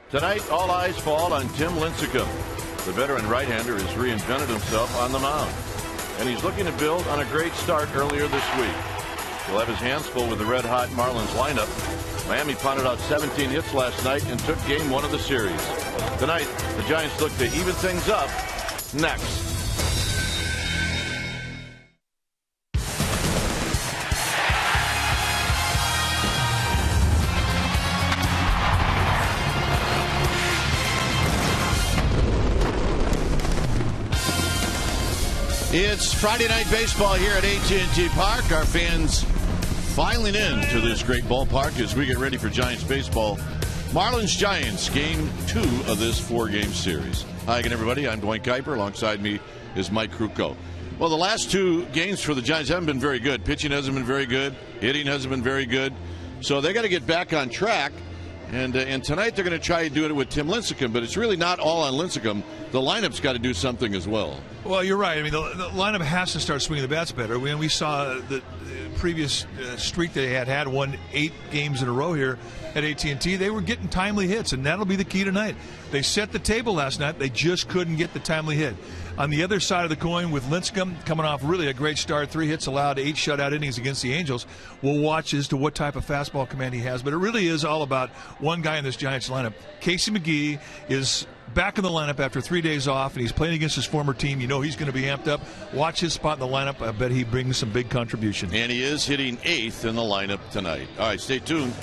Tonight, all eyes fall on Tim Lincecum. The veteran right-hander has reinvented himself on the mound, and he's looking to build on a great start earlier this week. He'll have his hands full with the red-hot Marlins lineup. Miami pounded out 17 hits last night and took Game 1 of the series. Tonight, the Giants look to even things up. Next. It's Friday Night Baseball here at AT Park. Our fans filing in to this great ballpark as we get ready for Giants baseball. Marlins-Giants, Game 2 of this 4-game series. Hi again, everybody. I'm Dwayne Kuiper. Alongside me is Mike Krukow. Well, the last 2 games for the Giants haven't been very good. Pitching hasn't been very good. Hitting hasn't been very good. So they got to get back on track. And tonight they're going to try to do it with Tim Lincecum, but it's really not all on Lincecum. The lineup's got to do something as well. Well, you're right. I mean, the lineup has to start swinging the bats better. We saw the previous streak they had won 8 games in a row here at AT&T. They were getting timely hits, and that'll be the key tonight. They set the table last night. They just couldn't get the timely hit. On the other side of the coin with Lincecum coming off really a great start, 3 hits allowed, 8 shutout innings against the Angels. We'll watch as to what type of fastball command he has, but it really is all about one guy in this Giants lineup. Casey McGee is back in the lineup after 3 days off, and he's playing against his former team. You know he's going to be amped up. Watch his spot in the lineup. I bet he brings some big contribution. And he is hitting 8th in the lineup tonight. All right, stay tuned.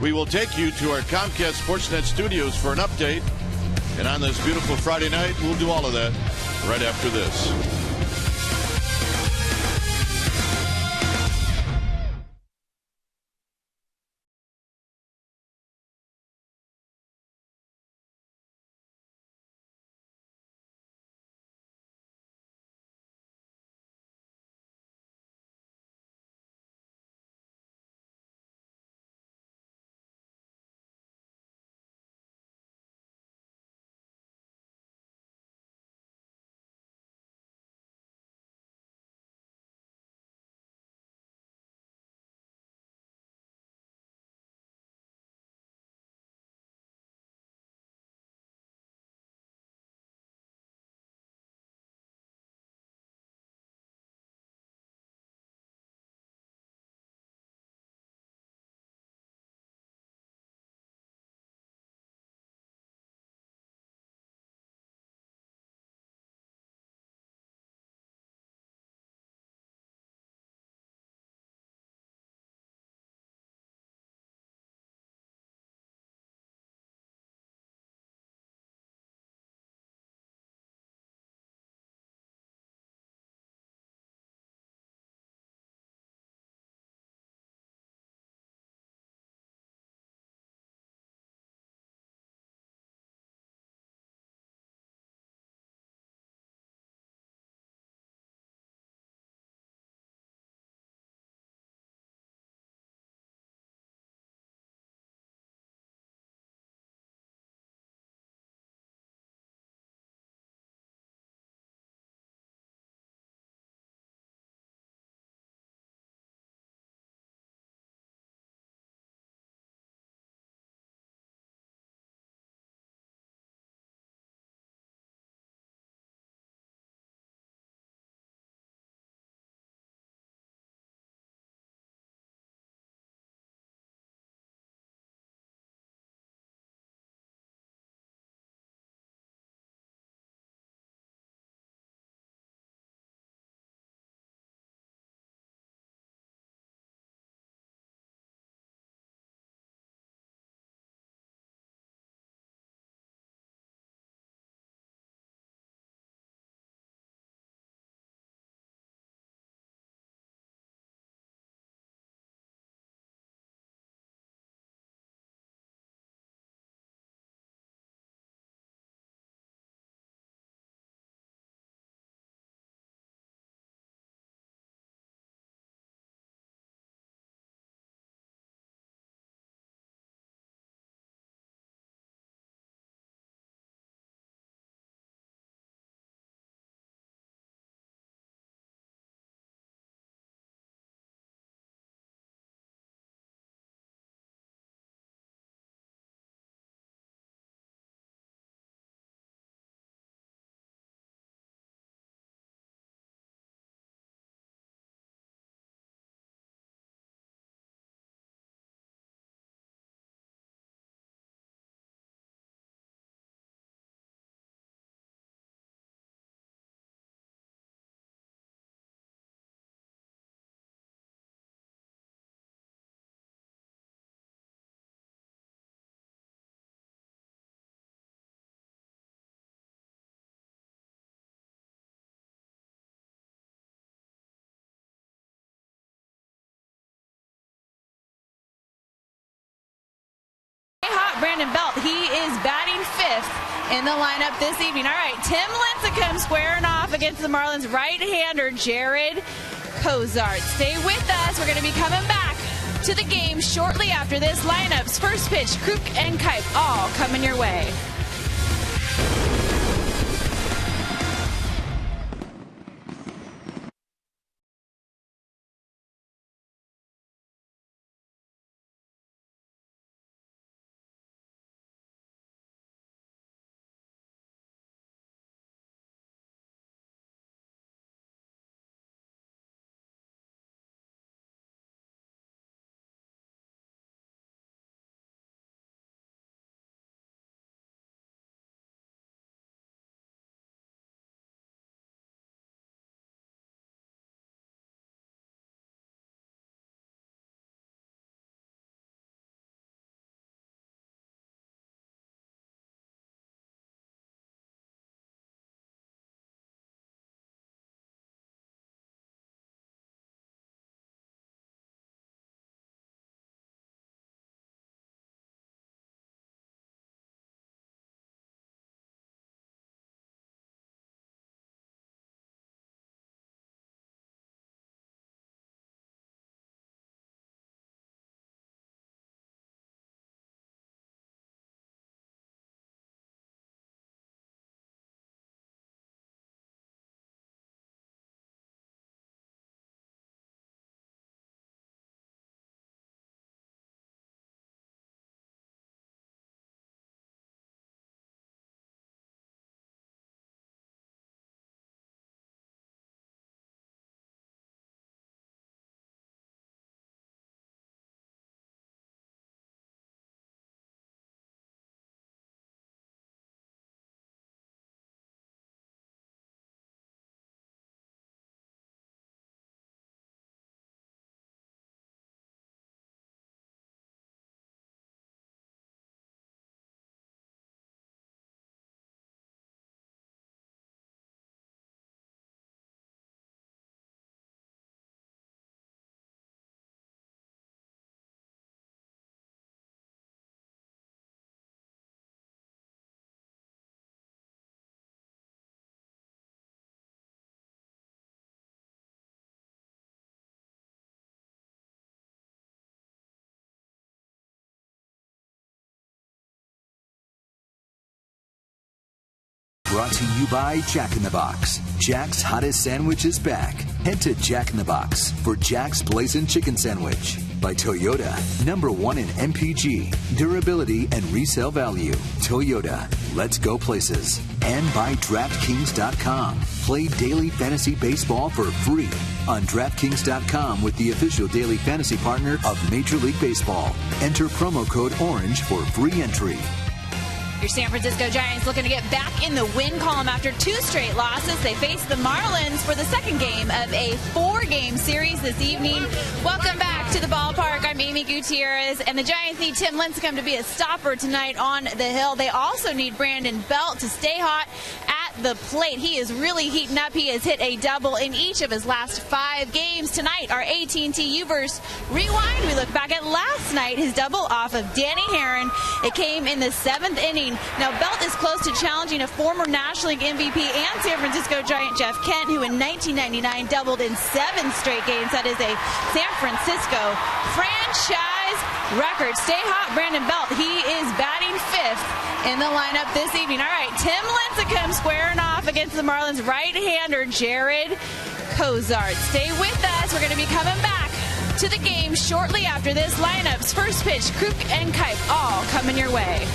We will take you to our Comcast Sportsnet studios for an update. And on this beautiful Friday night, we'll do all of that right after this. Brandon Belt. He is batting 5th in the lineup this evening. All right, Tim Lincecum squaring off against the Marlins right-hander Jared Cozart. Stay with us. We're going to be coming back to the game shortly after this. Lineups, first pitch, Kruk and Kipe, all coming your way. Brought to you by Jack in the Box. Jack's hottest sandwich is back. Head to Jack in the Box for Jack's Blazing Chicken Sandwich. By Toyota, #1 in MPG, durability, and resale value. Toyota, let's go places. And by DraftKings.com. Play daily fantasy baseball for free on DraftKings.com with the official daily fantasy partner of Major League Baseball. Enter promo code ORANGE for free entry. Your San Francisco Giants looking to get back in the win column after 2 straight losses. They face the Marlins for the second game of a 4-game series this evening. Welcome back to the ballpark. I'm Amy Gutierrez, and the Giants need Tim Lincecum to be a stopper tonight on the hill. They also need Brandon Belt to stay hot at the plate. He is really heating up. He has hit a double in each of his last 5 games. Tonight, our AT&T U-verse Rewind. We look back at last night, his double off of Danny Herron. It came in the 7th inning. Now, Belt is close to challenging a former National League MVP and San Francisco Giant Jeff Kent, who in 1999 doubled in 7 straight games. That is a San Francisco franchise record. Stay hot, Brandon Belt. He is batting 5th in the lineup this evening. All right, Tim Lincecum squaring off against the Marlins right-hander Jared Cozart. Stay with us. We're going to be coming back to the game shortly after this. Lineups, first pitch, Kruk and Kipe, all coming your way.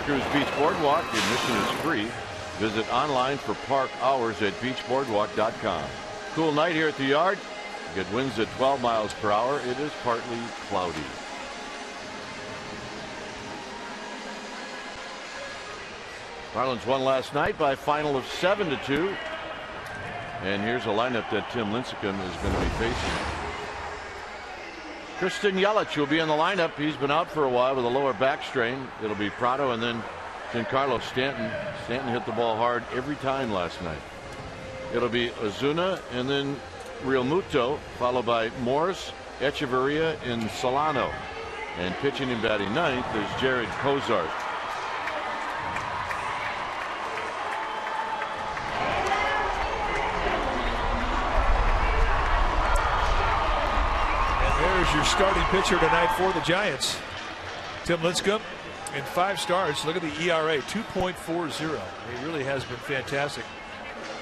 Cruise Beach Boardwalk. Admission is free. Visit online for park hours at beachboardwalk.com. Cool night here at the Yard. Get winds at 12 miles per hour. It is partly cloudy. Marlins won last night by a final of 7-2. And here's a lineup that Tim Lincecum is going to be facing. Christian Yelich will be in the lineup. He's been out for a while with a lower back strain. It'll be Prado and then Giancarlo Stanton. Stanton hit the ball hard every time last night. It'll be Ozuna and then Real Muto, followed by Morris, Echeverria, and Solano. And pitching and batting ninth is Jared Cozart. Your starting pitcher tonight for the Giants, Tim Lincecum, in 5 starts. Look at the ERA, 2.40. It really has been fantastic.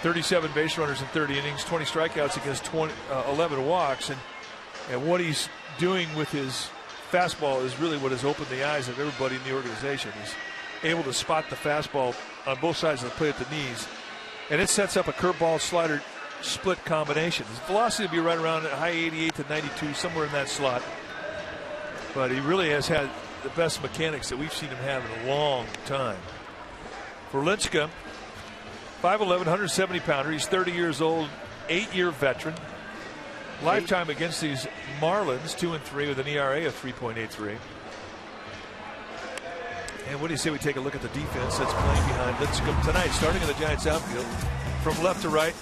37 base runners in 30 innings, 20 strikeouts against 11 walks, and what he's doing with his fastball is really what has opened the eyes of everybody in the organization. He's able to spot the fastball on both sides of the plate at the knees, and it sets up a curveball slider split combination. His velocity will be right around high 88 to 92, somewhere in that slot. But he really has had the best mechanics that we've seen him have in a long time. For Lincecum, 5'11", 170-pounder. He's 30 years old, 8-year veteran. Lifetime against these Marlins, 2-3 with an ERA of 3.83. And what do you say we take a look at the defense that's playing behind Lincecum tonight, starting in the Giants outfield from left to right.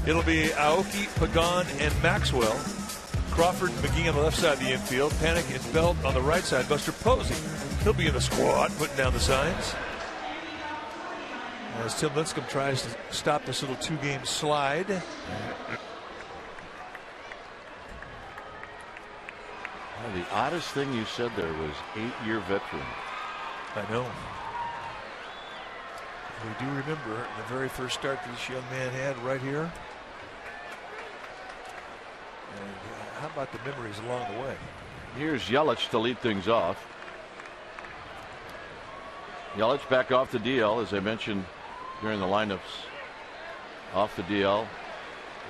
It'll be Aoki, Pagan, and Maxwell. Crawford and McGee on the left side of the infield. Panic and Belt on the right side. Buster Posey, he'll be in the squad, putting down the signs. As Tim Lincecum tries to stop this little 2-game slide. Well, the oddest thing you said there was 8-year veteran. I know. We do remember the very first start this young man had right here. And how about the memories along the way? Here's Yelich to lead things off. Yelich back off the DL, as I mentioned during the lineups. Off the DL,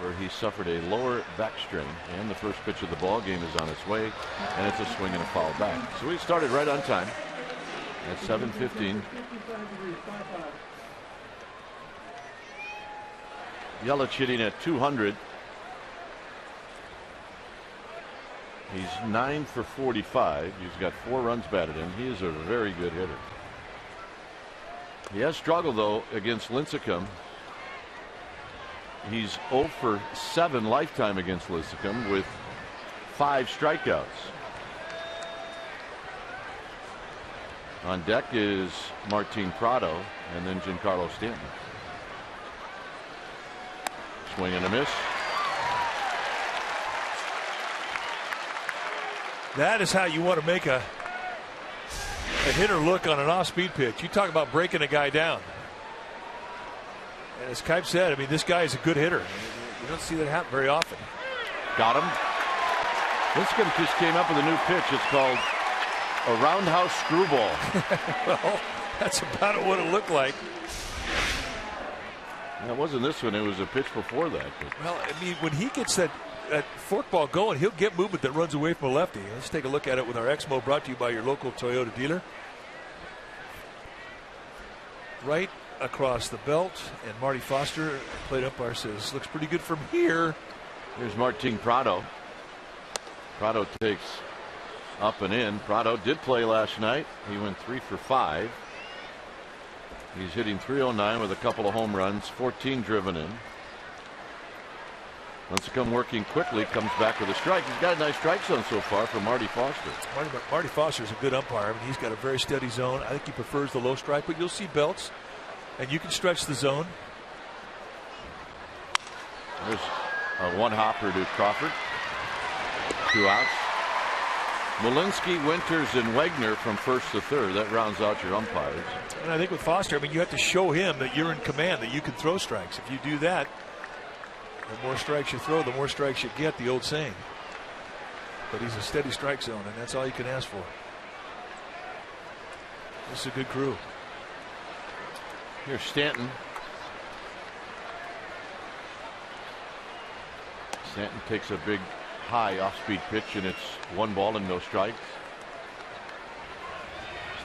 where he suffered a lower back strain, and the first pitch of the ball game is on its way, and it's a swing and a foul back. So we started right on time at 7:15. Yelich hitting at 200. He's 9 for 45. He's got 4 runs batted in. He is a very good hitter. He has struggled, though, against Lincecum. He's 0 for 7 lifetime against Lincecum with 5 strikeouts. On deck is Martin Prado and then Giancarlo Stanton. Swing and a miss. That is how you want to make a hitter look on an off-speed pitch. You talk about breaking a guy down. And as Kipe said, I mean, this guy is a good hitter. You don't see that happen very often. Got him. Lincecum just came up with a new pitch. It's called a roundhouse screwball. Well, that's about what it looked like. It wasn't this one. It was a pitch before that. Well, I mean, when he gets that forkball going, he'll get movement that runs away from a lefty. Let's take a look at it with our Exmo, brought to you by your local Toyota dealer. Right across the belt, and Marty Foster, plate umpire, says looks pretty good from here. Here's Martin Prado. Prado takes up and in. Prado did play last night. He went 3 for 5. He's hitting .309 with a couple of home runs, 14 driven in. Lincecum working quickly, comes back with a strike. He's got a nice strike zone so far for Marty Foster. Marty Foster is a good umpire. I mean, he's got a very steady zone. I think he prefers the low strike, but you'll see belts, and you can stretch the zone. There's a one hopper to Crawford. 2 outs. Malinsky, Winters, and Wegner from first to third. That rounds out your umpires. And I think with Foster, I mean, you have to show him that you're in command, that you can throw strikes. If you do that, the more strikes you throw, the more strikes you get, the old saying. But he's a steady strike zone, and that's all you can ask for. This is a good crew. Here's Stanton. Stanton takes a big high off-speed pitch, and it's 1 ball and no strikes.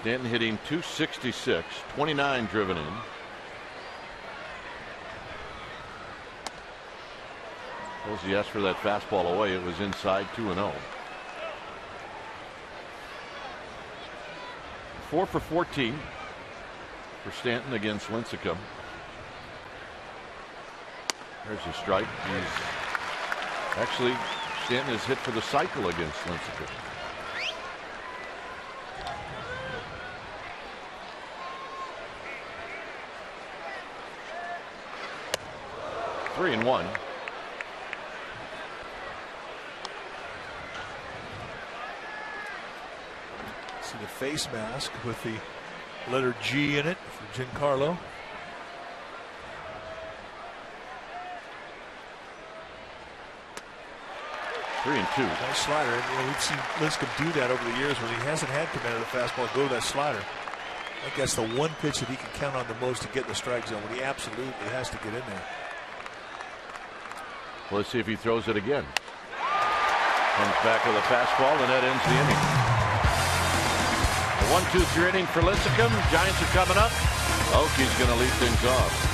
Stanton hitting .266, 29 driven in. Posey asked for that fastball away. It was inside, 2-0. 4 for 14 for Stanton against Lincecum. There's a strike. Actually, Stanton is hit for the cycle against Lincecum. Three and one. See the face mask with the letter G in it for Giancarlo. Three and two. Nice slider. We've seen Lincecum do that over the years when he hasn't had command of the fastball. Go to that slider. I think that's the one pitch that he can count on the most to get in the strike zone, when he absolutely has to get in there. Well, let's see if he throws it again. Comes back with a fastball, and that ends the inning. A 1-2-3 inning for Lincecum. Giants are coming up. Oakie's going to lead things off.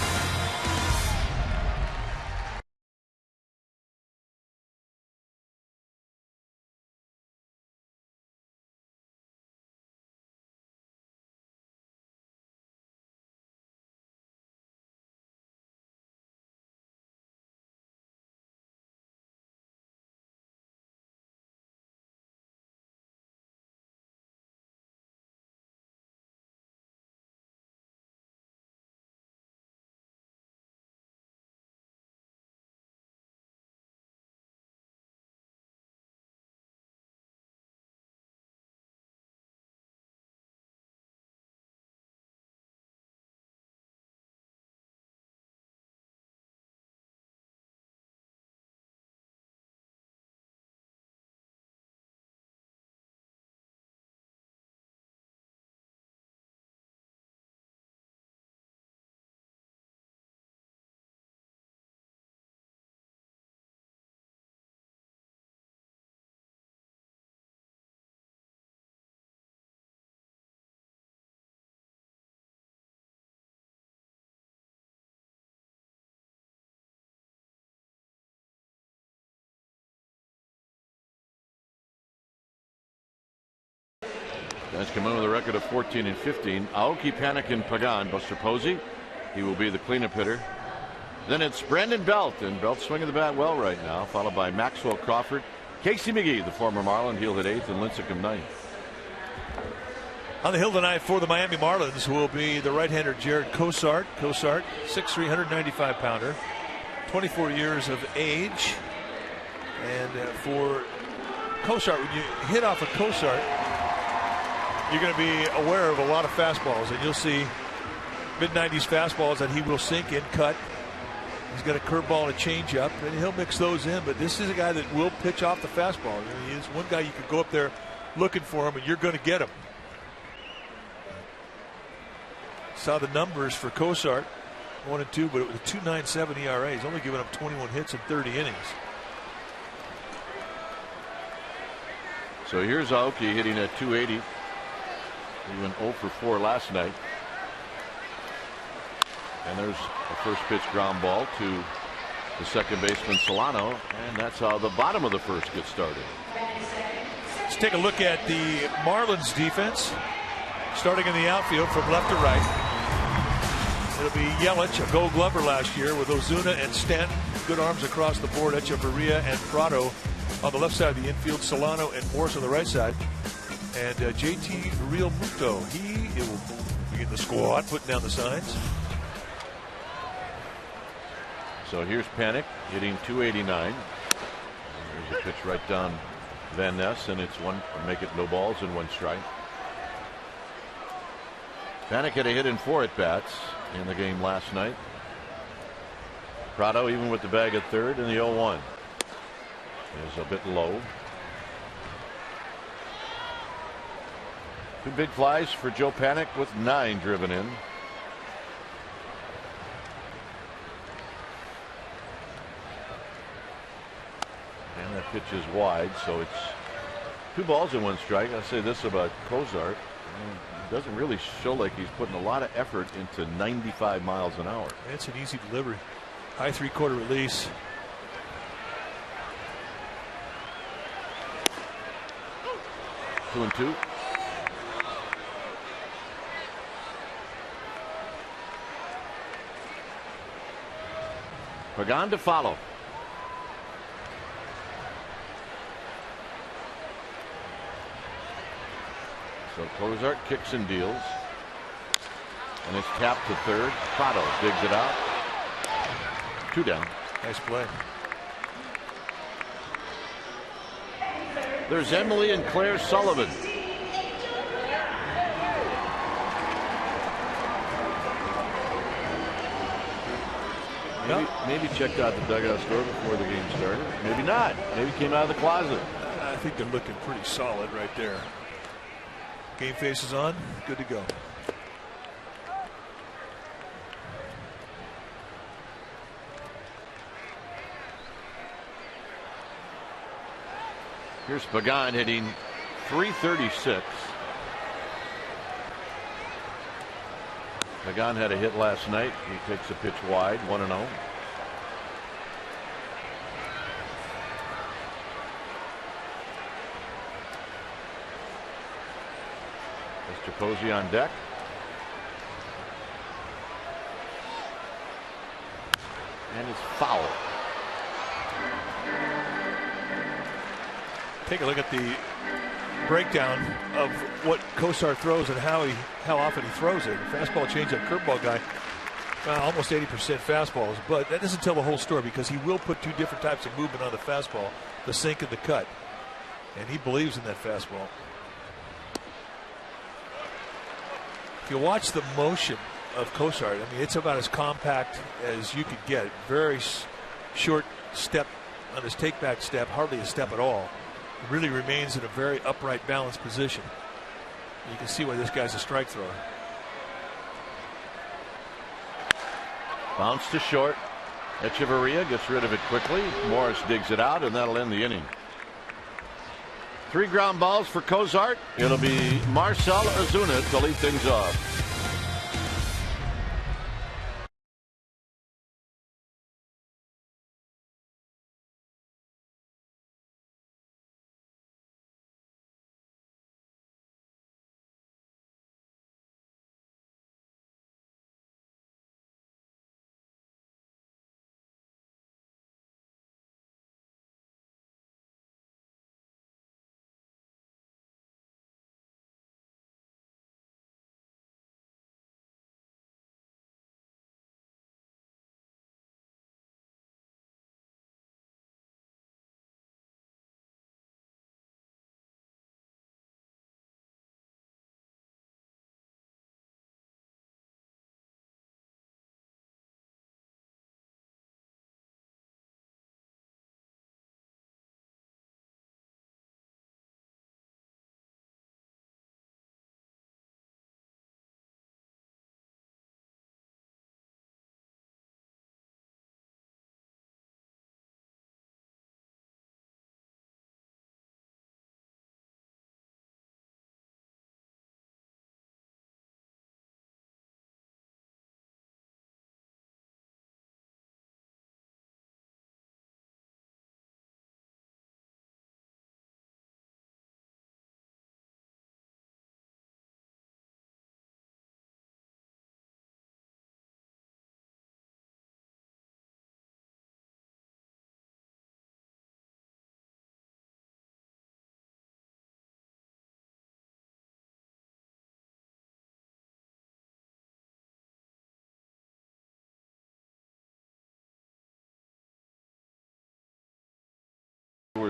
That's come in with a record of 14 and 15. Aoki, Panik, and Pagan. Buster Posey, he will be the cleanup hitter. Then it's Brandon Belt, and Belt's swinging the bat well right now, followed by Maxwell Crawford. Casey McGee, the former Marlin, he'll hit 8th, and Lincecum 9th. On the hill tonight for the Miami Marlins will be the right-hander Jared Cosart. Cosart, 6'3", 195-pounder, 24 years of age. And for Cosart, when you hit off a Cosart, you're going to be aware of a lot of fastballs, and you'll see mid-90s fastballs that he will sink and cut. He's got a curveball and a changeup, and he'll mix those in. But this is a guy that will pitch off the fastball. He's one guy you could go up there looking for him, and you're going to get him. Saw the numbers for Cosart, 1 and 2, but it was a 2.97 ERA. He's only given up 21 hits in 30 innings. So here's Aoki hitting at 280. He went 0 for 4 last night. And there's a first pitch ground ball to the second baseman Solano, and that's how the bottom of the first gets started. Let's take a look at the Marlins defense, starting in the outfield from left to right. It'll be Yelich, a Gold Glover last year, with Ozuna and Stanton. Good arms across the board. Echeverria and Prado on the left side of the infield. Solano and Morse on the right side. And JT Realmuto, he will be in the squad, putting down the signs. So here's Panik hitting 289. There's a pitch right down Van Ness, and it's one, make it no balls and 1 strike. Panik had a hit in 4 at bats in the game last night. Prado, even with the bag at third, in the 0-1, is a bit low. Two big flies for Joe Panik with 9 driven in. And that pitch is wide, so it's 2 balls and 1 strike. I say this about Cozart. It doesn't really show like he's putting a lot of effort into 95 miles an hour. It's an easy delivery. High 3/4 release. Two and two. Pagan to follow. So Cozart kicks and deals. And it's tapped to third. Prado digs it out. 2 down. Nice play. There's Emily and Claire Sullivan. Maybe checked out the dugout store before the game started. Maybe not. Maybe came out of the closet. I think they're looking pretty solid right there. Game face is on. Good to go. Here's Pagan hitting .336. Pagan had a hit last night. He takes a pitch wide, 1-0. Mr. Posey on deck. And it's foul. Take a look at the breakdown of what Cozart throws and how often he throws it. Fastball, changeup, curveball guy, almost 80% fastballs, but that doesn't tell the whole story because he will put 2 different types of movement on the fastball, the sink and the cut, and he believes in that fastball. If you watch the motion of Cozart, I mean, it's about as compact as you could get. Very short step on his take back step, hardly a step at all. Really remains in a very upright, balanced position. You can see why this guy's a strike thrower. Bounce to short. Echeverria gets rid of it quickly. Morris digs it out, and that'll end the inning. 3 ground balls for Cozart. It'll be Marcell Ozuna to lead things off.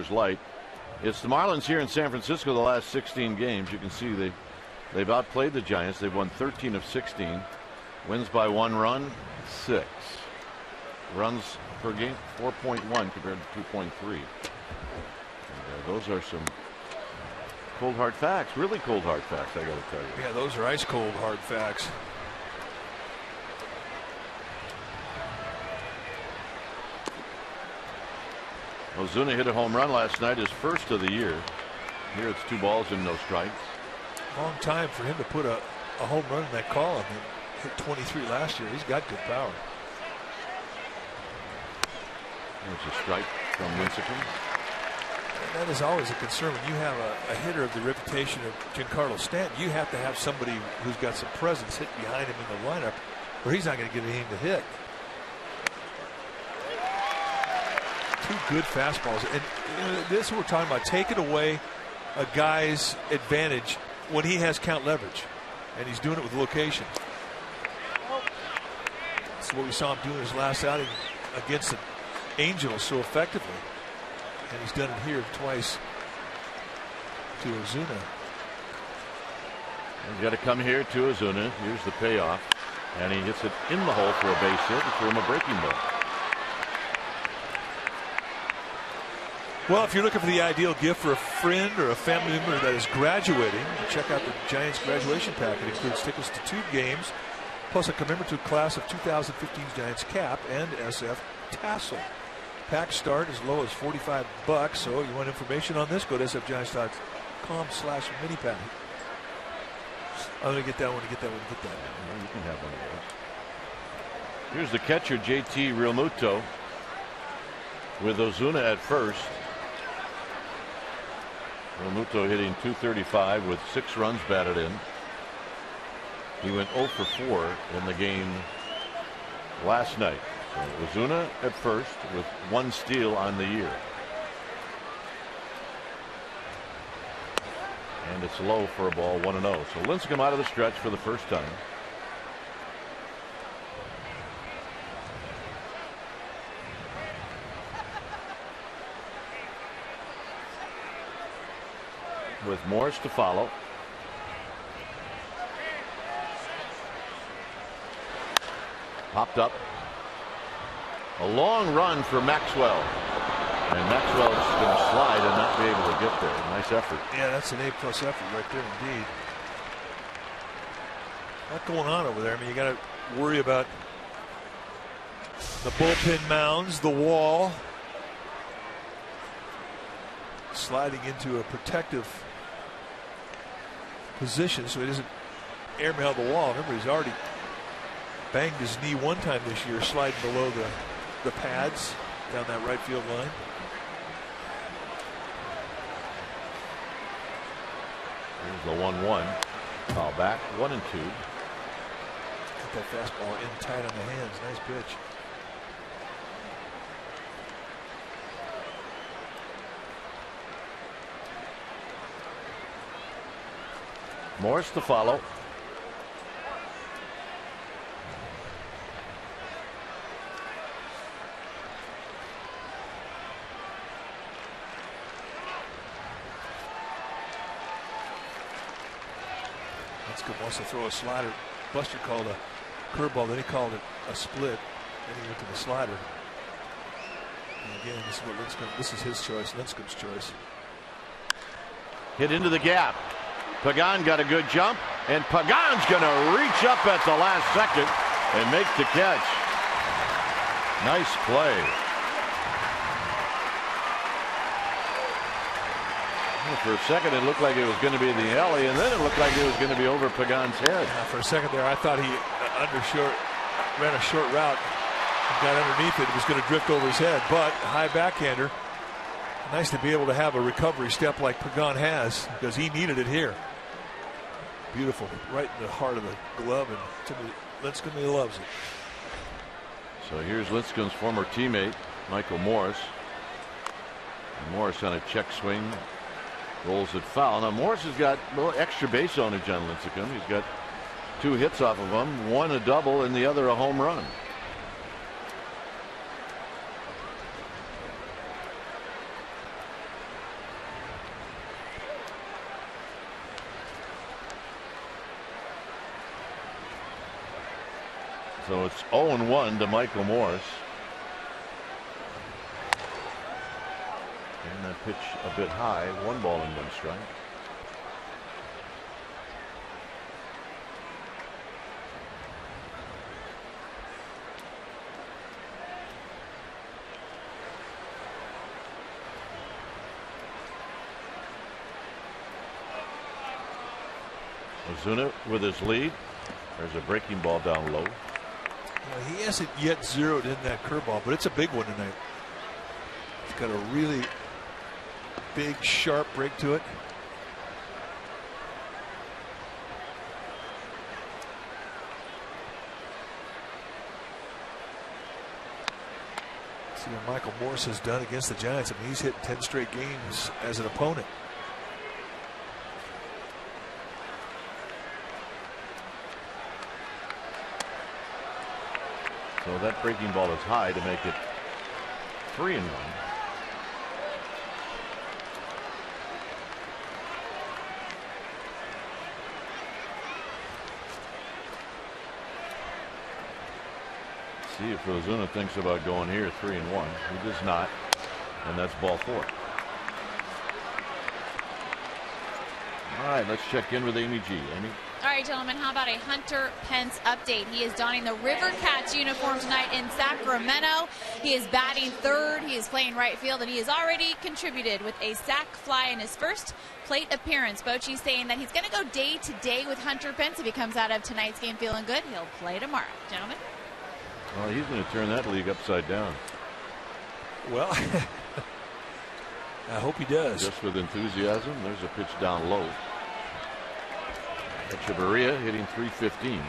Light. It's the Marlins here in San Francisco the last 16 games. You can see they've outplayed the Giants. They've won 13 of 16. Wins by 1 run, 6. Runs per game, 4.1 compared to 2.3. Those are some Cold hard facts. Really cold hard facts, I got to tell you. Yeah, those are ice cold hard facts. Ozuna hit a home run last night, his first of the year. Here it's 2 balls and no strikes. Long time for him to put a home run in that column. He hit 23 last year. He's got good power. There's a strike from Lincecum. That is always a concern when you have a hitter of the reputation of Giancarlo Stanton. You have to have somebody who's got some presence hit behind him in the lineup, or he's not going to get anything to hit. 2 good fastballs, and this is what we're talking about, taking away a guy's advantage when he has count leverage, and he's doing it with location. That's what we saw him doing his last outing against the Angels so effectively, and he's done it here twice to Ozuna. He's got to come here to Ozuna. Here's the payoff, and he hits it in the hole for a base hit and threw him a breaking ball. Well, if you're looking for the ideal gift for a friend or a family member that is graduating, check out the Giants graduation pack. It includes tickets to 2 games, plus a commemorative class of 2015 Giants cap and SF tassel. Packs start as low as $45, so you want information on this, go to sfgiants.com/mini-pack. I'm going to get that one, get that. Well, you can have one of those. Here's the catcher, JT Realmuto, with Ozuna at first. Realmuto hitting .235 with 6 runs batted in. He went 0 for 4 in the game last night. So Ozuna at first with 1 steal on the year. And it's low for a ball, 1-0. So Lincecum out of the stretch for the first time. With Morris to follow. Popped up. A long run for Maxwell. And Maxwell's going to slide and not be able to get there. Nice effort. Yeah, that's an A+ effort right there indeed. A lot going on over there. I mean, you got to worry about the bullpen mounds, the wall. Sliding into a protective position so he doesn't airmail the wall. Remember, he's already banged his knee one time this year, sliding below the pads down that right field line. Here's the 1-1. Foul back, 1-2. Get that fastball in tight on the hands. Nice pitch. Morris to follow. Lincecum wants to throw a slider. Buster called a curveball, then he called it a split. Then he went to the slider. And again, this is what Lincecum, this is his choice, Lincecum's choice. Hit into the gap. Pagan got a good jump, and Pagan's going to reach up at the last second and make the catch. Nice play. Well, for a second, it looked like it was going to be in the alley, and then it looked like it was going to be over Pagan's head. For a second there, I thought he ran a short route, got underneath it. It was going to drift over his head, but high backhander. Nice to be able to have a recovery step like Pagan has, because he needed it here. Beautiful, right in the heart of the glove, and Lincecum, he loves it. So here's Lincecum's former teammate, Michael Morris. And Morris on a check swing, rolls it foul. Now Morris has got a little extra base ownage on Lincecum. He's got 2 hits off of him, 1 a double and the other a home run. So it's 0-1 to Michael Morris. And that pitch a bit high. 1 ball and 1 strike. Ozuna with his lead. There's a breaking ball down low. He hasn't yet zeroed in that curveball, but it's a big one tonight. It's got a really big, sharp break to it. See what Michael Morse has done against the Giants. I mean, he's hit 10 straight games as an opponent. So that breaking ball is high to make it 3-1. See if Ozuna thinks about going here 3-1. He does not, and that's ball 4. All right, let's check in with Amy G. Amy? All right, gentlemen, how about a Hunter Pence update? He is donning the River Cats uniform tonight in Sacramento. He is batting third. He is playing right field, and he has already contributed with a sac fly in his first plate appearance. Bochy's saying that he's going to go day to day with Hunter Pence. If he comes out of tonight's game feeling good, he'll play tomorrow. Gentlemen? Well, he's going to turn that league upside down. Well, I hope he does. Just with enthusiasm. There's a pitch down low. Echeverria hitting .315.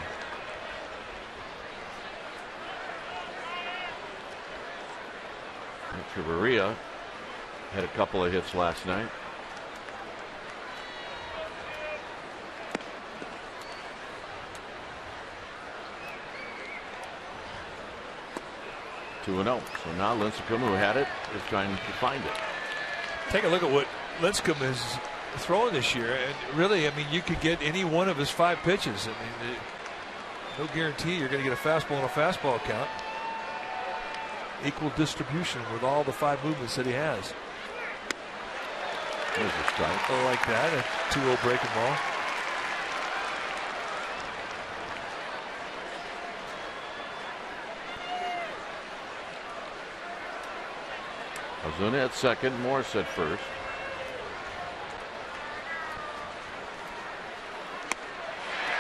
Echeverria had a couple of hits last night. (2-0). So now Lincecum, who had it, is trying to find it. Take a look at what Lincecum is throwing this year, and really, I mean, you could get any one of his 5 pitches. I mean, no guarantee you're going to get a fastball and a fastball count. Equal distribution with all the 5 movements that he has. There's a strike. Oh, like that, a 2-0 breaking ball. Ozuna at second, Morse at first.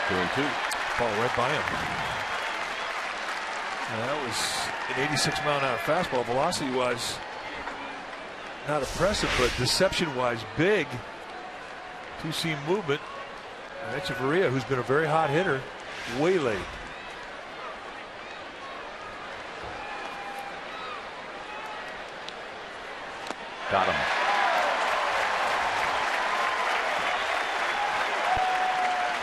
Two and two. Ball right by him. And that was an 86-mile-an-hour fastball. Velocity-wise, not impressive, but deception-wise, big. Two-seam movement. And Echeverria, who's been a very hot hitter, way late. Got him.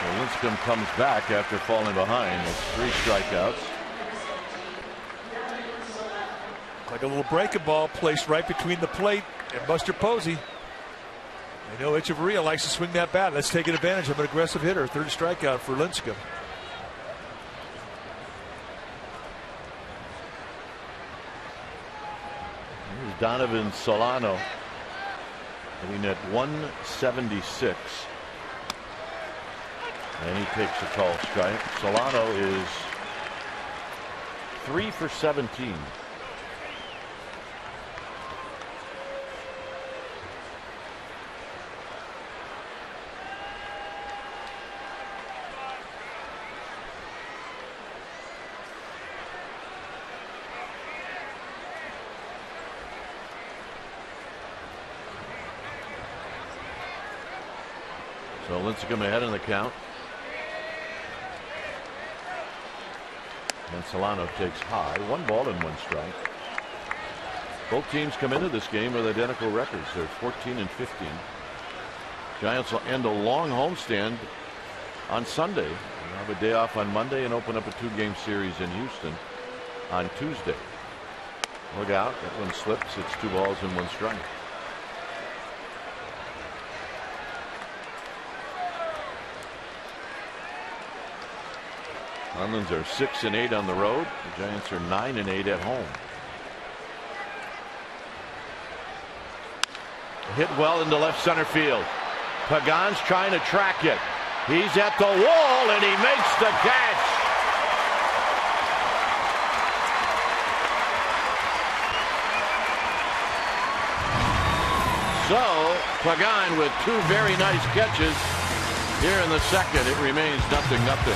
Well, Lincecum comes back after falling behind. It's 3 strikeouts. Like a little breaking ball placed right between the plate and Buster Posey. I know Echeverria likes to swing that bat. Let's take advantage of an aggressive hitter. 3rd strikeout for Lincecum. Here's Donovan Solano hitting at 176. And he takes a tall strike. Solano is 3 for 17. So Lincecum ahead in the count. And Solano takes high. 1 ball and 1 strike. Both teams come into this game with identical records. They're 14 and 15. Giants will end a long homestand on Sunday. They'll have a day off on Monday and open up a 2-game series in Houston on Tuesday. Look out. That one slips. It's 2 balls and 1 strike. Marlins are 6 and 8 on the road. The Giants are 9 and 8 at home. Hit well into left center field. Pagan's trying to track it. He's at the wall and he makes the catch. So Pagan with 2 very nice catches Here in the second, it remains 0-0.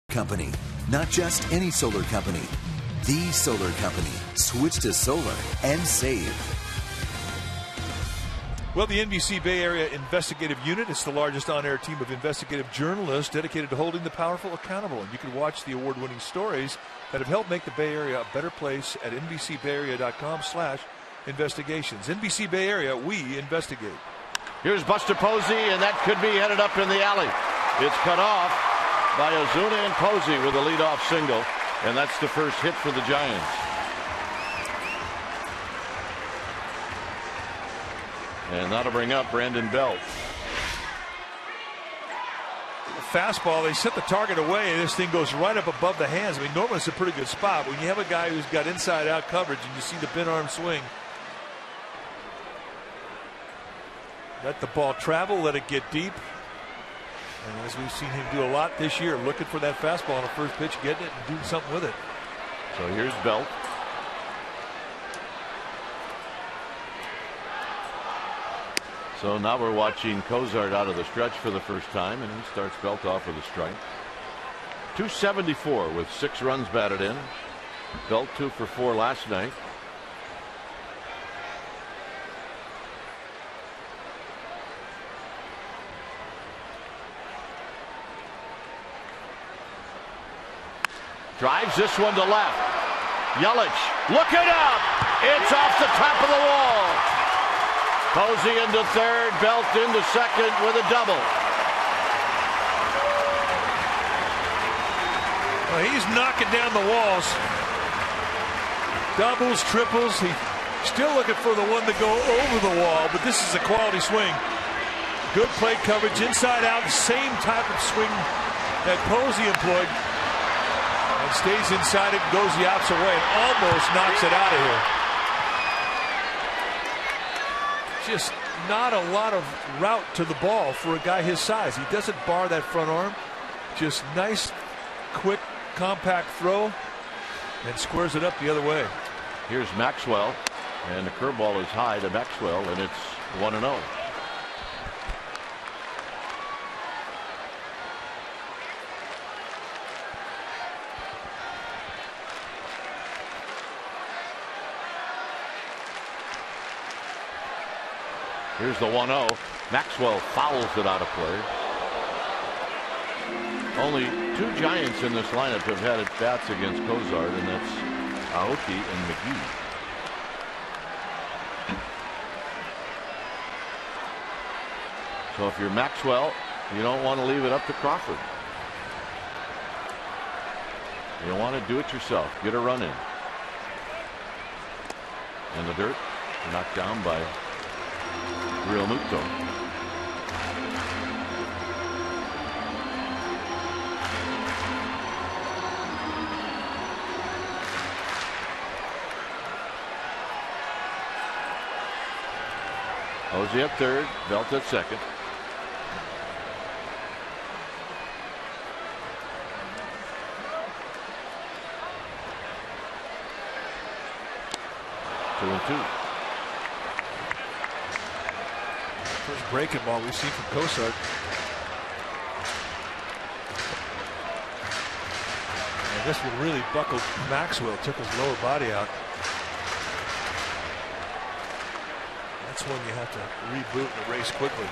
Company. Not just any solar company. The solar company. Switch to solar and save. Well, the NBC Bay Area Investigative Unit is the largest on-air team of investigative journalists dedicated to holding the powerful accountable. And you can watch the award-winning stories that have helped make the Bay Area a better place at NBCBayArea.com/investigations. NBC Bay Area, we investigate. Here's Buster Posey, and that could be headed up in the alley. It's cut off by Ozuna and Posey with a leadoff single, and that's the first hit for the Giants. And that'll bring up Brandon Belt. Fastball, they set the target away, and this thing goes right up above the hands. I mean, normally it's a pretty good spot. When you have a guy who's got inside-out coverage and you see the bent arm swing, let the ball travel, let it get deep. And as we've seen him do a lot this year, looking for that fastball on the first pitch, getting it and doing something with it. So here's Belt. So now we're watching Cozart out of the stretch for the first time, and he starts Belt off with a strike. 274 with 6 runs batted in. Belt 2 for 4 last night. Drives this one to left. Yelich looking up. It's off the top of the wall. Posey into third, Belt into second with a double. Well, he's knocking down the walls. Doubles, triples. He's still looking for the one to go over the wall, but this is a quality swing. Good plate coverage, inside out, same type of swing that Posey employed. And stays inside it, goes the opposite way, and almost knocks it out of here. Just not a lot of route to the ball for a guy his size. He doesn't bar that front arm. Just nice, quick, compact throw, and squares it up the other way. Here's Maxwell, and the curveball is high to Maxwell, and it's 1-0. Here's the 1-0. Maxwell fouls it out of play. Only 2 Giants in this lineup have had at bats against Cozart, and that's Aoki and McGee. So if you're Maxwell, you don't want to leave it up to Crawford. You want to do it yourself. Get a run in. In the dirt. Knocked down by Real Muto. Posey at third, Belt at second. Two and two. First breaking ball we've seen from Cosart. And this one really buckled Maxwell, took his lower body out. That's when you have to reboot and erase quickly.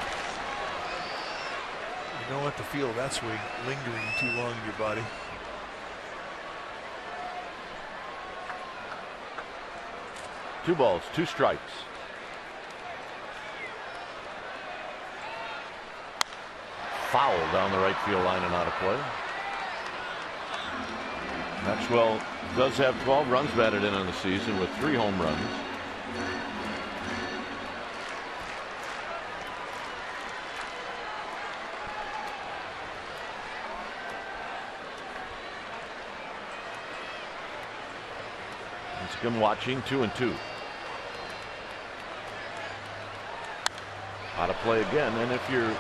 You don't want to feel that swing lingering too long in your body. Two balls, two strikes. Foul down the right field line and out of play. Maxwell does have 12 runs batted in on the season with 3 home runs. Lincecum watching, 2 and 2. Out of play again, and if you're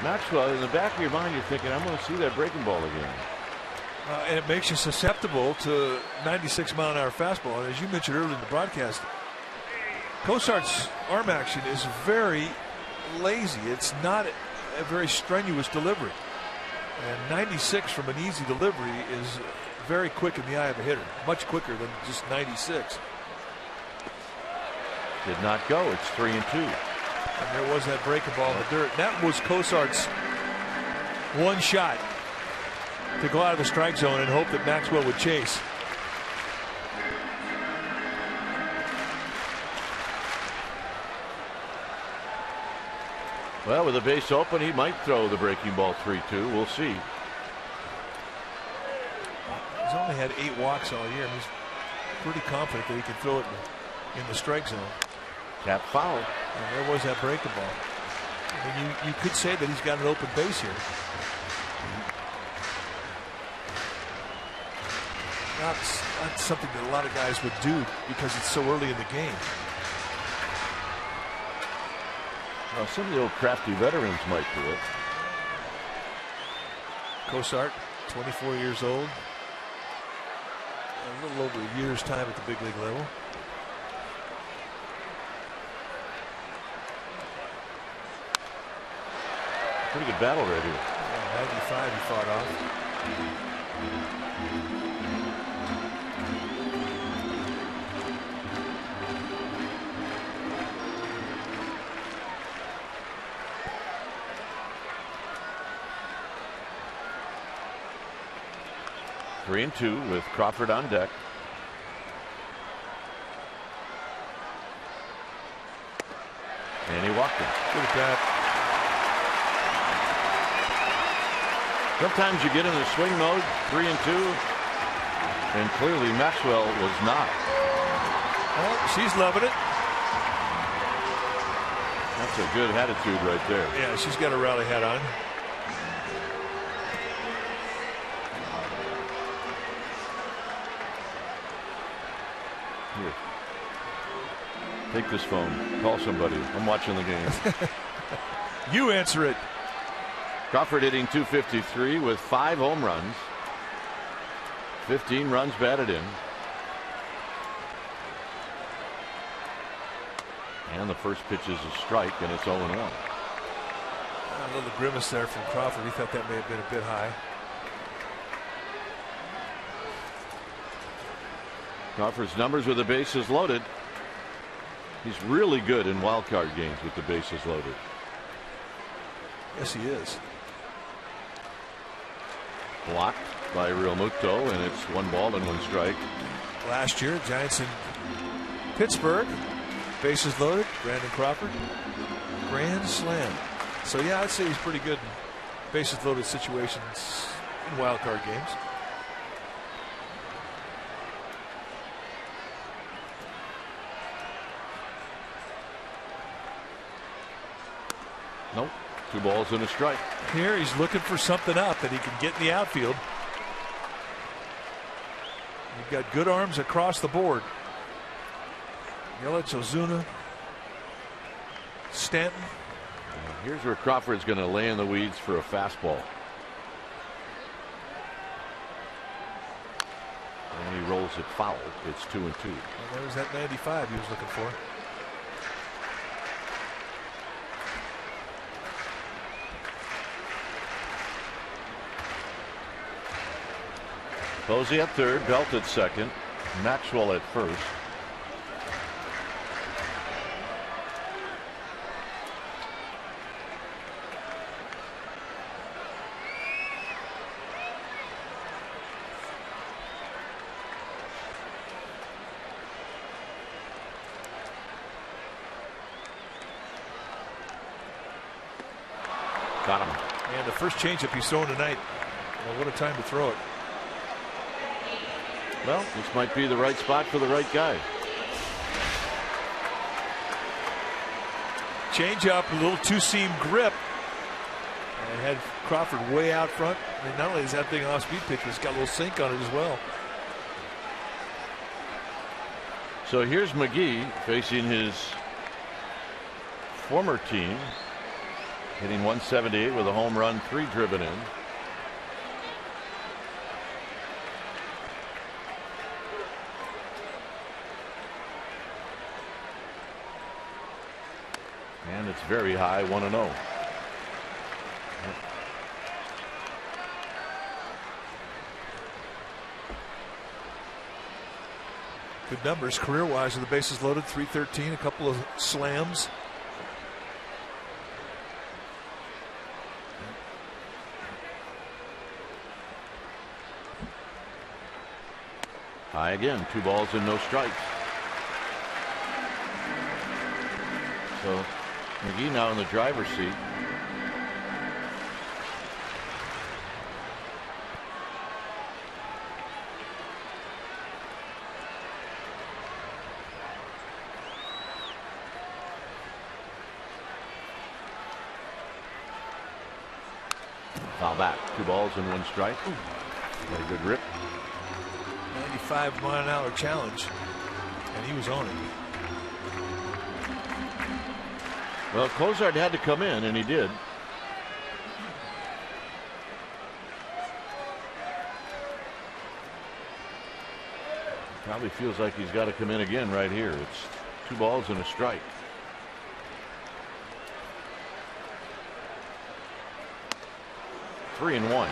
Maxwell, in the back of your mind, you're thinking, I'm going to see that breaking ball again. And it makes you susceptible to 96-mile-an-hour fastball. And as you mentioned earlier in the broadcast, Cosart's arm action is very lazy. It's not a very strenuous delivery. And 96 from an easy delivery is very quick in the eye of a hitter. Much quicker than just 96. Did not go. It's 3 and 2. And there was that breaking ball in the dirt. That was Cosart's one shot to go out of the strike zone and hope that Maxwell would chase. Well, with a base open, he might throw the breaking ball 3-2. We'll see. He's only had 8 walks all year. He's pretty confident that he can throw it in the strike zone. Tap foul. And there was that breaking ball. I mean, you could say that he's got an open base here. Not something that a lot of guys would do because it's so early in the game. Well, some of the old crafty veterans might do it. Cosart, 24 years old. A little over a year's time at the big league level. Pretty good battle right here. Yeah, 95 he fought off. 3 and 2 with Crawford on deck. And he walked him. Good at that. Sometimes you get in the swing mode, 3 and 2, and clearly Maxwell was not. Well, she's loving it. That's a good attitude right there. Yeah, she's got a rally hat on. Here. Take this phone. Call somebody. I'm watching the game. You answer it. Crawford hitting .253 with 5 home runs. 15 runs batted in. And the first pitch is a strike, and it's 0-1. A little grimace there from Crawford. He thought that may have been a bit high. Crawford's numbers with the bases loaded. He's really good in wild card games with the bases loaded. Yes, he is. Blocked by Real Muto, and it's 1 ball and 1 strike. Last year, Giants in Pittsburgh, bases loaded. Brandon Crawford, grand slam. So yeah, I'd say he's pretty good in bases loaded situations in wild card games. Nope. 2 balls and a strike. Here he's looking for something up that he can get in the outfield. You've got good arms across the board. Yelich, Ozuna, Stanton. Here's where Crawford's going to lay in the weeds for a fastball. And he rolls it foul. It's 2-2. Well, there's that 95 he was looking for. Posey at third, Belt at second, Maxwell at first. Got him. And the first changeup he's thrown tonight. Well, what a time to throw it. Well, this might be the right spot for the right guy. Changeup, a little two-seam grip. And had Crawford way out front. I mean, not only is that thing an off-speed pitch, but it's got a little sink on it as well. So here's McGee facing his former team, hitting 178 with a home run, 3 driven in. And it's very high, 1-0. Good numbers career-wise with the bases loaded, 313, a couple of slams. High again, 2 balls and no strikes. So McGee now in the driver's seat. Foul back, 2 balls and 1 strike. Got a good rip. 95-mile-an-hour challenge, and he was on it. Well, Cozart had to come in, and he did. Probably feels like he's got to come in again right here. It's 2 balls and a strike. Three and 1. Well,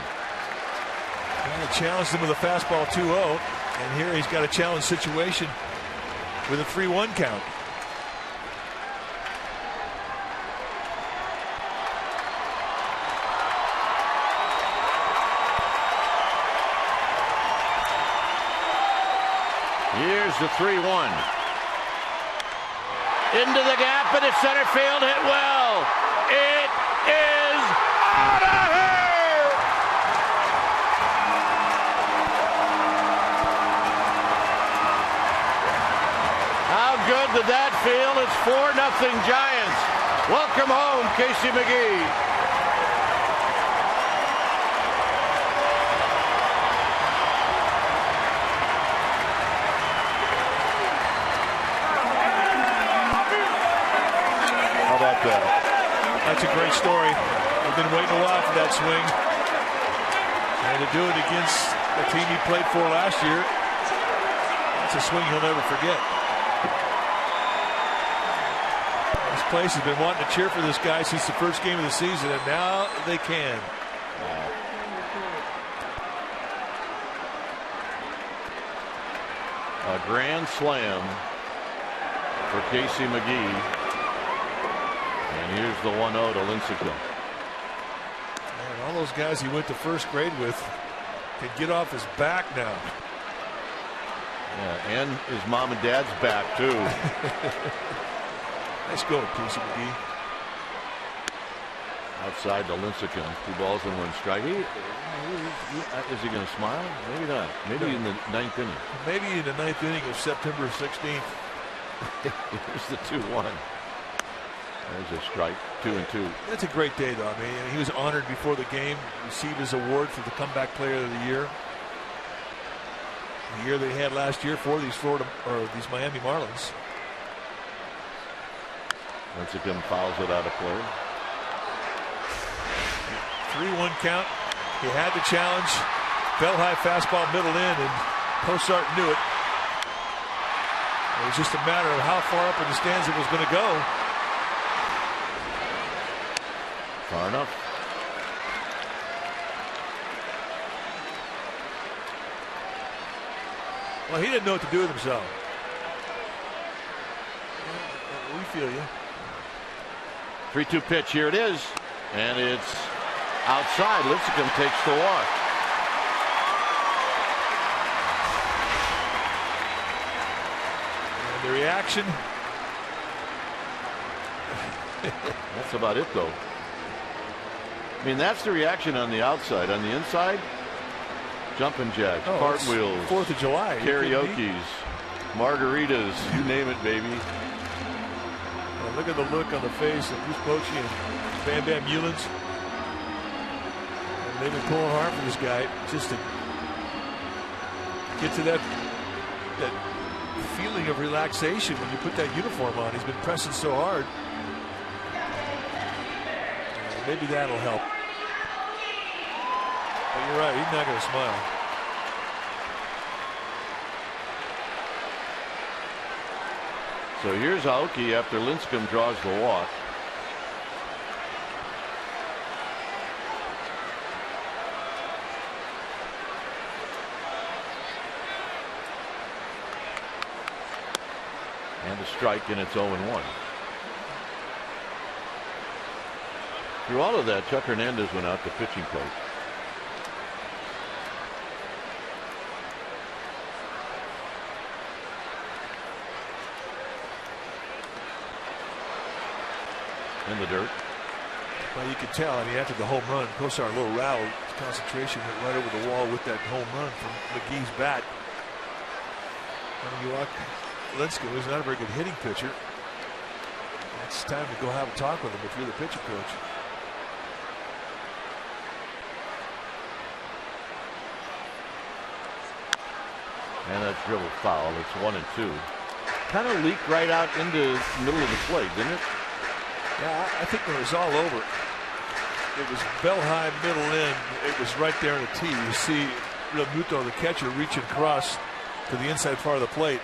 challenged him with a fastball 2-0, and here he's got a challenge situation with a 3-1 count. Here's the 3-1. Into the gap, and it's center field, hit well. It is out of here! How good did that feel? It's 4-0 Giants. Welcome home, Casey McGee. That's a great story. We've been waiting a while for that swing. And to do it against the team he played for last year, that's a swing he'll never forget. This place has been wanting to cheer for this guy since the first game of the season, and now they can. A grand slam for Casey McGee. And here's the 1-0 to Lincecum. All those guys he went to first grade with can get off his back now. Yeah, and his mom and dad's back too. Nice go, Casey McGee. Outside to Lincecum, 2 balls and 1 strike. Is he going to smile? Maybe not. Maybe in the 9th inning. Maybe in the 9th inning of September 16th. Here's the 2-1. There's a strike, 2-2. That's a great day, though. I mean, he was honored before the game, received his award for the comeback player of the year. The year they had last year for these these Miami Marlins. Lincecum fouls it out of play. 3-1 count. He had the challenge. Fell high fastball middle in, and Cosart knew it. It was just a matter of how far up in the stands it was going to go. Far enough. Well, he didn't know what to do with himself. We feel you. 3-2 pitch. Here it is. And it's outside. Lincecum takes the walk. And the reaction. That's about it, though. I mean, that's the reaction on the outside. On the inside, jumping jacks, cartwheels, 4th of July, karaoke's, margaritas, you name it, baby. Well, look at the look on the face of Bruce Bochy and Bam Bam Eulens. And they've been pulling hard for this guy just to get to that feeling of relaxation when you put that uniform on. He's been pressing so hard. Maybe that'll help. But you're right, he's not going to smile. So here's Aoki after Lincecum draws the walk. And a strike, and it's 0-1. Through all of that, Chuck Hernandez went out to pitching coach. In the dirt. Well, you could tell, I mean, after the home run, Cosart a little rattled. His concentration went right over the wall with that home run from McGee's bat. Lincecum is not a very good hitting pitcher. It's time to go have a talk with him if you're the pitcher coach. And that's dribbled foul. It's 1-2. Kind of leaked right out into the middle of the plate, didn't it? Yeah, I think when it was all over, it was bell high, middle in. It was right there in the tee. You see Muto, the catcher, reaching across to the inside part of the plate.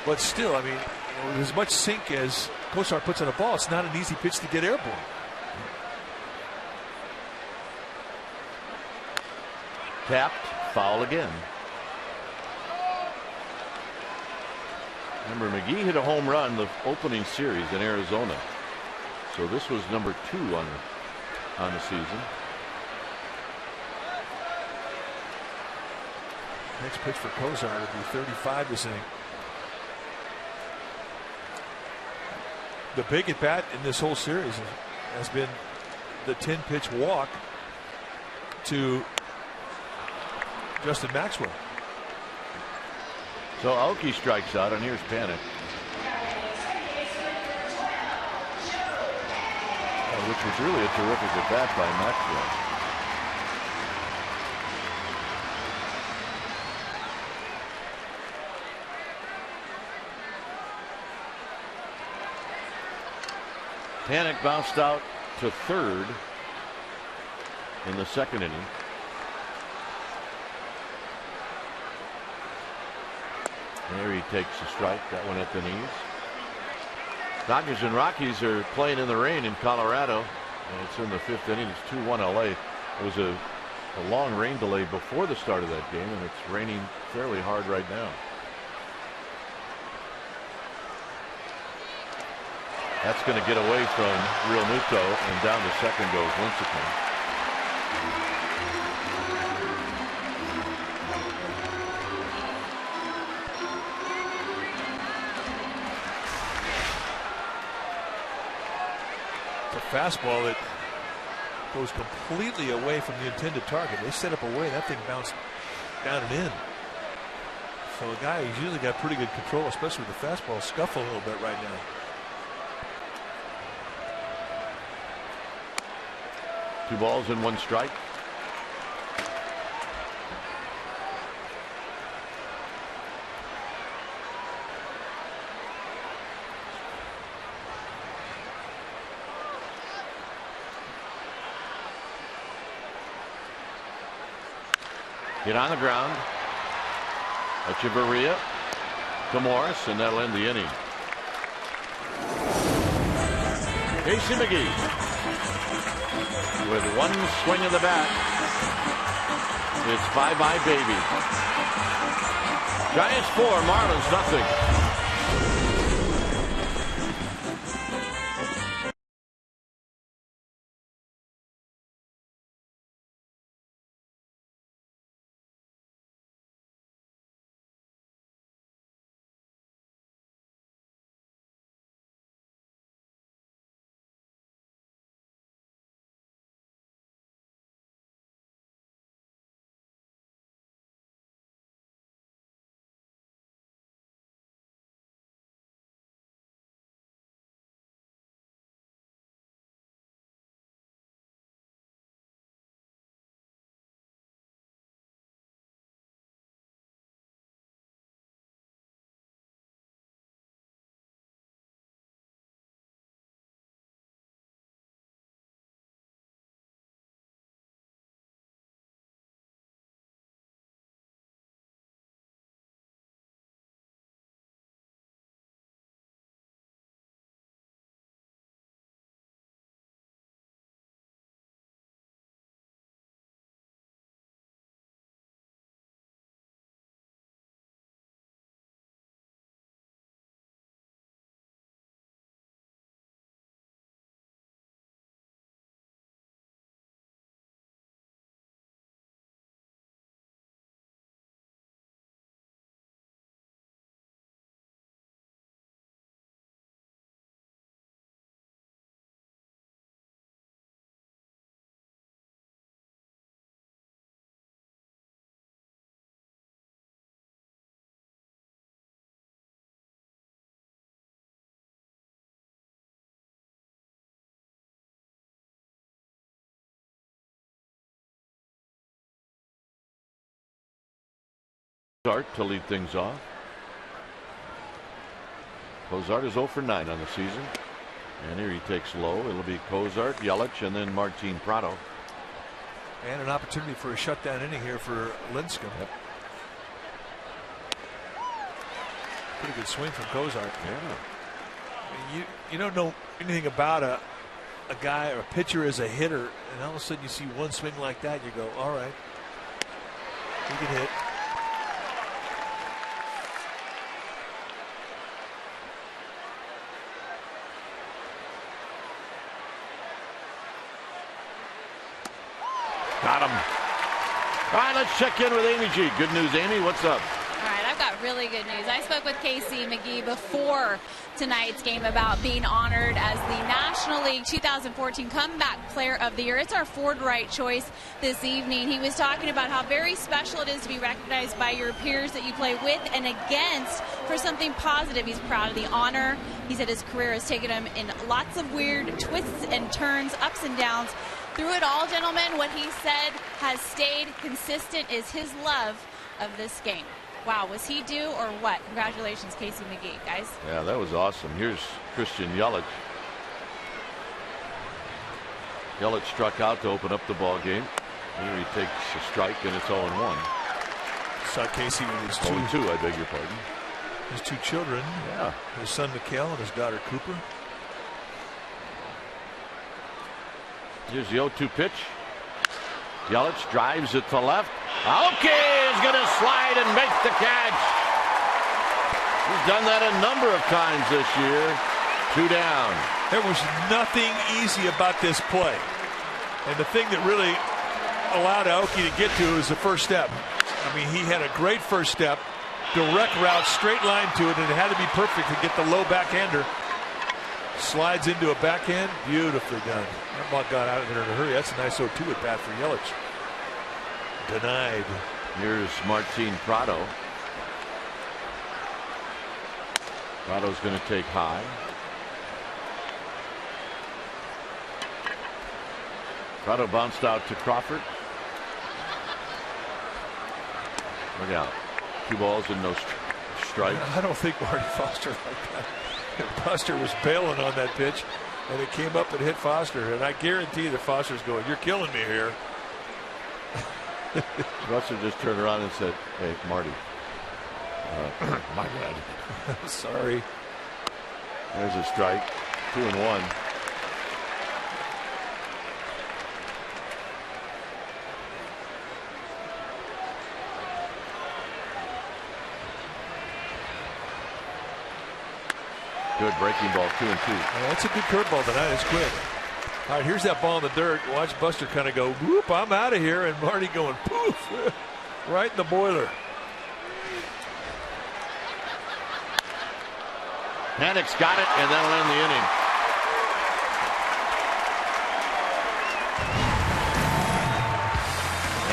But still, I mean, with as much sink as Cosart puts on a ball, it's not an easy pitch to get airborne. Tapped, foul again. Remember, McGee hit a home run the opening series in Arizona. So this was number 2 on the season. Next pitch for Cosart would be 35 this inning. The big at bat in this whole series has been the 10-pitch walk to Justin Maxwell. So Aoki strikes out, and here's Panic. Which was really a terrific at bat by Maxwell. Panic bounced out to third in the second inning. There he takes a strike. That one at the knees. Dodgers and Rockies are playing in the rain in Colorado. And it's in the 5th inning. It's 2-1 LA. It was a long rain delay before the start of that game, and it's raining fairly hard right now. That's going to get away from Real Muto, and down to second goes Lincecum. Fastball that goes completely away from the intended target. They set up away. That thing bounced down and in. So a guy who's usually got pretty good control, especially with the fastball, scuffle a little bit right now. 2 balls and 1 strike. Hit on the ground. Echeverria to Morris, and that'll end the inning. Casey McGee with 1 swing of the bat. It's bye-bye, baby. Giants 4, Marlins nothing. Cozart to lead things off. Cozart is 0 for 9 on the season. And here he takes low. It'll be Cozart, Yelich, and then Martin Prado. And an opportunity for a shutdown inning here for Lincecum. Yep. Pretty good swing from Cozart. Yeah. I mean, you don't know anything about a guy or a pitcher as a hitter, and all of a sudden you see one swing like that, you go, all right, he can hit. Got him. All right, let's check in with Amy G. Good news, Amy. What's up? All right, I've got really good news. I spoke with Casey McGee before tonight's game about being honored as the National League 2014 Comeback Player of the Year. It's our Ford Wright choice this evening. He was talking about how very special it is to be recognized by your peers that you play with and against for something positive. He's proud of the honor. He said his career has taken him in lots of weird twists and turns, ups and downs. Through it all, gentlemen, what he said has stayed consistent is his love of this game. Wow, was he due or what? Congratulations, Casey McGee, guys. Yeah, that was awesome. Here's Christian Yelich. Yelich struck out to open up the ball game. Here he takes a strike, and it's 0-1. Saw Casey with his 0-2, I beg your pardon. His 2 children. Yeah. His son Mikhail and his daughter Cooper. Here's the 0-2 pitch. Yelich drives it to left. Okay, is going to slide and make the catch. He's done that a number of times this year. 2 down. There was nothing easy about this play. And the thing that really allowed Aoki to get to is the first step. I mean, he had a great first step. Direct route, straight line to it, and it had to be perfect to get the low backhander. Slides into a backhand. Beautifully done. That ball got out of there in a hurry. That's a nice 0-2 at bat for Yelich. Denied. Here's Martin Prado. Prado's going to take high. Prado bounced out to Crawford. Look out. 2 balls and no strikes. I don't think Marty Foster like that. Foster was bailing on that pitch, and it came up and hit Foster. And I guarantee that Foster's going, "You're killing me here." Foster just turned around and said, "Hey, Marty, my bad." Sorry. There's a strike. 2-1. Good breaking ball, 2-2. That's a good curveball tonight. It's quick. All right, here's that ball in the dirt. Watch Buster kind of go, whoop, I'm out of here. And Marty going, poof, right in the boiler. Panic's got it, and that'll end the inning.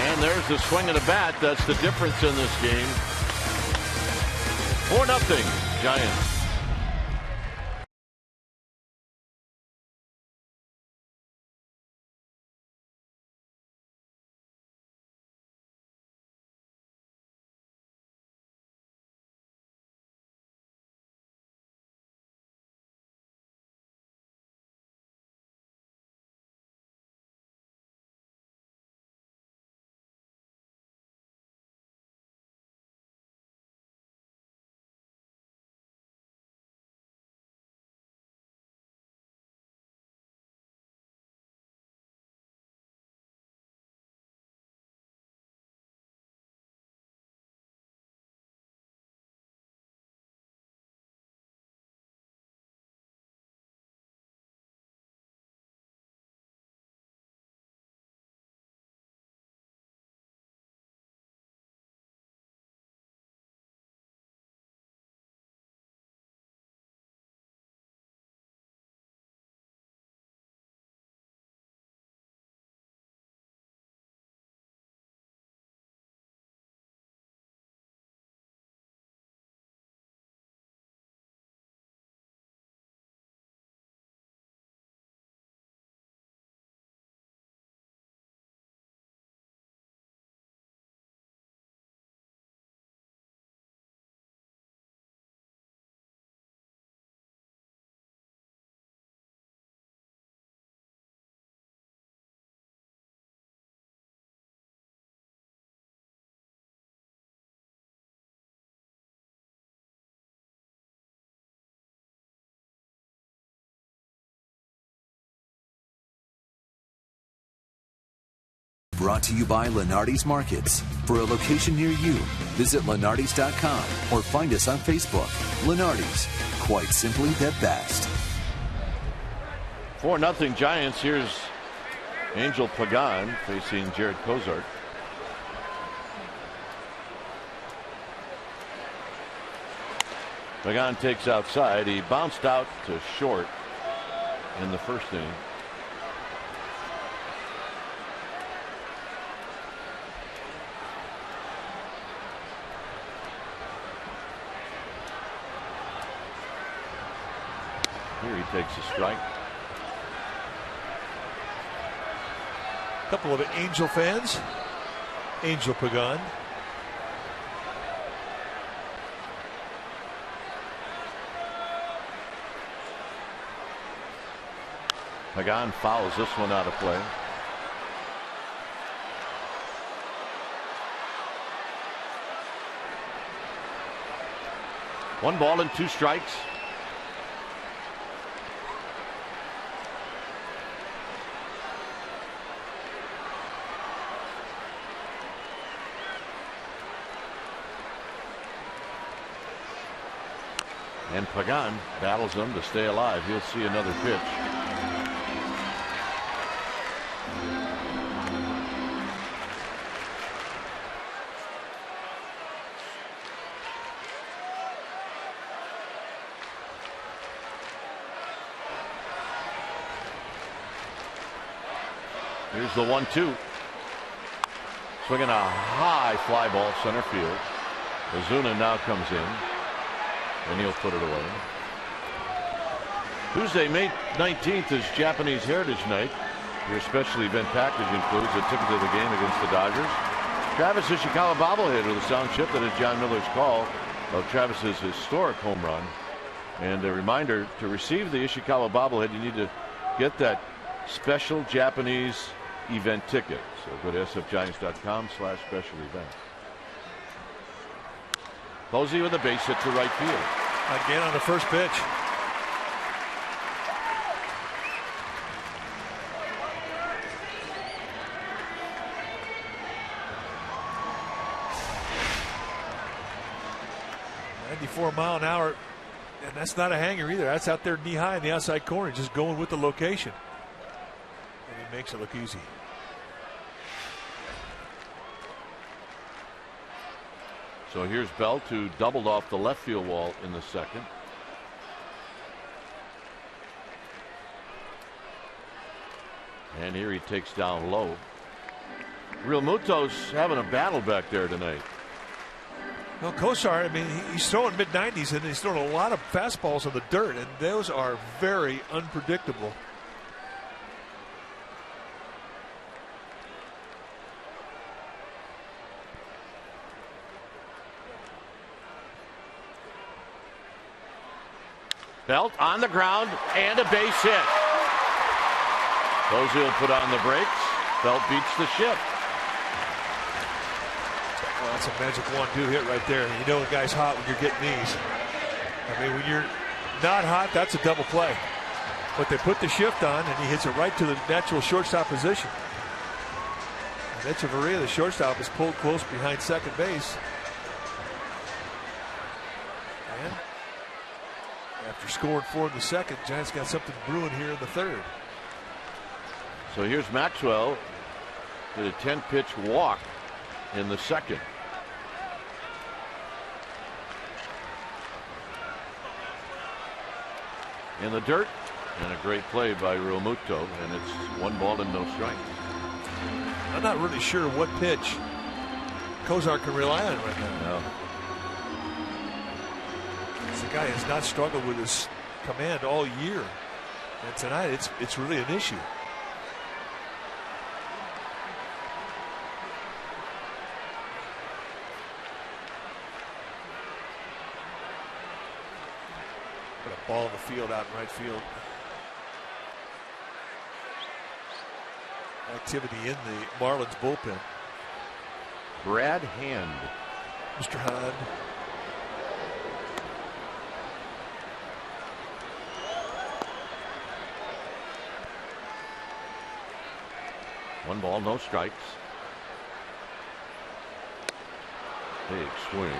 And there's the swing of the bat. That's the difference in this game. 4-0 Giants. Brought to you by Lenardi's Markets. For a location near you, visit Lenardi's.com or find us on Facebook. Lenardi's, quite simply the best. 4-0 Giants. Here's Angel Pagan facing Jared Cozart. Pagan takes outside. He bounced out to short in the first inning. Here he takes a strike. Couple of Angel fans. Angel Pagan. Pagan fouls this one out of play. One ball and 2 strikes. And Pagan battles him to stay alive. He'll see another pitch. Here's the 1-2. Swinging a high fly ball center field. Ozuna now comes in. And he'll put it away. Tuesday, May 19th is Japanese Heritage Night. Your special event package includes a ticket to the game against the Dodgers, Travis Ishikawa bobblehead with a sound chip that is John Miller's call of Travis's historic home run. And a reminder, to receive the Ishikawa bobblehead, you need to get that special Japanese event ticket. So go to sfgiants.com/special events. Posey with a base hit to right field. Again on the first pitch. .94-mile-an-hour, and that's not a hanger either. That's out there knee high in the outside corner, just going with the location. And he makes it look easy. So here's Belt, who doubled off the left field wall in the second. And here he takes down low. Real Muto's having a battle back there tonight. Well, Kosar, I mean, he's throwing mid-90s, and he's throwing a lot of fastballs on the dirt, and those are very unpredictable. Belt on the ground and a base hit. Posey will put on the brakes. Belt beats the shift. Well, that's a magic 1-2 hit right there. You know a guy's hot when you're getting these. I mean, when you're not hot, that's a double play. But they put the shift on, and he hits it right to the natural shortstop position. And Echeverria, the shortstop, is pulled close behind second base. And after scoring 4 in the second, Giants got something brewing here in the third. So here's Maxwell. Did a 10-pitch walk in the second. In the dirt, and a great play by Realmuto, and it's 1 ball and no strike. I'm not really sure what pitch Kosar can rely on right now. No. The guy has not struggled with his command all year, and tonight it's really an issue. Put a ball in the field out in right field. Activity in the Marlins bullpen. Brad Hand. Mr. Hand. One ball, no strikes. Big swing.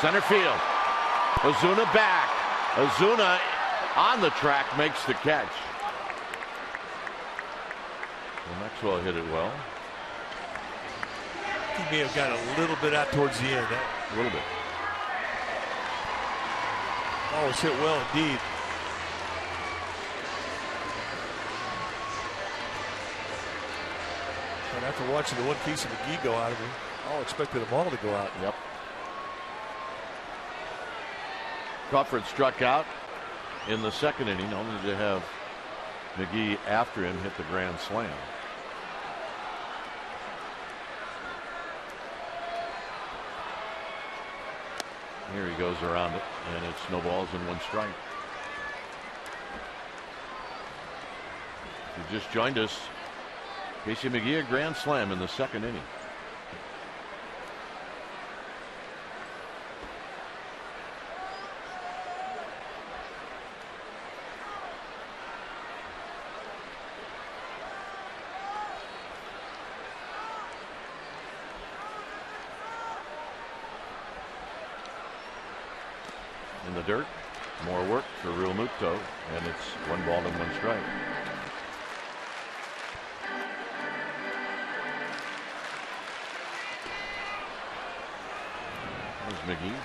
Center field. Ozuna back. Ozuna on the track makes the catch. Well, Maxwell hit it well. He may have got a little bit out towards the end. A little bit. Ball was hit well indeed. But after watching the one piece of McGee go out of him, all expected them all to go out. Yep. Crawford struck out in the second inning, only to have McGee after him hit the grand slam. Here he goes around it, and it's no balls and 1 strike. If you just joined us, Casey McGee a grand slam in the second inning. In the dirt, more work for Realmuto, and it's 1 ball and 1 strike. There's McGee.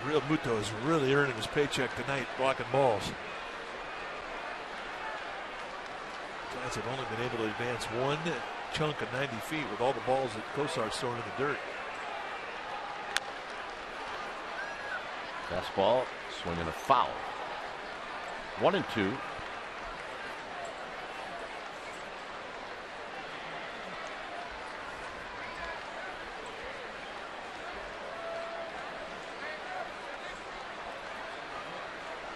Realmuto is really earning his paycheck tonight, blocking balls. Giants have only been able to advance one chunk of 90 feet with all the balls that Kosar's throwing in the dirt. Fastball, swinging a foul. 1-2.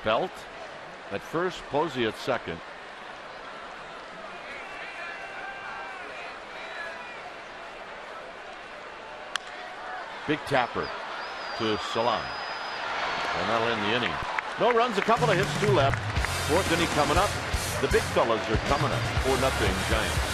Belt at first, Posey at second. Big tapper to Salon. And that'll end the inning. No runs, a couple of hits, 2 left. 4th inning coming up. The big fellas are coming up. 4-0 Giants.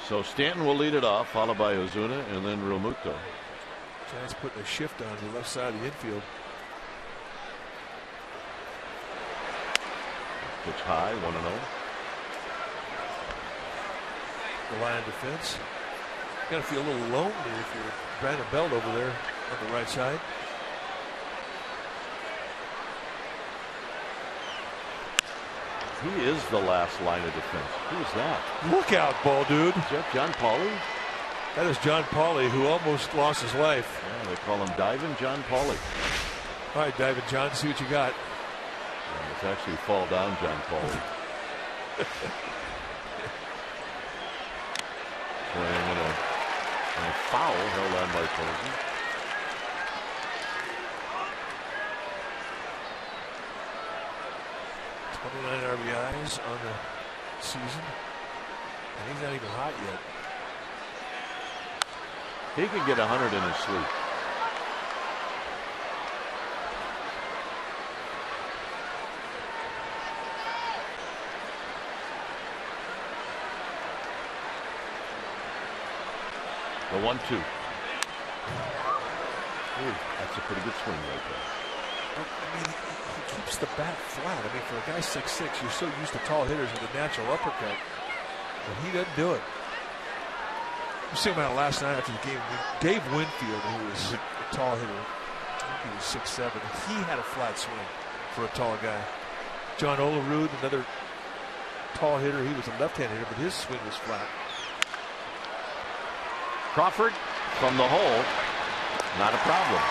So Stanton will lead it off, followed by Ozuna and then Realmuto. Giants putting a shift on the left side of the infield. Pitch high, 1-0. The line of defense. Got to feel a little lonely if you're Brandon Belt over there on the right side. He is the last line of defense. Who's that? Look out, ball dude. Is that John Pauly? That is John Pauly, who almost lost his life. Yeah, they call him Diving John Pauly. All right, Diving John, see what you got. Yeah, it's actually Fall Down John Pauly. Swing and a foul held on by Posey. RBIs on the season, and he's not even hot yet. He can get 100 in his sleep. The 1-2. Ooh, that's a pretty good swing right there. I mean, he keeps the bat flat. I mean, for a guy 6'6", you're so used to tall hitters with a natural uppercut, but he doesn't do it. You see him out last night after the game. Dave Winfield, who was a tall hitter, I think he was 6'7", he had a flat swing for a tall guy. John Olerud, another tall hitter, he was a left-hand hitter, but his swing was flat. Crawford from the hole, not a problem.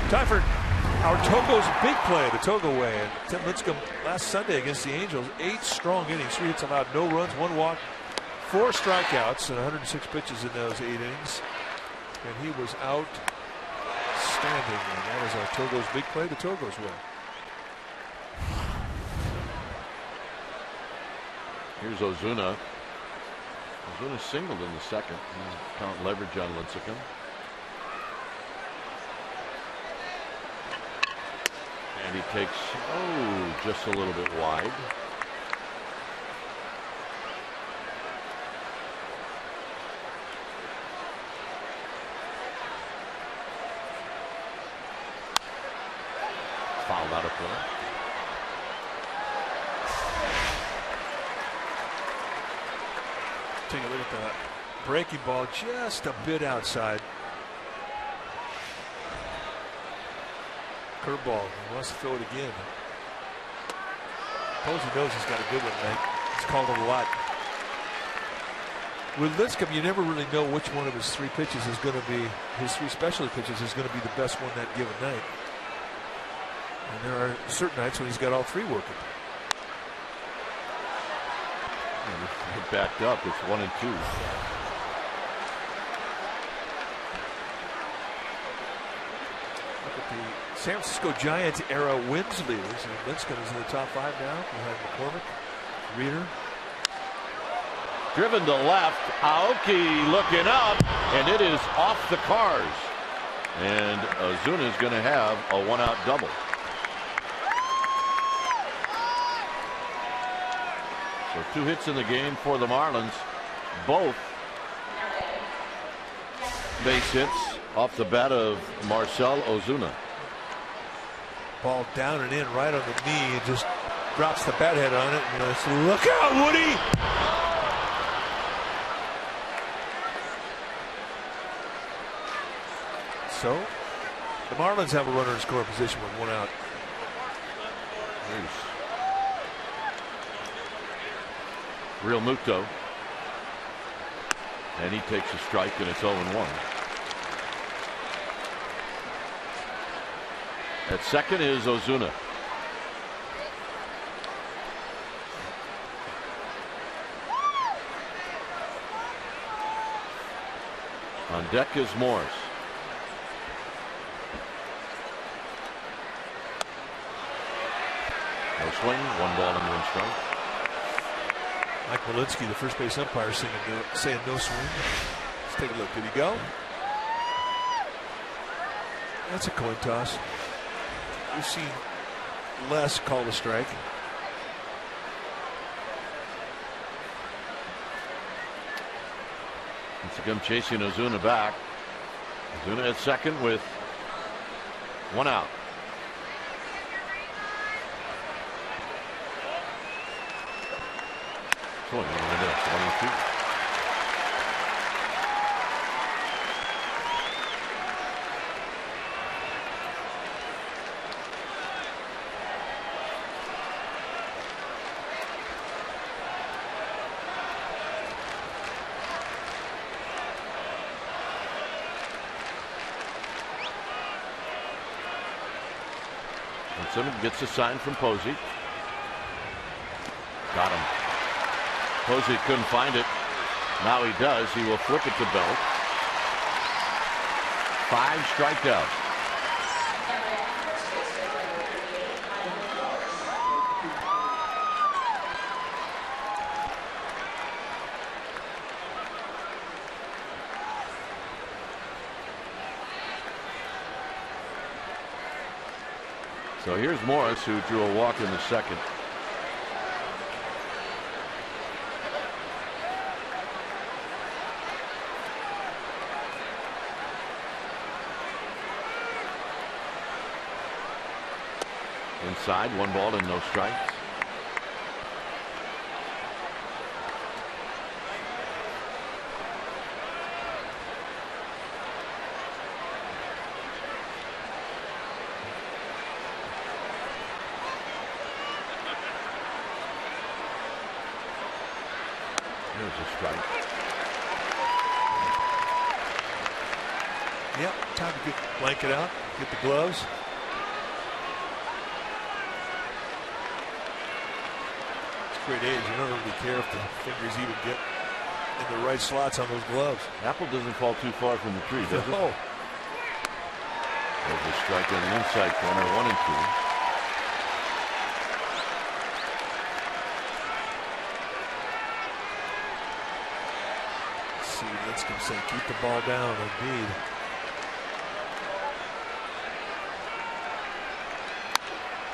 Time for our Togo's big play, the Togo way. And Tim Lincecum last Sunday against the Angels, 8 strong innings, 3 hits allowed, no runs, 1 walk, 4 strikeouts, and 106 pitches in those 8 innings. And he was outstanding. And that is our Togo's big play, the Togo's way. Here's Ozuna. Ozuna singled in the second. Count leverage on Lincecum. And he takes, just a little bit wide. Fouled out of play. Take a look at the breaking ball, just a bit outside. Curveball. He wants to throw it again. Posey knows he's got a good one tonight. He's called it a lot. With Lincecum, you never really know which one of his three pitches is going to be, his three specialty pitches is going to be the best one that given night. And there are certain nights when he's got all three working. It backed up. It's 1-2. Look at the San Francisco Giants era wins leaders. And Lincecum is in the top 5 now behind McCormick, Reeder. Driven to left. Aoki looking up, and it is off the cars. And Ozuna is going to have a 1-out double. So 2 hits in the game for the Marlins. Both base hits off the bat of Marcell Ozuna. Ball down and in right on the knee, and just drops the bat head on it. And look out, Woody! So the Marlins have a runner in scoring position with 1 out. Real Muto. And he takes a strike, and it's 0-1. At second is Ozuna. On deck is Morris. No swing, 1 ball and 1 strike. Mike Malinsky, the first base umpire, saying no swing. Let's take a look. Did he go? That's a coin toss. We've seen less call a strike. Lincecum chasing Ozuna back. Ozuna at second with 1 out. Swing on the miss, 1-2. Lincecum gets a sign from Posey. Got him. Posey couldn't find it. Now he does. He will flip it to Belt. 5 strikeouts. So here's Morris, who drew a walk in the second. Inside, 1 ball and no strikes. There's a strike. Yep, time to get the blanket out, get the gloves. Great age. You don't really care if the fingers even get in the right slots on those gloves. Apple doesn't fall too far from the tree, does it? No. There's a strike on the inside corner, 1-2. see Lincecum say, keep the ball down, indeed.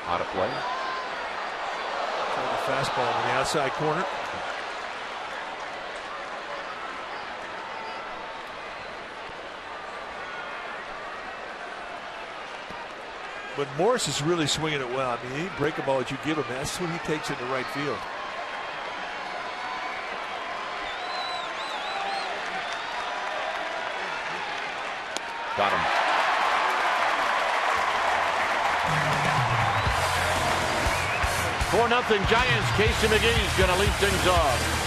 Out of play. The fastball in the outside corner. But Morris is really swinging it well. I mean, any break a ball that you give him, that's when he takes it to right field. Got him. 4-0 Giants. Casey McGee's going to lead things off.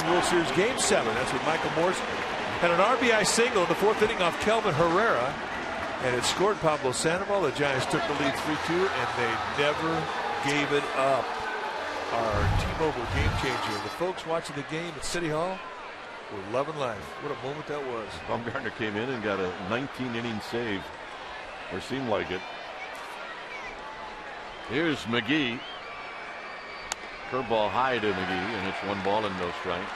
World Series Game 7. That's what Michael Morse had an RBI single in the 4th inning off Kelvin Herrera, and it scored Pablo Sandoval. The Giants took the lead 3-2, and they never gave it up. Our T-Mobile game changer. The folks watching the game at City Hall were loving life. What a moment that was. Bumgarner came in and got a 19-inning save, or seemed like it. Here's McGee. Curveball high to McGee, and it's 1 ball and no strikes.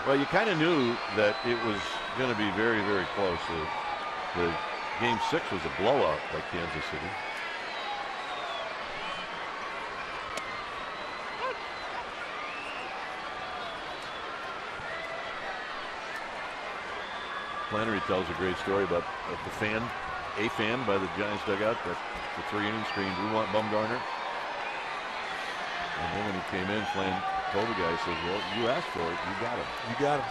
Well, you kind of knew that it was going to be very, very close. The Game 6 was a blowout by Kansas City. Flannery tells a great story about a fan by the Giants dugout that the 3-inning screamed, "We want Bumgarner." And then when he came in, Flan told the guy, he says, "Well, you asked for it. You got him. You got him."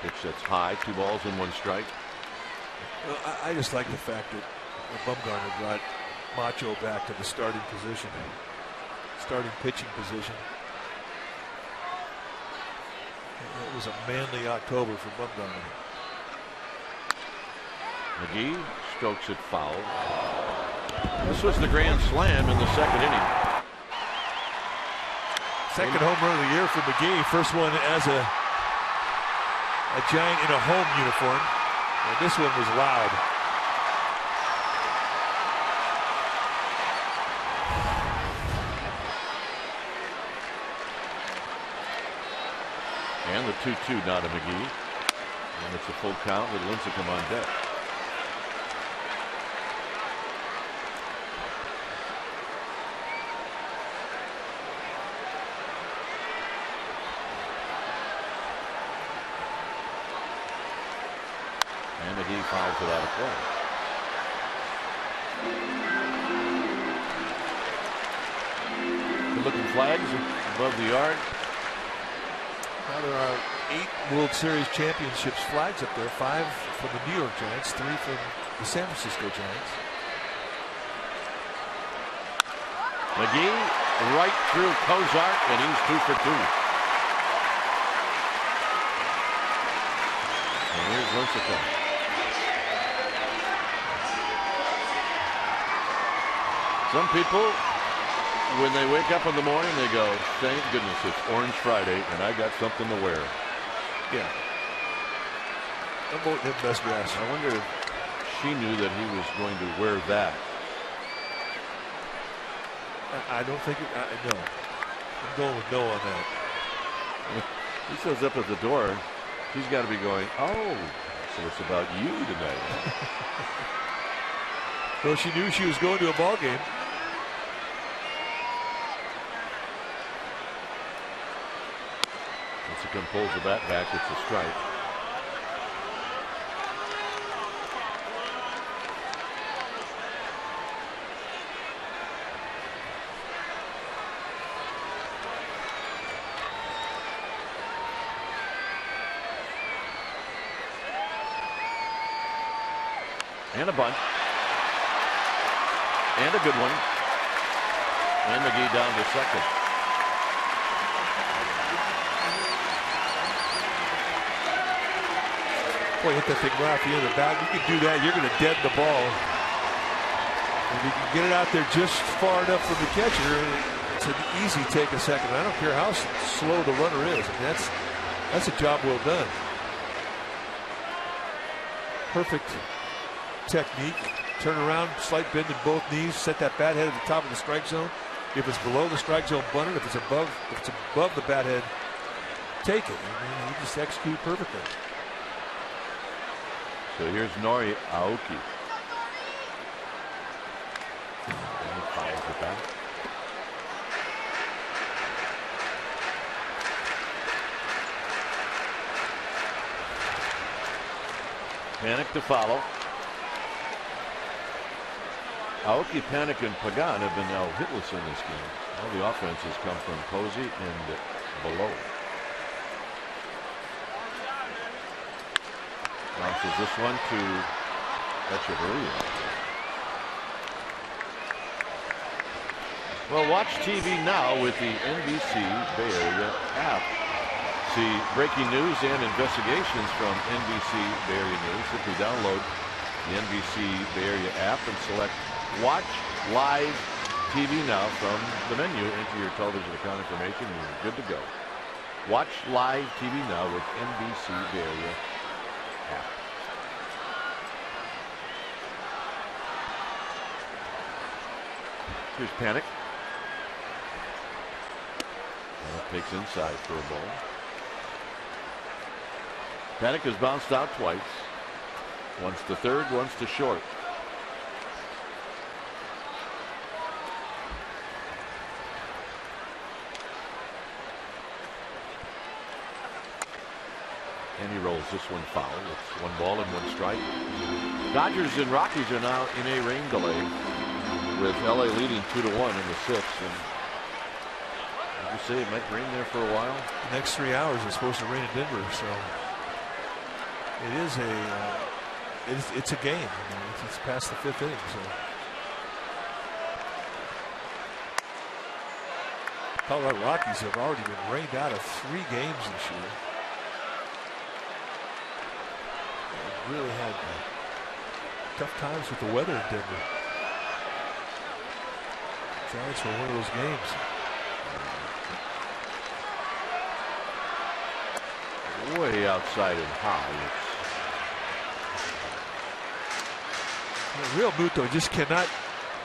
Pitch that's high, 2 balls and 1 strike. Well, I just like the fact that Bumgarner brought Macho back to the starting position, starting pitching position. It was a manly October for Bumgarner. McGee strokes it foul. This was the grand slam in the 2nd inning. Second home run of the year for McGee. First one as a Giant in a home uniform. And this one was loud. And the 2-2 now to McGee. And it's a full count with Lincecum on deck. And McGee fouls it out of play. Good looking flags above the yard. Now there are 8 World Series championships flags up there. 5 from the New York Giants, 3 from the San Francisco Giants. McGee right through Cozart, and he's 2 for 2. And here's Lincecum. Some people, when they wake up in the morning, they go, thank goodness it's Orange Friday and I got something to wear. Yeah. I'm voting him best dress. I wonder if she knew that he was going to wear that. I don't think no. I'm going with no on that. He shows up at the door. She's got to be going, oh, so it's about you tonight. Well, she knew she was going to a ball game. Lincecum pulls the bat back. It's a strike. And a bunt. And a good one. And McGee down to second. Boy, hit that thing right off the end of the bat. You can do that, you're going to deaden the ball. If you can get it out there just far enough from the catcher, it's an easy take a second. I don't care how slow the runner is. I mean, that's a job well done. Perfect technique. Turn around, slight bend in both knees, set that bat head at the top of the strike zone. If it's below the strike zone, bunt it. If it's above the bat head, take it. I mean, you just execute perfectly. So here's Nori Aoki. And he fires it back. Panic to follow. Aoki, Panic, and Pagan have been now hitless in this game. All the offenses come from Posey and below. Bounces this one to Echeverria. Well, watch TV now with the NBC Bay Area app. See breaking news and investigations from NBC Bay Area News. Simply download the NBC Bay Area app and select Watch Live TV now from the menu. Enter your television account information and you're good to go. Watch Live TV now with NBC Bay Area app. Here's Panic. Takes inside for a ball. Panic has bounced out twice. Once to third, once to short. And he rolls this one foul. It's 1 ball and 1 strike. Dodgers and Rockies are now in a rain delay, with LA leading 2-1 in the 6th. And you say it might rain there for a while. The next 3 hours is supposed to rain in Denver, so it is it's a game. I mean, it's past the 5th inning, so Colorado Rockies have already been rained out of 3 games this year. They've really had tough times with the weather in Denver. Giants were one of those games. Way outside and high. Real Muto just cannot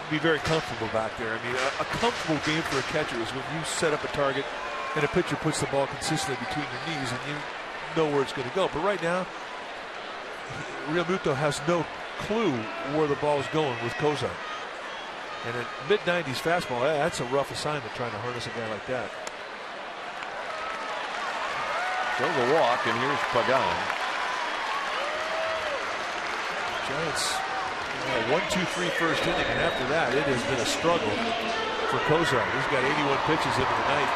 be very comfortable back there. I mean, a comfortable game for a catcher is when you set up a target and a pitcher puts the ball consistently between your knees and you know where it's going to go. But right now, Real Muto has no clue where the ball is going with Kozar. And at mid-90s fastball, that's a rough assignment trying to harness a guy like that. So the walk, and here's Pagan. Giants 1-2-3 first inning, and after that, it has been a struggle for Kozar. He's got 81 pitches into the night.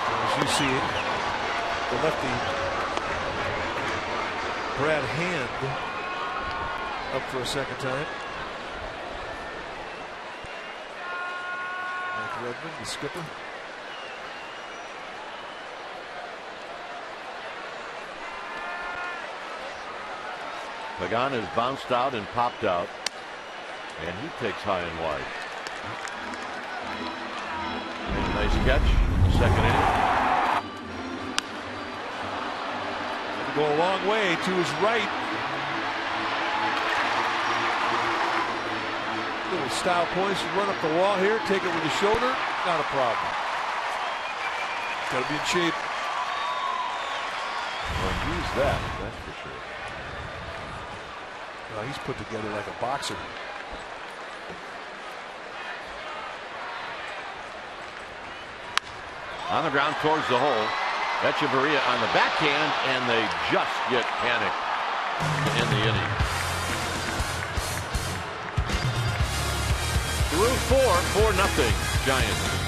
And as you see, the lefty Brad Hand up for a second time. Mike Redmond, the skipper. Pagan has bounced out and popped out, and he takes high and wide. Nice catch in the second inning. Had to go a long way to his right. Little style points, run up the wall here, take it with the shoulder, not a problem. Got to be in shape. Well, use that, that's for sure. Well, he's put together like a boxer. On the ground towards the hole. Echeverria on the backhand, and they just get panicked in the inning. Through 4-0 Giants.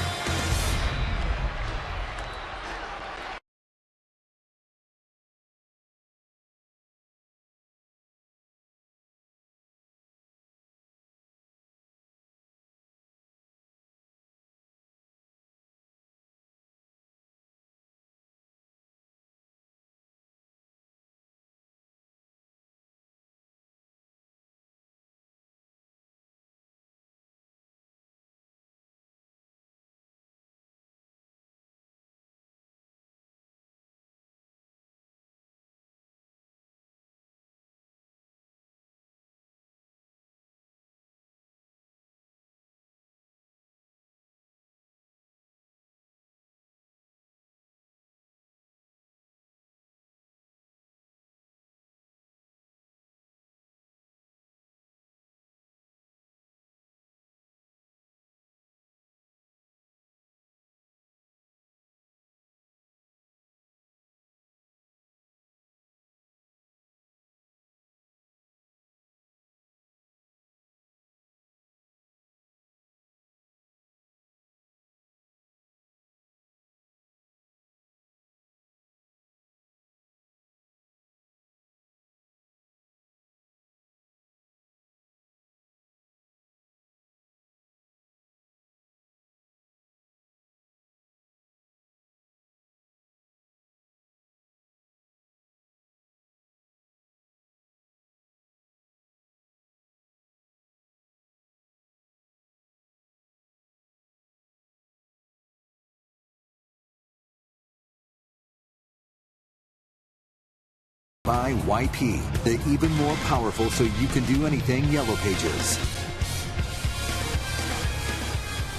By YP, the even more powerful so you can do anything Yellow Pages.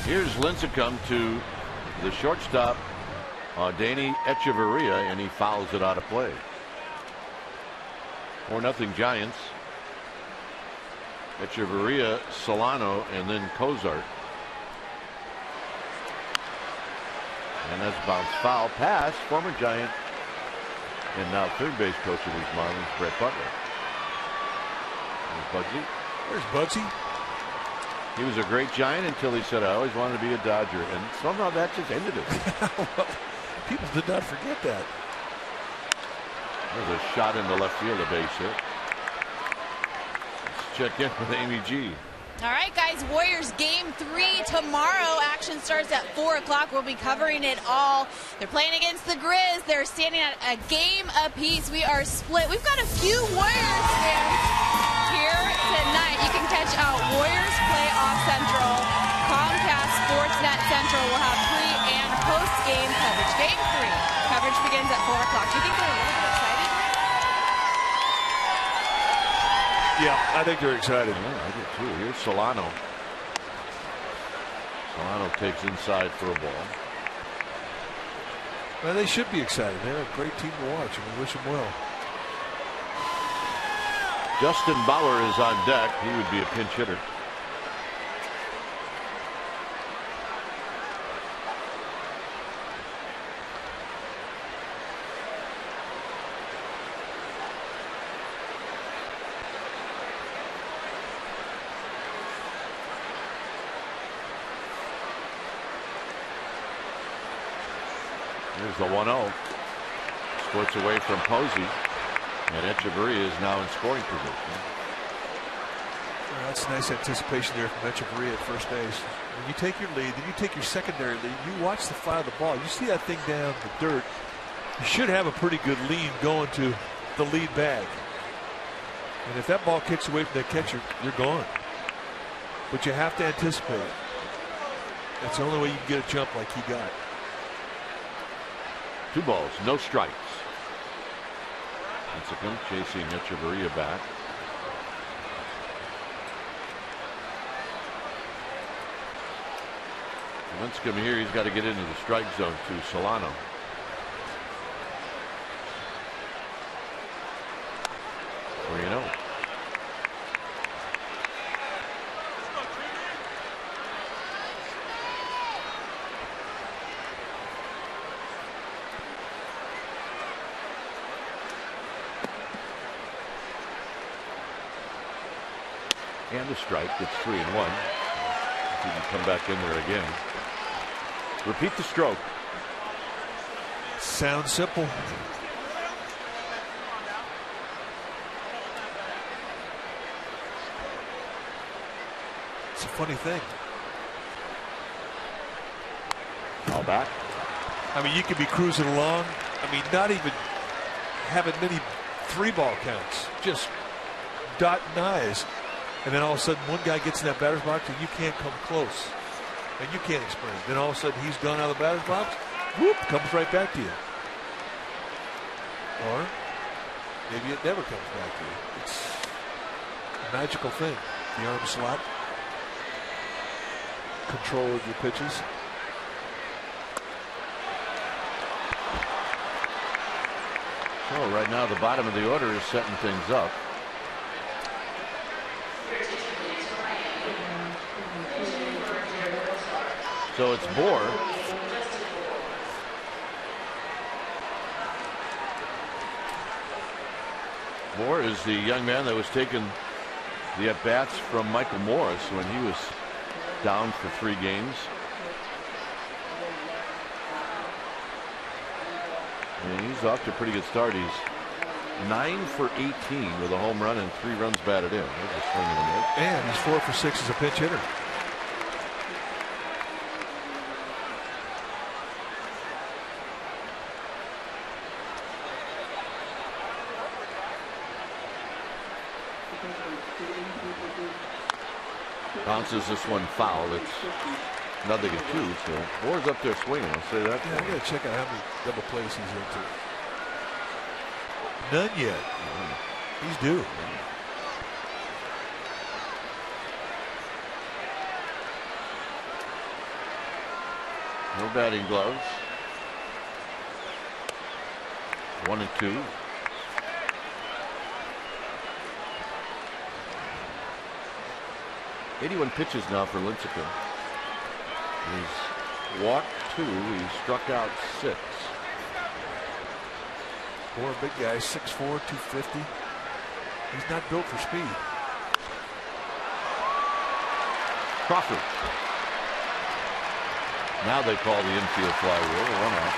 Here's Lincecum to the shortstop, Danny Echeverria, and he fouls it out of play. 4-0 Giants. Echeverria, Solano, and then Cozart. And that's bounced foul pass, former Giant and now third base coach of these Marlins, Brett Butler. There's Bugsy. There's Bugsy. He was a great Giant until he said, I always wanted to be a Dodger. And somehow that just ended it. Well, people did not forget that. There's a shot into left field, a base hit. Let's check in with Amy G. All right, guys, Warriors game 3 tomorrow. Action starts at 4 o'clock. We'll be covering it all. They're playing against the Grizz. They're standing at a game apiece. We are split. We've got a few Warriors fans here tonight. You can catch out Warriors Play Off Central. Comcast Sportsnet Central will have pre- and post-game coverage. Game 3 coverage begins at 4 o'clock. Do you think they're a little bit excited? Yeah, I think they're excited. Yeah, I do too. Here's Solano. Solano takes inside for a ball. Well, they should be excited. They're a great team to watch, and we wish them well. Justin Bauer is on deck. He would be a pinch hitter. Here's the 1-0. Splits away from Posey. And Echeverria is now in scoring position. Well, that's nice anticipation there from Echeverria at first base. When you take your lead, then you take your secondary lead. You watch the fly of the ball. You see that thing down the dirt. You should have a pretty good lean going to the lead bag. And if that ball kicks away from that catcher, you're gone. But you have to anticipate it. That's the only way you can get a jump like he got. 2 balls, no strikes. Lincecum chasing Echeverria back. Lincecum here, he's got to get into the strike zone to Solano. Where you know. And a strike. It's 3-1. He can come back in there again. Repeat the stroke. Sounds simple. It's a funny thing. All back. I mean, you could be cruising along. I mean, not even having many 3-ball counts. Just dotting I's. And then all of a sudden, one guy gets in that batter's box and you can't come close. And you can't explain it. Then all of a sudden, he's gone out of the batter's box. Whoop, comes right back to you. Or maybe it never comes back to you. It's a magical thing. The arm slot. Control of your pitches. So right now, the bottom of the order is setting things up. So it's Bohr. Bohr is the young man that was taking the at-bats from Michael Morris when he was down for 3 games. And he's off to a pretty good start. He's 9 for 18 with a home run and 3 runs batted in. There's a swing and a miss. And he's 4 for 6 as a pinch hitter. Bounces this one foul. It's 0-2. So Bohr's up there swinging. I'll say that. Yeah, I got to check out how many double plays he's into. None yet. He's due. No batting gloves. 1-2. '81 pitches now for Lincecum. He's walked 2. He struck out 6. Bohr, big guy, 6'4", 250. He's not built for speed. Crawford. Now they call the infield fly rule. 1 out.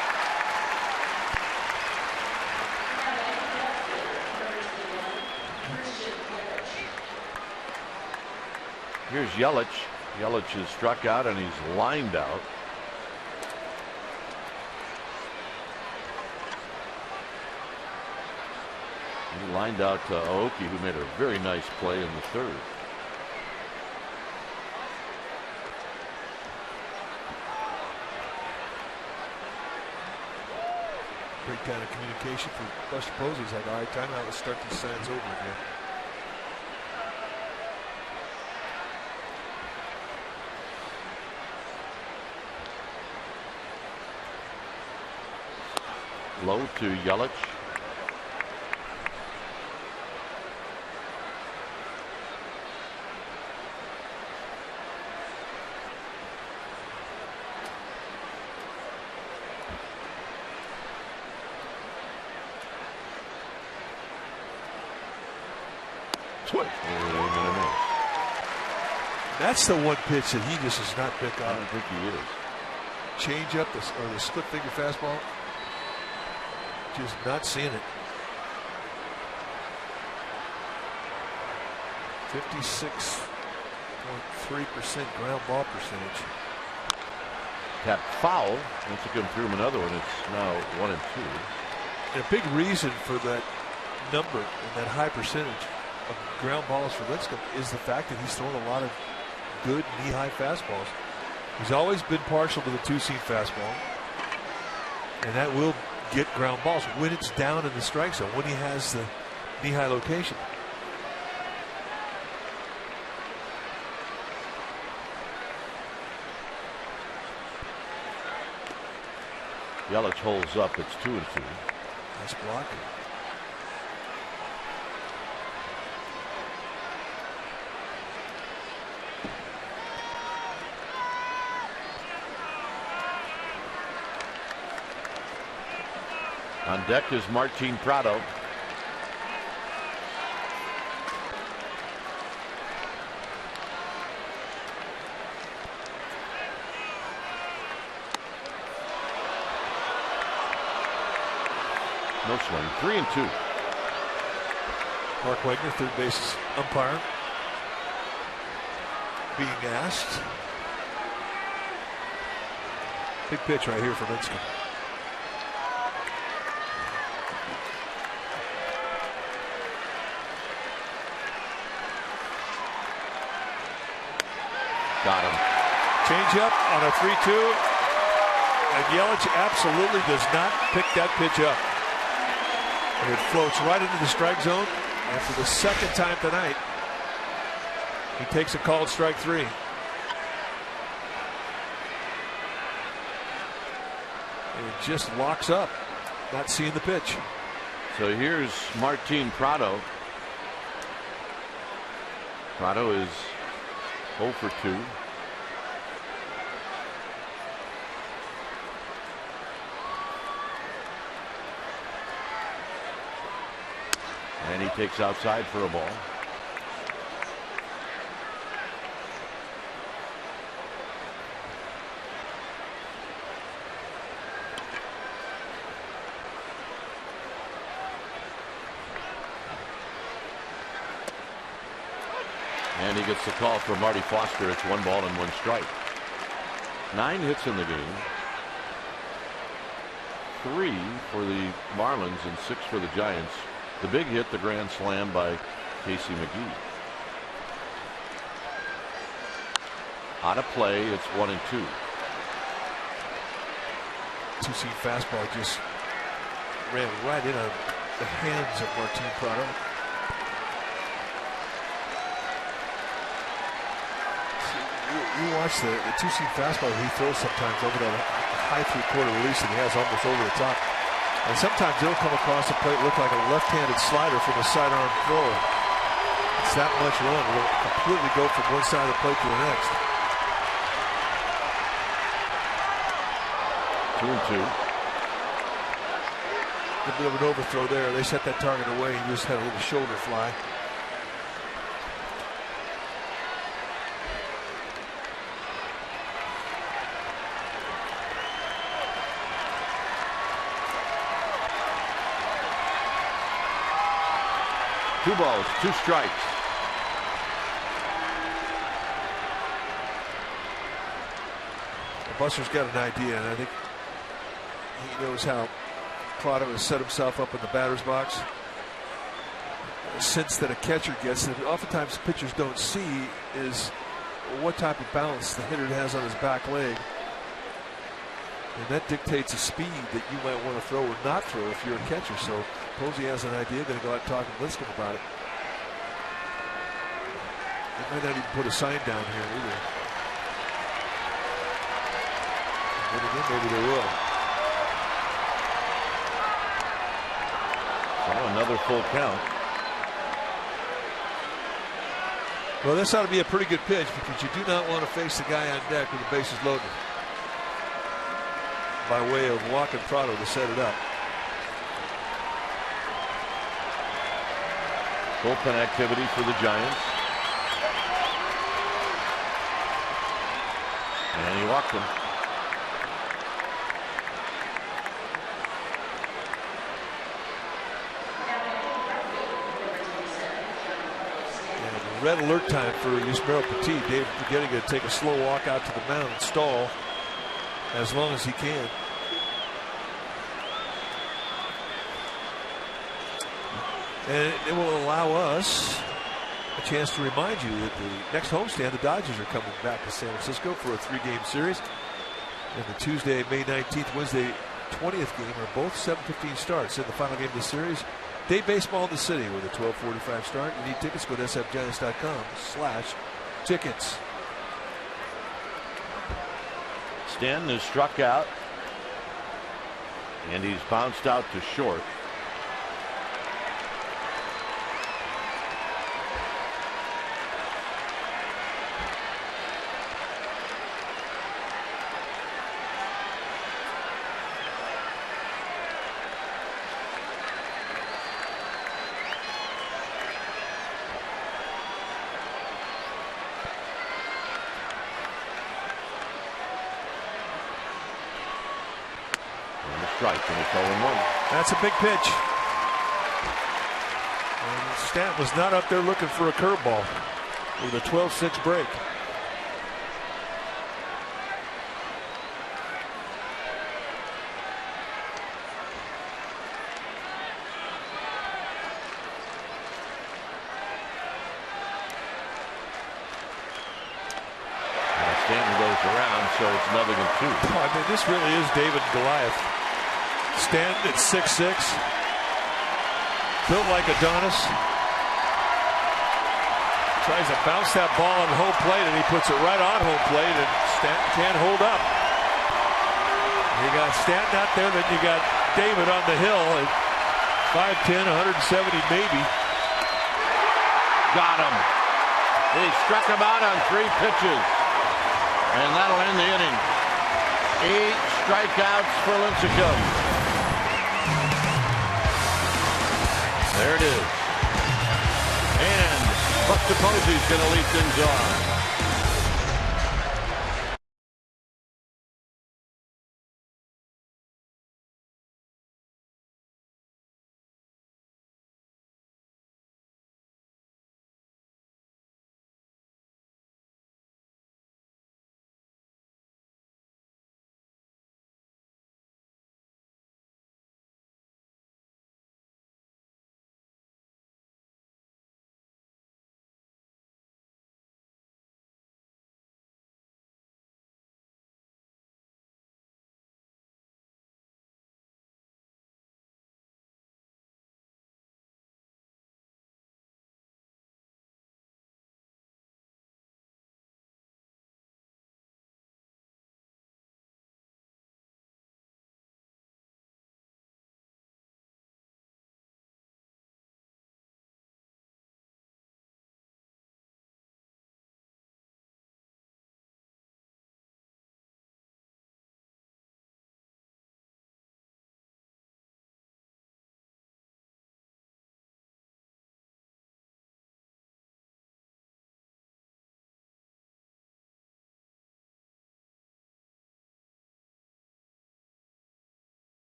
Here's Yelich. Yelich is struck out and he's lined out. He lined out Aoki, who made a very nice play in the 3rd. Great kind of communication for Buster Posey. He's like, all right, timeout, let's start these signs over again. Low to Yelich. Switch. That's the one pitch that he just does not pick I up. don't think he is. Change up or the split figure fastball. Just not seeing it. 56.3% ground ball percentage. Tap foul. Lincecum threw him another one. It's now 1-2. And a big reason for that number and that high percentage of ground balls for Lincecum is the fact that he's thrown a lot of good knee-high fastballs. He's always been partial to the two-seam fastball. And that will get ground balls when it's down in the strike zone, when he has the knee-high location. Yelich holds up. It's 2-2. Nice block. On deck is Martin Prado. No swing. 3-2. Mark Wagner, third base umpire, being asked. Big pitch right here from Lincecum. Got him. Change up on a 3-2. And Yelich absolutely does not pick that pitch up. And it floats right into the strike zone. And for the second time tonight, he takes a called strike 3. And it just locks up, not seeing the pitch. So here's Martin Prado. Prado is 0 for 2. And he takes outside for a ball. And he gets the call for Marty Foster. It's 1 ball and 1 strike. 9 hits in the game. 3 for the Marlins and 6 for the Giants. The big hit, the grand slam by Casey McGee. Out of play, it's 1-2. Two-seam fastball just ran right into the hands of Martin Prado. You watch the two-seam fastball he throws sometimes over that high three-quarter release that he has almost over the top. And sometimes it'll come across the plate, look like a left-handed slider from a sidearm thrower. It's that much run. It'll completely go from one side of the plate to the next. 2-2. A bit of an overthrow there. They set that target away and just had a little shoulder fly. Two balls, 2 strikes. Buster's got an idea, and I think he knows how Prado has set himself up in the batter's box. A sense that a catcher gets that oftentimes pitchers don't see is what type of balance the hitter has on his back leg. And that dictates a speed that you might want to throw or not throw if you're a catcher. So Posey has an idea, going to go out and talk to Lincecum about it. They might not even put a sign down here either. But again, maybe they will. Well, another full count. Well, this ought to be a pretty good pitch because you do not want to face the guy on deck with the bases loaded. By way of walking Prado to set it up. Bullpen activity for the Giants. And he walked him. And red alert time for Yusmeiro Petit. David Spaghetti going to take a slow walk out to the mound and stall as long as he can. And it will allow us a chance to remind you that the next homestand, the Dodgers are coming back to San Francisco for a 3-game series. And the Tuesday, May 19th, Wednesday, 20th game are both 7:15 starts in the final game of the series. Day baseball in the city with a 12:45 start. You need tickets, go to sfgiants.com/tickets. Stanton is struck out, and he's bounced out to short. Strike, and it's 0-1. That's a big pitch. And Stanton was not up there looking for a curveball with a 12-6 break. And Stanton goes around, so it's 0-2. Oh, I mean, this really is David and Goliath. Stanton at 6'6", built like Adonis. Tries to bounce that ball on home plate, and he puts it right on home plate, and Stanton can't hold up. You got Stanton out there, then you got David on the hill at 5'10", 170 maybe. Got him. He struck him out on 3 pitches, and that'll end the inning. 8 strikeouts for Lincecum. There it is. And Buster Posey's going to lead things off.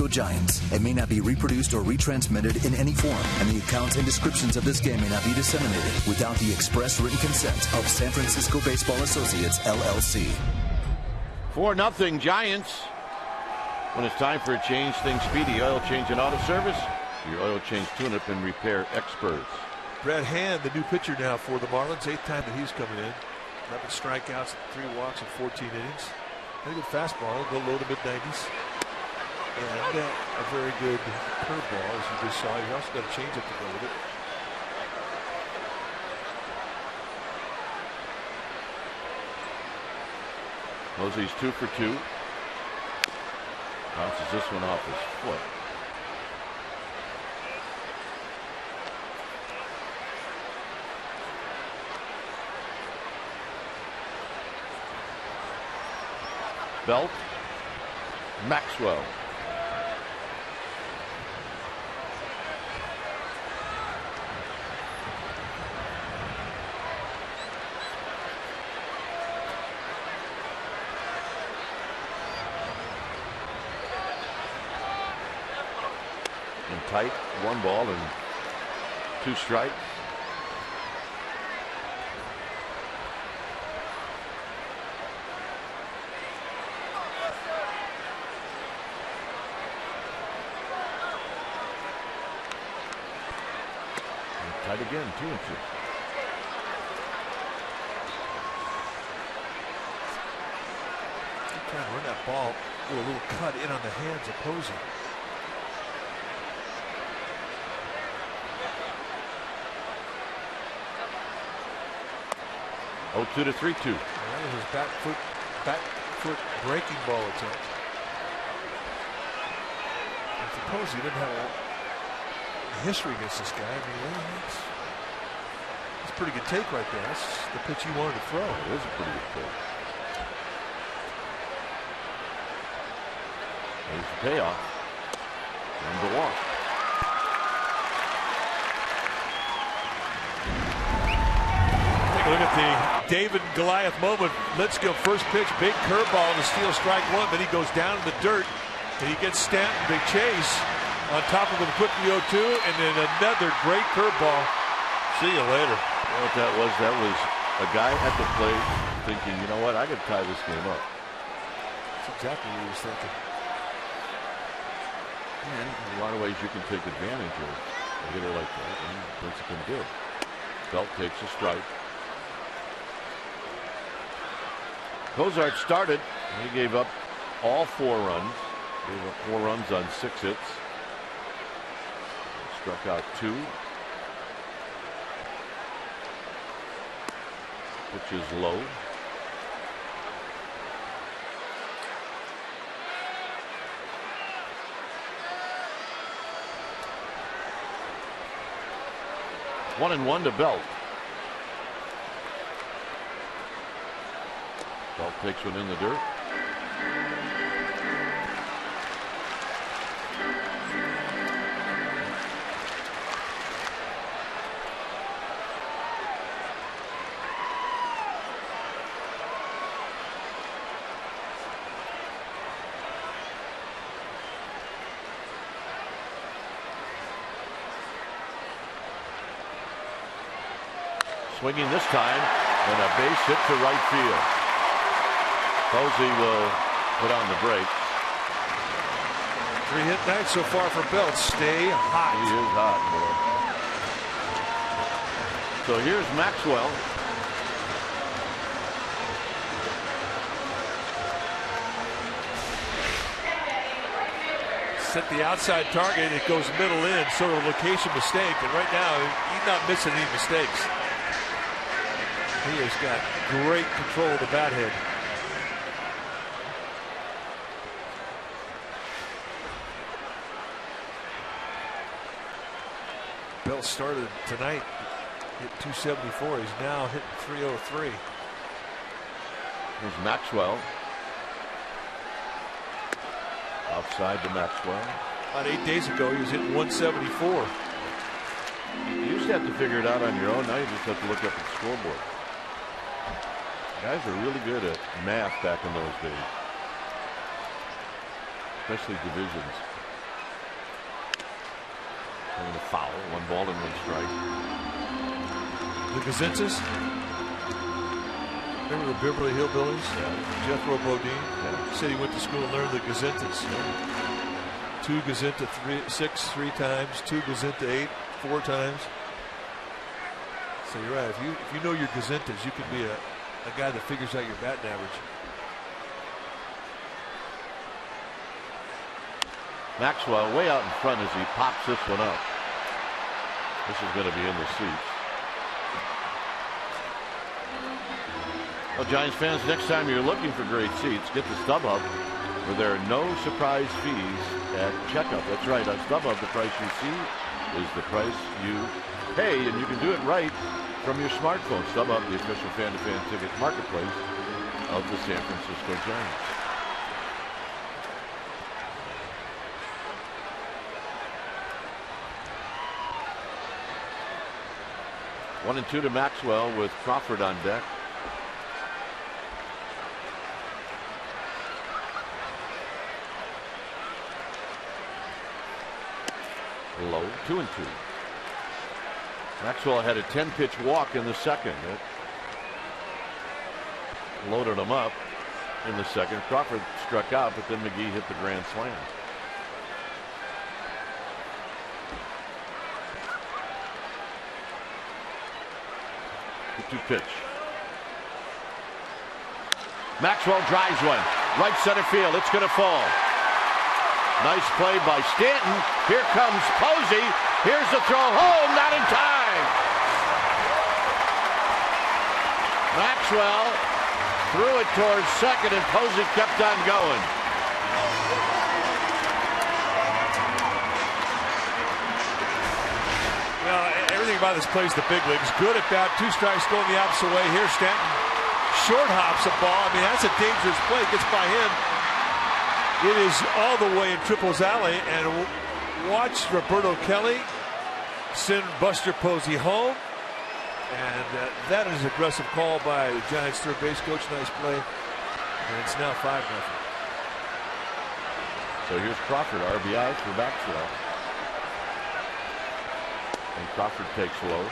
Giants and may not be reproduced or retransmitted in any form, and the accounts and descriptions of this game may not be disseminated without the express written consent of San Francisco Baseball Associates, LLC. 4-0 Giants. When it's time for a change, think Speedy Oil Change and Auto Service. Your oil change tune-up and repair experts. Brad Hand, the new pitcher now for the Marlins, 8th time that he's coming in. 11 strikeouts, 3 walks in 14 innings. Very good fastball, go low to mid-90s. And a very good curveball, as you just saw. He's also got a changeup to go with it. Posey's 2 for 2. Bounces this one off his foot. Belt. Maxwell. tight. 1 ball and 2 strikes. Tight again, 2-2. Trying to run that ball with a little cut in on the hands opposing. 0-2 to 3-2. That was his back foot breaking ball attempt. I suppose he didn't have a history against this guy. I mean, it's a pretty good take right there. That's the pitch he wanted to throw. It is a pretty good take. There's the payoff. 1-1. Take a look at the David and Goliath moment. Let's go first pitch, big curveball to steal strike 1. Then he goes down in the dirt and he gets Stanton, big chase. On top of him, quick 0-2, and then another great curveball. See you later. You know what that was? That was a guy at the plate thinking, you know what, I could tie this game up. That's exactly what he was thinking. And in a lot of ways, you can take advantage of a hitter like that, and Lincecum did. Belt takes a strike. Cozart started. He gave up all 4 runs. Gave up 4 runs on 6 hits. Struck out 2. Which is low. One and 1 to Belt. Belt takes one in the dirt. Swinging this time, and a base hit to right field. Posey will put on the brakes. 3-hit night so far for Belt. Stay hot. He is hot, boy. So here's Maxwell. Set the outside target. It goes middle in, sort of a location mistake. And right now, he's not missing any mistakes. He has got great control of the bat head. Bell started tonight hit 274. He's now hitting 303. Here's Maxwell. Outside to Maxwell. About 8 days ago, he was hitting 174. You used to have to figure it out on your own. Now you just have to look up at the scoreboard. Guys are really good at math back in those days, especially divisions. Having a foul, 1 ball and 1 strike. The Gazintas. Remember the Beverly Hillbillies? Yeah. Jethro Bodine. Yeah. Said he went to school and learned the Gazintas. Yeah. 2 Gazinta 6 3 times, 2 Gazinta 8 4 times. So you're right. If you know your Gazintas, you can be a guy that figures out your batting average. Maxwell way out in front as he pops this one up. This is going to be in the seats. Well, Giants fans, next time you're looking for great seats, get the StubHub, where there are no surprise fees at checkout. That's right, on StubHub, the price you see is the price you pay, and you can do it right from your smartphone. StubHub, the official fan-to-fan ticket marketplace of the San Francisco Giants. One and 2 to Maxwell with Crawford on deck. Low, 2-2. Maxwell had a 10-pitch walk in the second. It loaded him up in the second. Crawford struck out, but then McGee hit the grand slam. The 2 pitch. Maxwell drives one. Right center field. It's going to fall. Nice play by Stanton. Here comes Posey. Here's the throw home. Not in time. Maxwell threw it towards second, and Posey kept on going. Well, everything about this play is the big leagues. Good at bat. 2 strikes going the opposite way. Here, Stanton short hops a ball. I mean, that's a dangerous play. Gets by him. It is all the way in Triple's alley, and watch Roberto Kelly send Buster Posey home. And that is an aggressive call by the Giants third base coach. Nice play. And it's now 5-0. So here's Crawford, RBI for Maxwell. And Crawford takes low.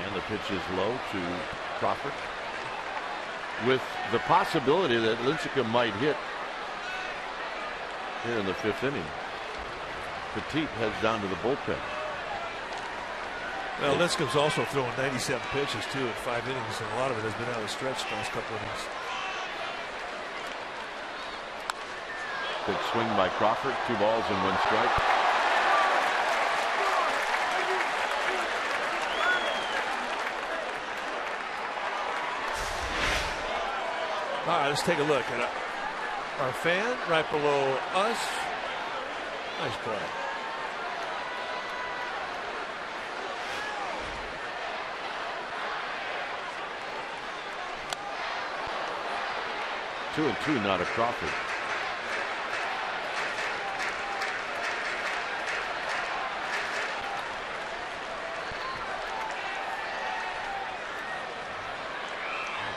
And the pitch is low to Crawford, with the possibility that Lincecum might hit here in the 5th inning. Petit heads down to the bullpen. Well, Lincecum's also throwing 97 pitches too in 5 innings, and a lot of it has been out of the stretch the last couple innings. Good swing by Crawford. 2 balls and 1 strike. All right, let's take a look at our fan right below us. Nice play. Two and two, not a Crawford.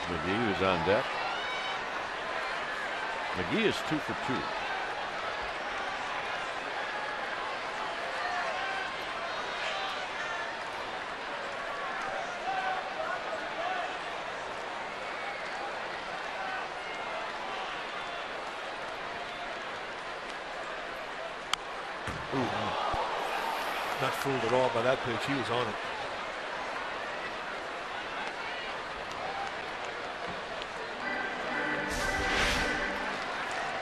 McGee is on deck. McGee is 2 for 2. Not fooled at all by that pitch. He was on it.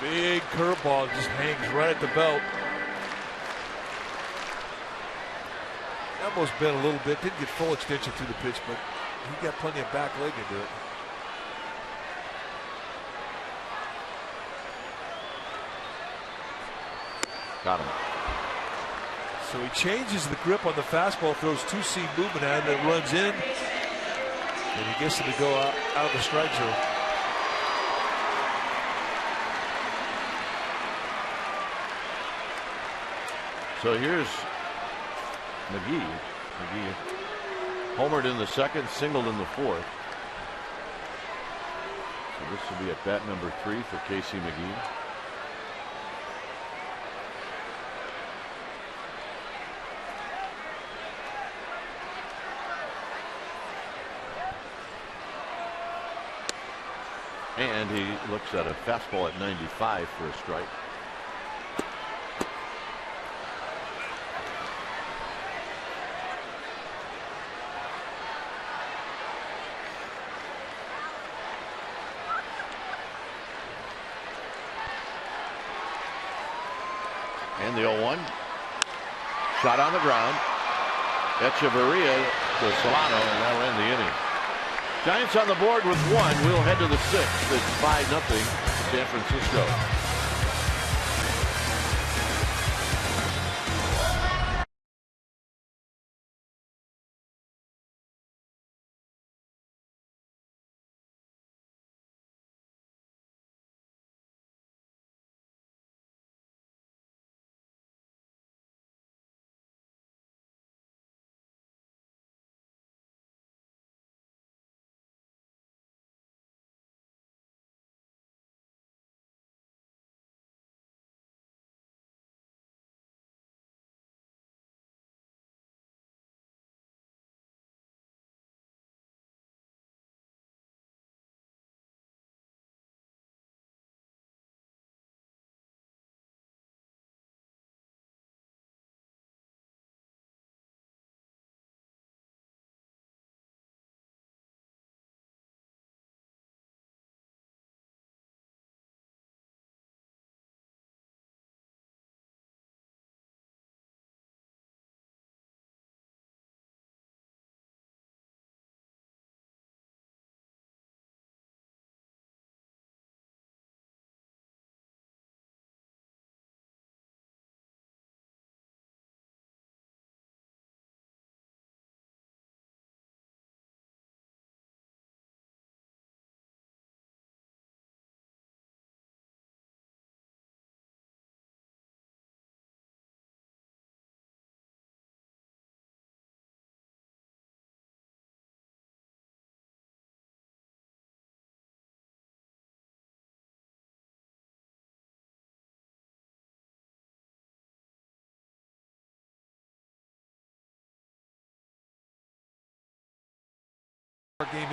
Big curveball just hangs right at the belt. Almost bent a little bit. Didn't get full extension through the pitch, but he got plenty of back leg into it. Got him. So he changes the grip on the fastball, throws 2-seam movement at it, and runs in, and he gets him to go out of the strike zone. So here's McGee. McGee homered in the second, singled in the fourth. So this will be at bat number 3 for Casey McGee. And he looks at a fastball at 95 for a strike. And the 0-1. Shot on the ground. Echeverria to Solano, and that'll end the inning. Giants on the board with 1. We'll head to the 6th. It's 5-0 San Francisco.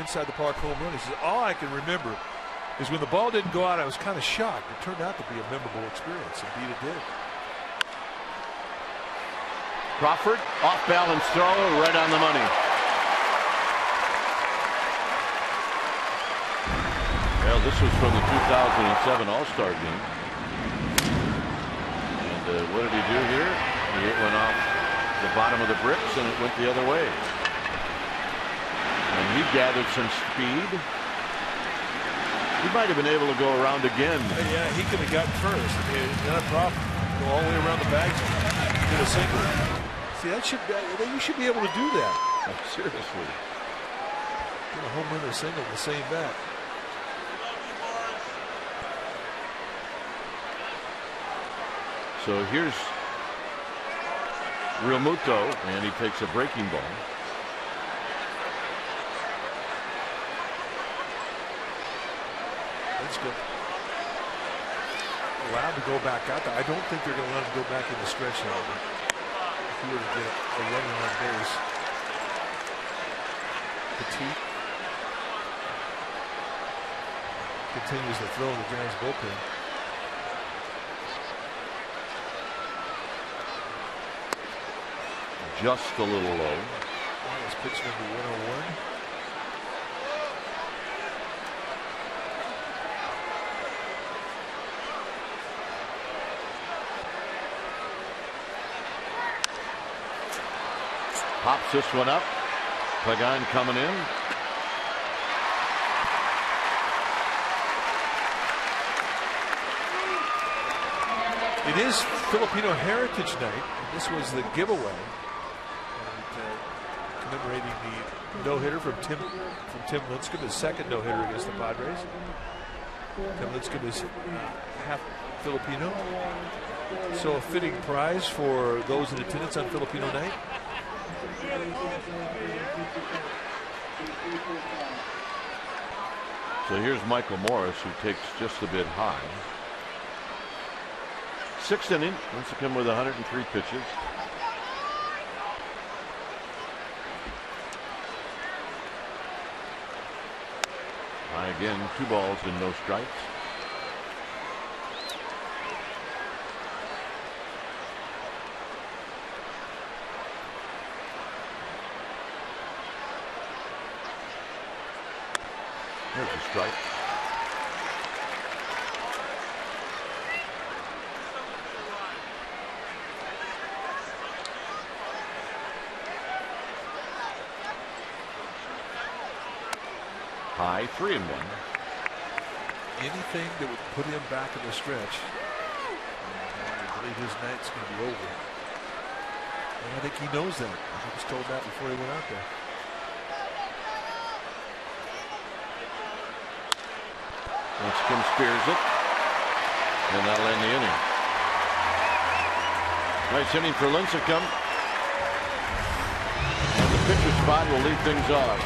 inside the park home run. He says, all I can remember is when the ball didn't go out, I was kind of shocked. It turned out to be a memorable experience. Indeed it did. Crawford, off balance throw, right on the money. Well, this was from the 2007 All-Star game. And what did he do here? It went off the bottom of the bricks and it went the other way. And he gathered some speed. He might have been able to go around again. Yeah, he could have gotten first. I mean, not a problem. Go all the way around the bag. Get a single. See, you should be able to do that. Seriously. Get a home run and a single in the same bat. So here's Realmuto, and he takes a breaking ball. That's good. Allowed to go back out there. I don't think they're going to let him go back in the stretch, however. If he were to get a runner on base. Petit continues to throw in the Giants bullpen. Just a little low. That's pitch number 101. Pops this one up. Pagan coming in. It is Filipino Heritage Night. This was the giveaway. Commemorating the no-hitter from Tim Lincecum, his second no-hitter against the Padres. Tim Lincecum is half Filipino. So a fitting prize for those in attendance on Filipino Night. So here's Michael Morris, who takes just a bit high. Sixth inning, Lincecum with 103 pitches. High again, 2 balls and no strikes. There's a strike. High, 3-1. Anything that would put him back in the stretch, I believe his night's going to be over. And I think he knows that. He was told that before he went out there. Lincecum spears it, and that'll end the inning. Nice inning for Lincecum. And the pitcher spot will lead things off.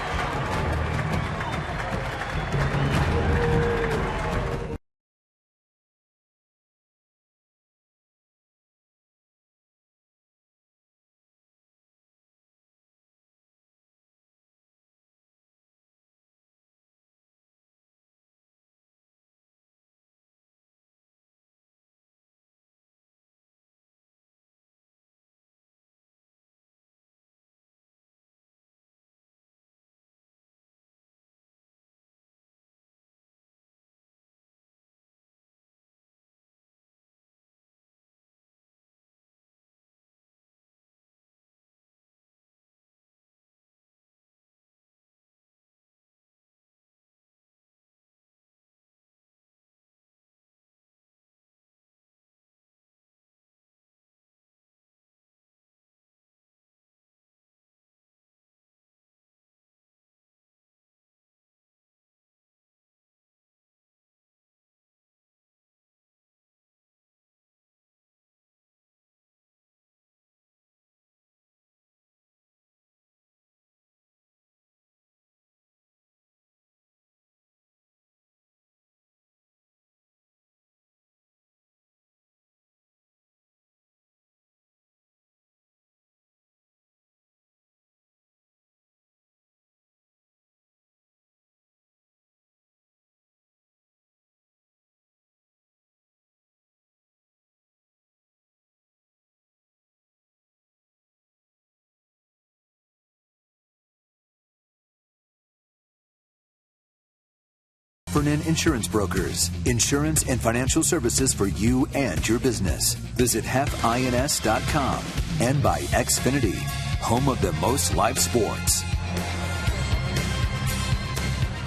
Heffernan Insurance Brokers. Insurance and financial services for you and your business. Visit hefins.com and by Xfinity, home of the most live sports.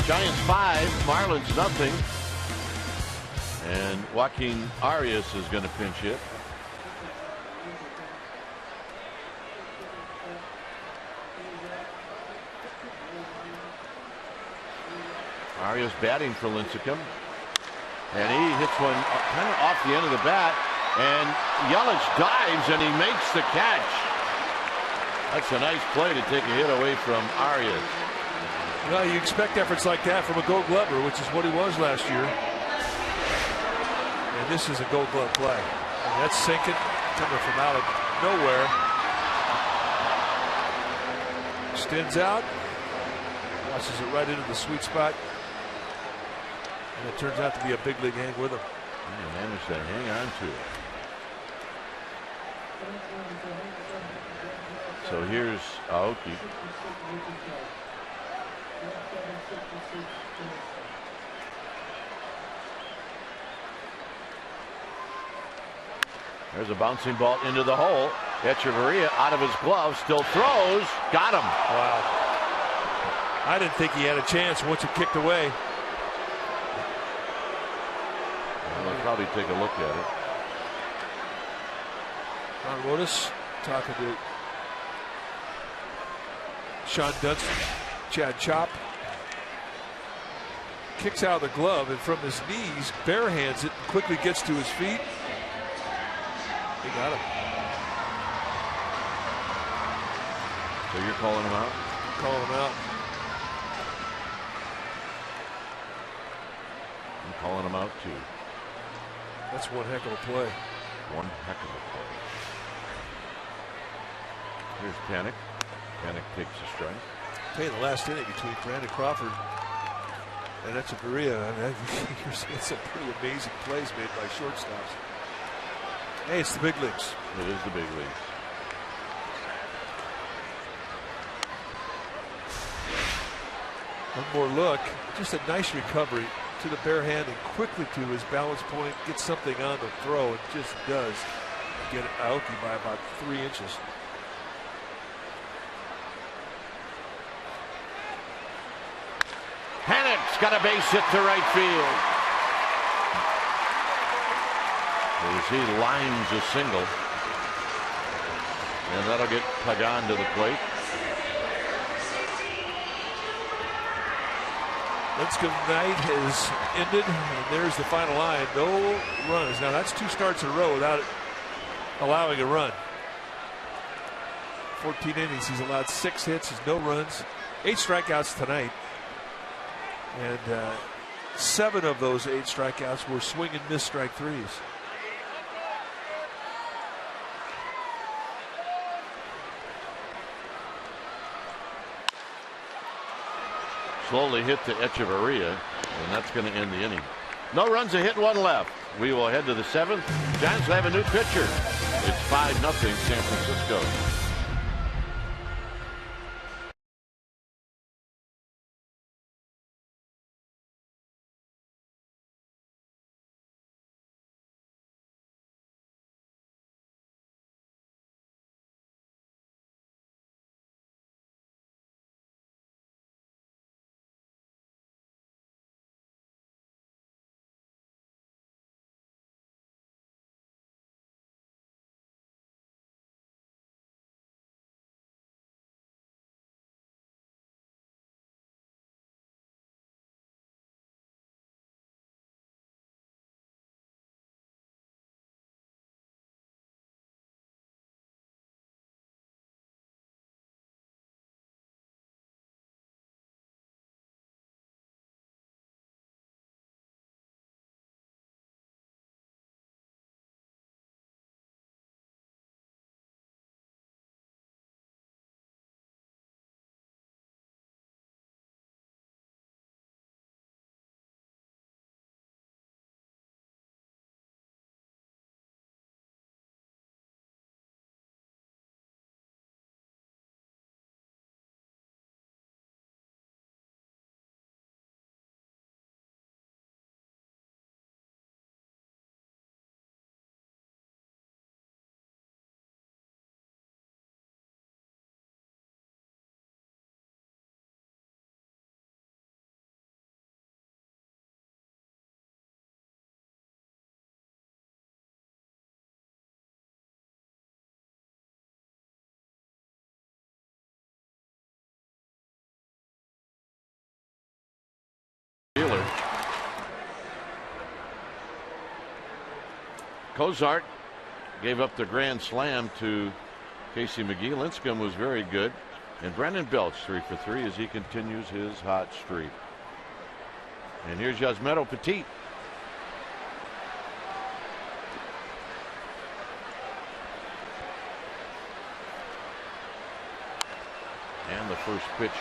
Giants 5, Marlins nothing. And Joaquin Arias is going to pinch hit. Arias batting for Lincecum. And he hits one kind of off the end of the bat. And Yelich dives and he makes the catch. That's a nice play to take a hit away from Arias. Well, you expect efforts like that from a Gold Glover, which is what he was last year. And this is a Gold Glove play. And that's sinking, coming from out of nowhere. Extends out, watches it right into the sweet spot. And it turns out to be a big league hang with him. He managed to hang on to it. So here's Aoki. There's a bouncing ball into the hole. Echeverria out of his glove, still throws. Got him. Wow. I didn't think he had a chance once it kicked away. I'll probably take a look at it. Ron Rodas talking to Sean Dunston. Chad Chop kicks out of the glove and from his knees barehands it and quickly gets to his feet. He got him. So you're calling him out? I'm calling him out. I'm calling him out too. That's one heck of a play. One heck of a play. Here's Panic. Panic takes a strike. Hey, the last inning between Brandon Crawford and Echeverria, I mean, you're seeing some pretty amazing plays made by shortstops. Hey, it's the big leagues. It is the big leagues. One more look. Just a nice recovery to the bare hand and quickly to his balance point. Gets something on the throw. It just does get Aoki by about 3 inches. Panic's got a base hit to right field. As he lines a single. And that'll get Pagan to the plate. Lincecum night has ended, and there's the final line. No runs. Now that's 2 starts in a row without allowing a run. 14 innings. He's allowed 6 hits. Has no runs. 8 strikeouts tonight. And 7 of those 8 strikeouts were swing and miss strike threes. Slowly hit to Echeverria, and that's going to end the inning. No runs, a hit, 1 left. We will head to the 7th. Giants will have a new pitcher. It's 5-0 San Francisco. Cozart gave up the grand slam to Casey McGee. Lincecum was very good. And Brendan Belch 3 for 3 as he continues his hot streak. And here's Yasmero Petit. And the first pitch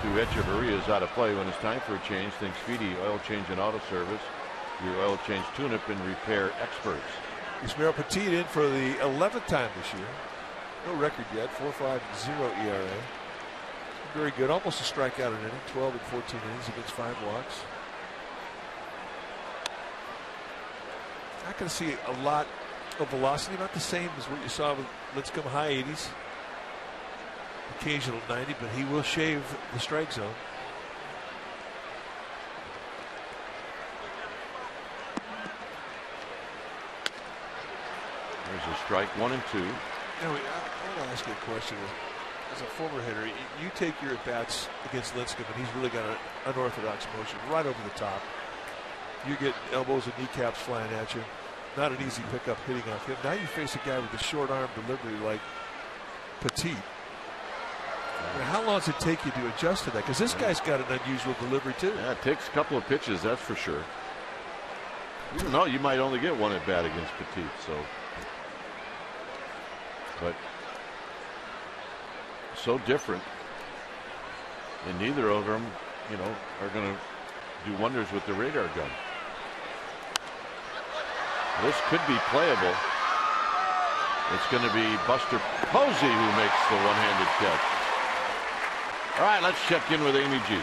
to Echeverria is out of play. When it's time for a change, thinks Speedy Oil Change and Auto Service, your oil change tune-up and repair experts. Yasmero Petit in for the 11th time this year. No record yet. 4.50 ERA. Very good. Almost a strikeout an inning. 12 and 14 innings against 5 walks. Not going to see a lot of velocity. Not the same as what you saw with Lincecum, high 80s. Occasional 90, but he will shave the strike zone. There's a strike, 1 and 2. You know, I want to ask you a question. As a former hitter, you take your at-bats against Lincecum, and he's really got an unorthodox motion right over the top. You get elbows and kneecaps flying at you. Not an easy pickup hitting off him. Now you face a guy with a short arm delivery like Petit. I mean, how long does it take you to adjust to that? Because this guy's got an unusual delivery too. Yeah, it takes a couple of pitches, that's for sure. You know, you might only get one at bat against Petit, so. But so different, and neither of them, you know, are going to do wonders with the radar gun. This could be playable. It's going to be Buster Posey who makes the one-handed catch. All right, let's check in with Amy G.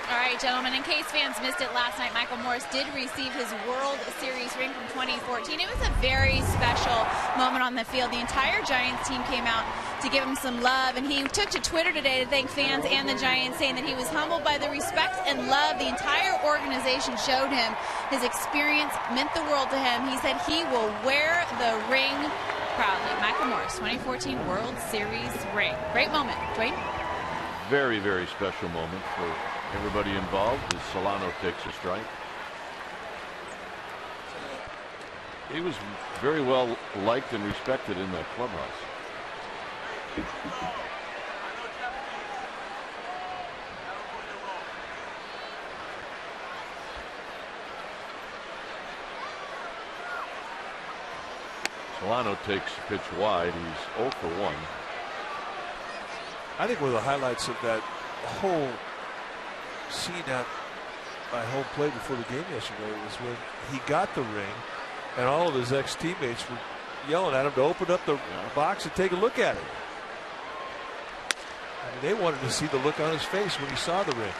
All right, gentlemen, in case fans missed it last night, Michael Morse did receive his World Series ring from 2014. It was a very special moment on the field. The entire Giants team came out to give him some love, and he took to Twitter today to thank fans and the Giants, saying that he was humbled by the respect and love the entire organization showed him. His experience meant the world to him. He said he will wear the ring proudly. Michael Morse, 2014 World Series ring. Great moment. Dwayne? Very, very special moment for everybody involved as Solano takes a strike. He was very well liked and respected in that clubhouse. Solano takes a pitch wide. He's 0 for 1. I think one of the highlights of that whole scene out by home plate before the game yesterday was when he got the ring and all of his ex-teammates were yelling at him to open up the box and take a look at it. I mean, they wanted to see the look on his face when he saw the ring.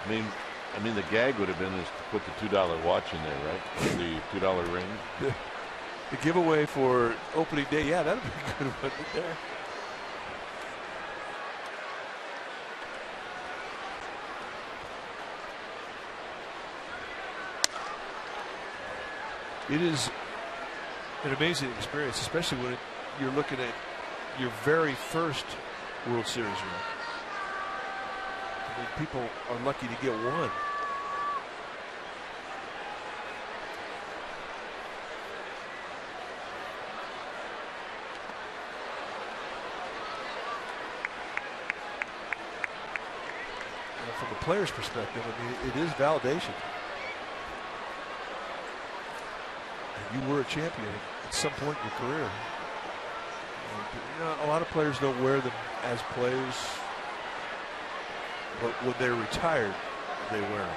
I mean, the gag would have been is to put the $2 watch in there, right? The $2 ring. The giveaway for opening day, yeah, that'd be a good one right there. It is an amazing experience, especially when you're looking at your very first World Series run. I mean, people are lucky to get one. And from a player's perspective, I mean, it is validation. You were a champion at some point in your career. You know, a lot of players don't wear them as players, but when they're retired, they wear them.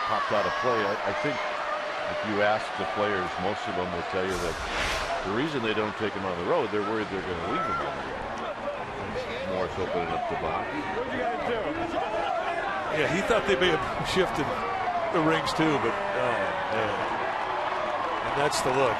Popped out of play. I think if you ask the players, most of them will tell you that the reason they don't take them on the road, they're worried they're going to leave them on the road. Morris opening up the box. Yeah, he thought they may have shifted the rings too, but oh man. And that's the look.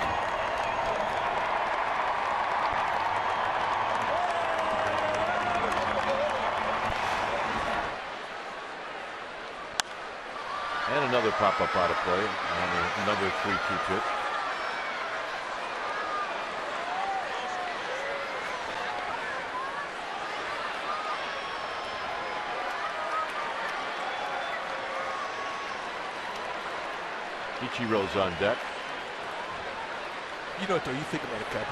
And another pop-up out of play on another 3-2 pitch. Ichiro's on deck. You know what, though? You think about it, Cap,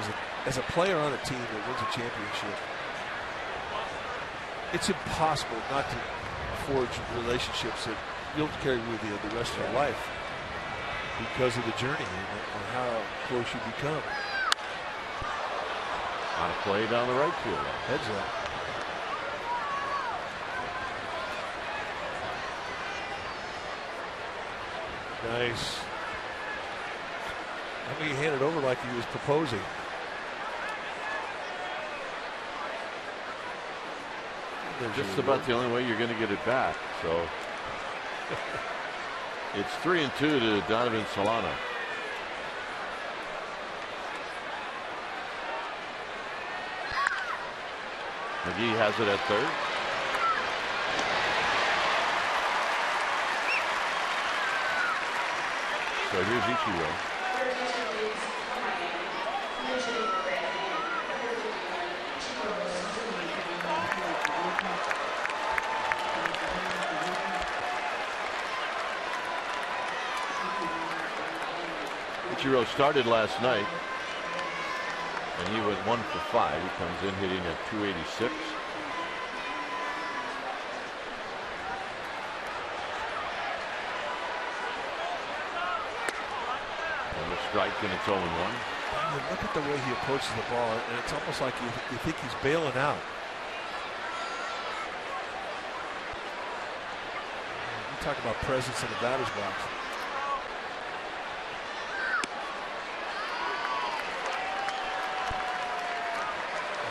as a player on a team that wins a championship, it's impossible not to forge relationships that you'll carry with you the rest of your life because of the journey and how close you become. On a play down the right field. Heads up. Nice. I mean, he handed over like he was proposing. Just about the only way you're going to get it back. So it's 3-2 to Donovan Solano. McGee has it at third. So here's Ichiro. Ichiro started last night, and he went 1 for 5. He comes in hitting at 286. And a strike, and it's 0-1. Look at the way he approaches the ball, and it's almost like you think he's bailing out. You talk about presence in the batter's box.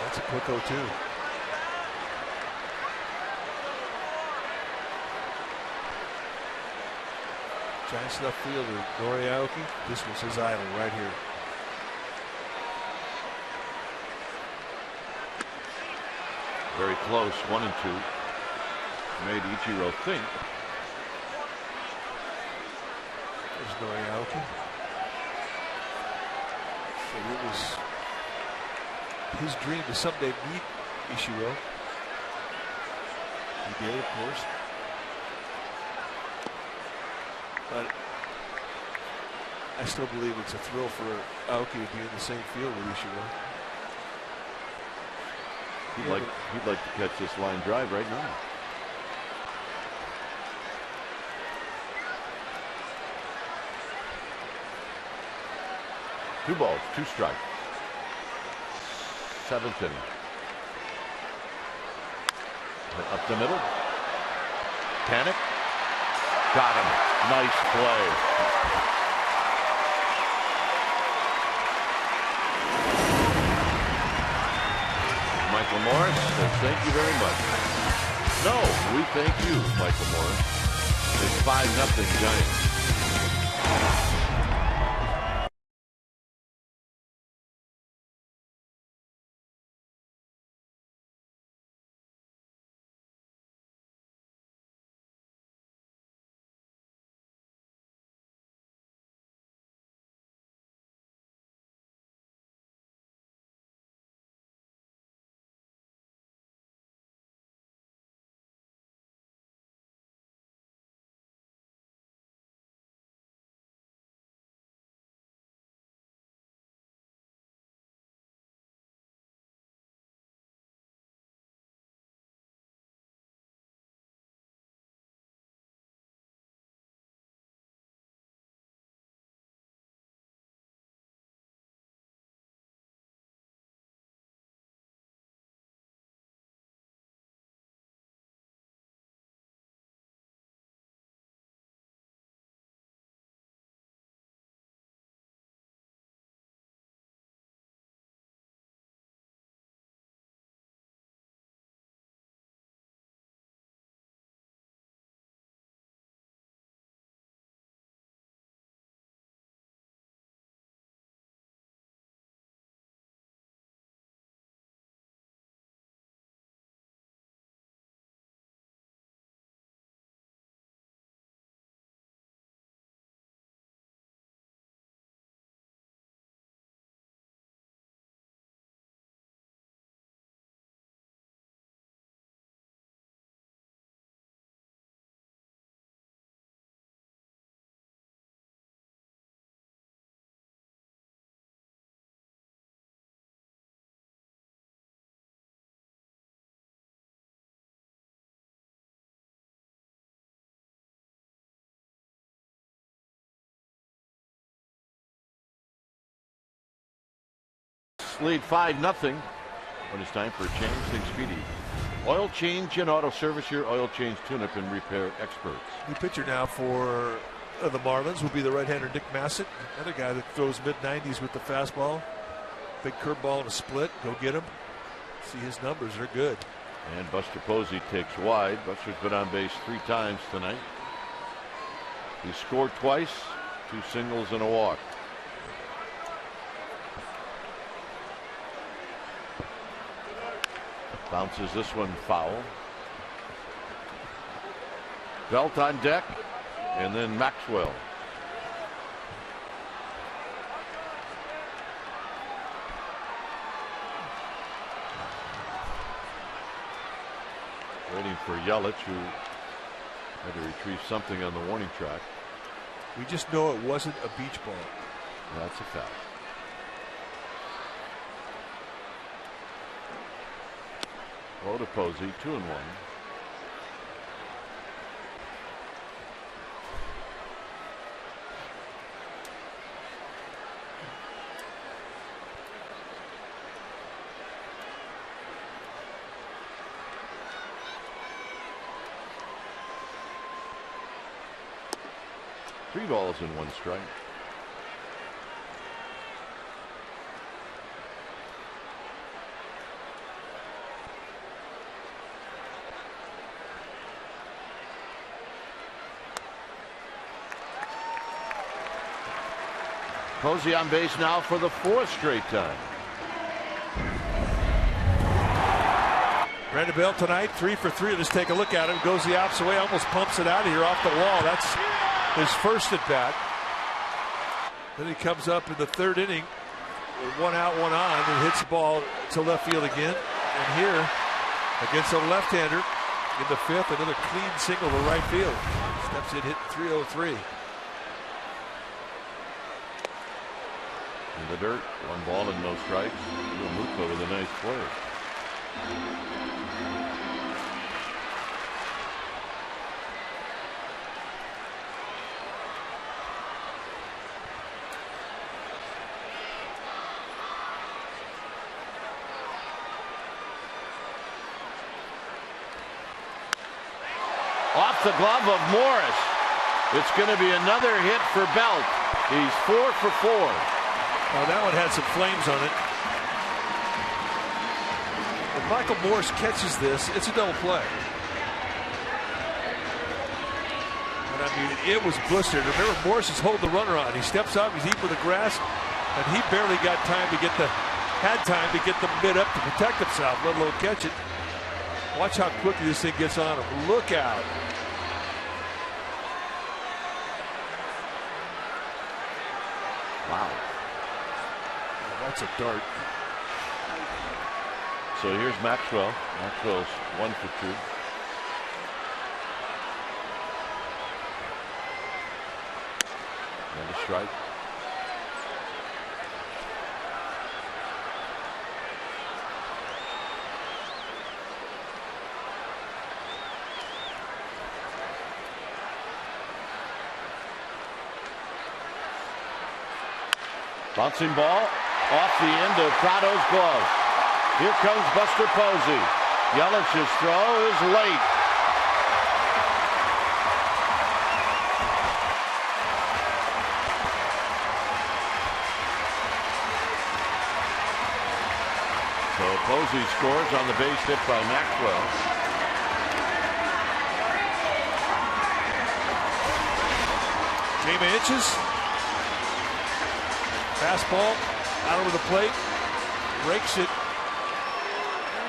That's a quick 0-2. Giants left fielder Noriaoki. This was his island right here. Very close, 1-2. Made Ichiro think. There's Noriaoki. So it was his dream to someday meet Ichiro. He did, of course. But I still believe it's a thrill for Aoki to be in the same field with Ichiro. He'd like to catch this line drive right now. Two balls, 2 strikes. 7th inning. Up the middle. Panic. Got him. Nice play. Michael Morris says thank you very much. No, we thank you, Michael Morris. It's 5-0 Giants. Mets lead 5-0. When it's time for a change, think Speedy. Oil change and auto service, your oil change tune-up and repair experts. The pitcher now for the Marlins will be the right-hander Nick Massett, another guy that throws mid-90s with the fastball. Big curveball and a split. Go get him. See, his numbers are good. And Buster Posey takes wide. Buster's been on base 3 times tonight. He scored twice, 2 singles and a walk. Bounces this one foul. Belt on deck, and then Maxwell. Waiting for Yelich, who had to retrieve something on the warning track. We just know it wasn't a beach ball. That's a fact. Low to Posey, 2-1. Three balls and 1 strike. Posey on base now for the 4th straight time. Brandon Belt tonight, 3 for 3. Let's take a look at him. Goes the opposite way, almost pumps it out of here off the wall. That's his first at bat. Then he comes up in the 3rd inning with 1 out, 1 on, and hits the ball to left field again. And here, against a left-hander in the 5th, another clean single to right field. Steps in, hitting 303. In the dirt, 1 ball and no strikes. Muto with a nice play. Off the glove of Morris. It's going to be another hit for Belt. He's 4 for 4. Oh, that one had some flames on it. If Michael Morris catches this, it's a double play. And I mean, it was blistered. Remember, Morris is holding the runner on. He steps up, he's deep with the grass, and he barely got time to get the mid up to protect himself, let alone catch it. Watch how quickly this thing gets on him. Look out. Wow. That's a dart. So here's Maxwell. Maxwell's 1 for 2. And a strike. Bouncing ball off the end of Prado's glove. Here comes Buster Posey. Yelich's throw is late. So Posey scores on the base hit by Maxwell. Game of inches. Fastball out over the plate, rakes it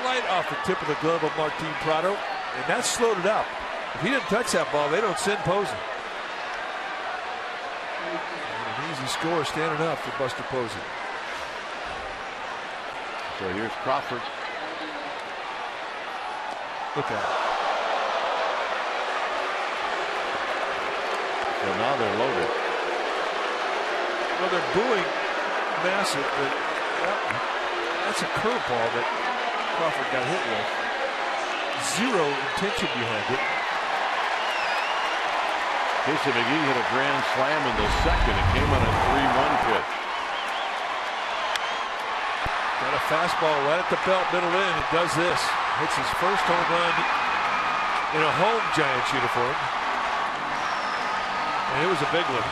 right off the tip of the glove of Martin Prado, and that slowed it up. If he didn't touch that ball, they don't send Posey. And an easy score standing up for Buster Posey. So here's Crawford. Look at it. So now they're loaded. Well, they're booing Massive, but that's a curveball that Crawford got hit with. Zero intention behind it. Casey McGee hit a grand slam in the 2nd. It came on a 3-1 pitch. a fastball right at the belt, middle in, and does this. Hits his first home run in a home Giants uniform. And it was a big one.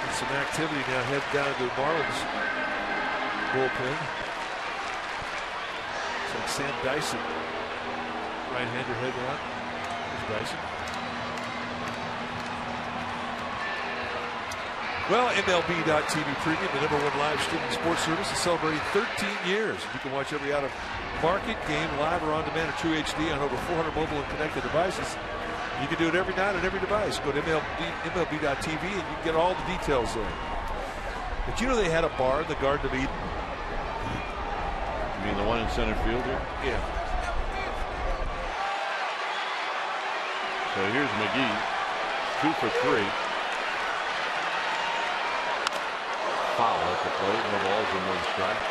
And some activity now head down to the Marlins bullpen. It's like Sam Dyson, right-hander heading out. There's Dyson. Well, MLB.TV Premium, the #1 live streaming sports service, is celebrating 13 years. You can watch every out-of-market game live or on demand or True HD on over 400 mobile and connected devices. You can do it every night on every device. Go to MLB.TV and you can get all the details there. But you know they had a bar in the Garden of Eden? You mean the one in center field here? Yeah. So here's McGee, 2 for 3. Foul at the plate, no balls and 1 strike.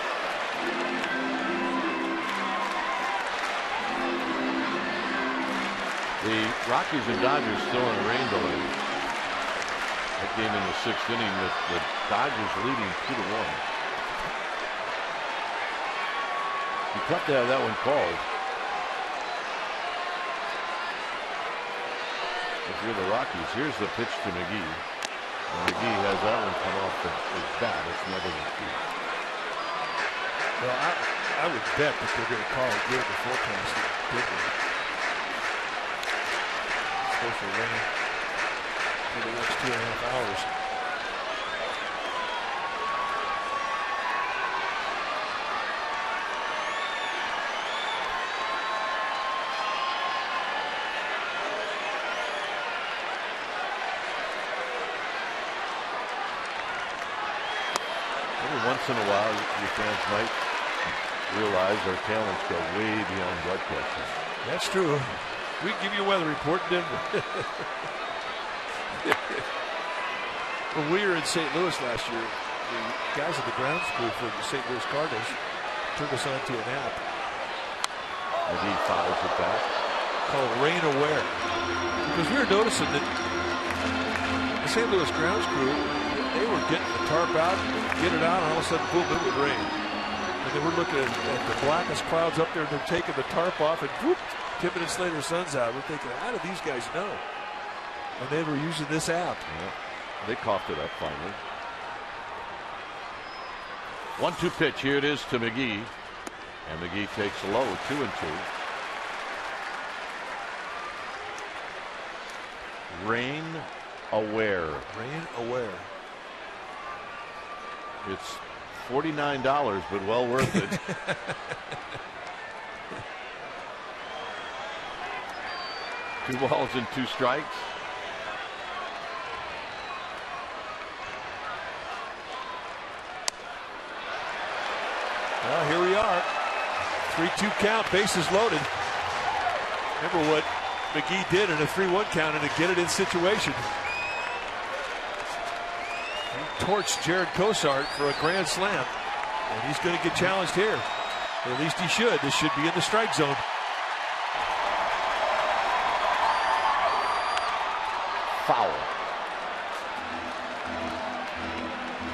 The Rockies and Dodgers still in a rain delay. That game in the 6th inning with the Dodgers leading 2-1. You tough to have that one called. If you're the Rockies, here's the pitch to McGee. McGee has that one come off his bat. It's never the key. Well, I would bet that they're going to call it good the forecast. It's supposed to rain for the next 2.5 hours. Once in a while, your fans might realize our talents go way beyond blood pressure. That's true. We can give you a weather report in Denver. When we were in St. Louis last year, the guys at the grounds crew for the St. Louis Cardinals turned us on to an app. And he fouls it back. Called Rain Aware. Because we were noticing that the St. Louis grounds crew, they were getting the tarp out, get it out, and all of a sudden, boom, it would rain. And then we're looking at the blackest clouds up there, and they're taking the tarp off, and whoop, 10 minutes later, the sun's out. We're thinking, how do these guys know? And they were using this app. Yeah. They coughed it up finally. 1-2 pitch. Here it is to McGee. And McGee takes low, 2-2. Rain Aware. Rain Aware. It's $49, but well worth it. Two balls and 2 strikes. Well, here we are. 3-2 count, bases loaded. Remember what McGee did in a 3-1 count and to get it in situation. He torched Jared Cosart for a grand slam. And he's going to get challenged here. Or at least he should. This should be in the strike zone. Foul.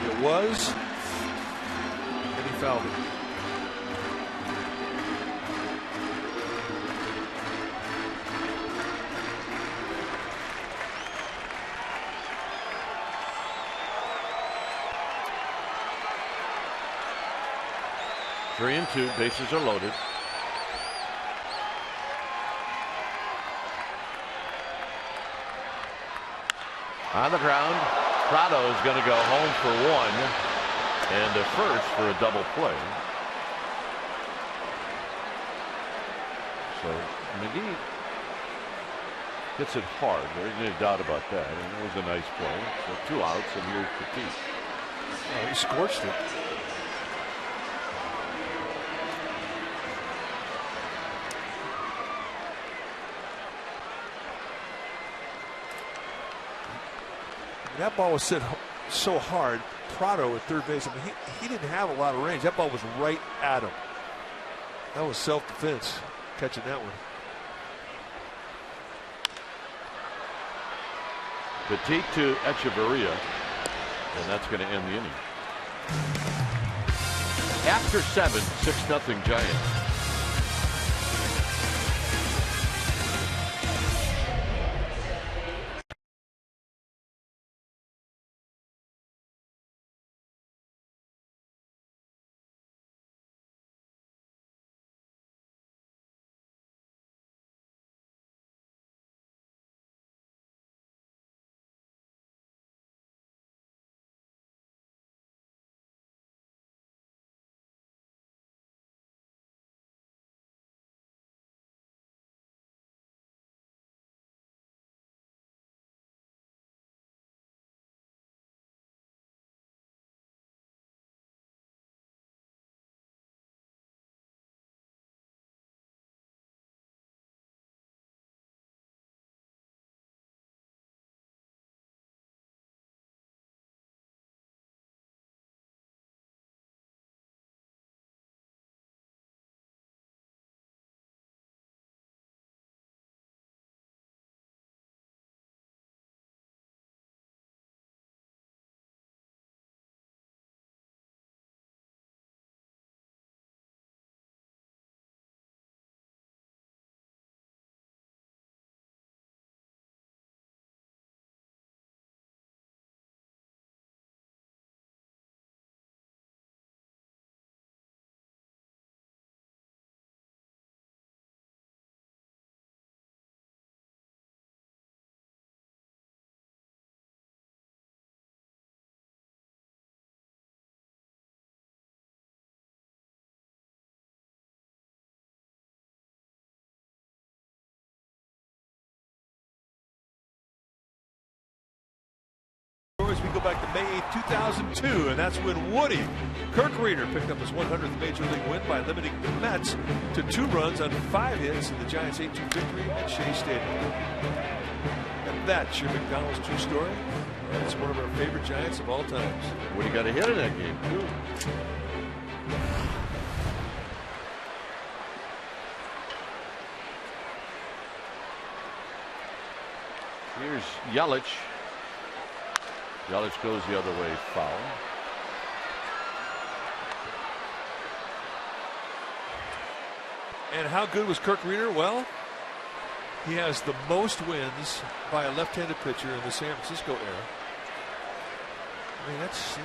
It was. And he fouled it. Three and 2, bases are loaded. On the ground, Prado is going to go home for 1 and a first for a double play. So McGee hits it hard. There isn't any doubt about that. And it was a nice play. So 2 outs, and here's Petit. Oh, he scorched it. That ball was hit so hard. Prado at third base, I mean, he didn't have a lot of range. That ball was right at him. That was self-defense, catching that one. Petit to Echeverria, and that's going to end the inning. After 7, 6-0 Giants. As we go back to May 8, 2002, and that's when Woody Kirk Reeder picked up his 100th Major League win by limiting the Mets to 2 runs on 5 hits in the Giants' 8-2 victory at Shea Stadium. And that's your McDonald's true story. It's one of our favorite Giants of all times. Woody got a hit in that game, too. Here's Yelich. Yelich goes the other way, foul. And how good was Kirk Reeder? Well, he has the most wins by a left-handed pitcher in the San Francisco era. I mean, that's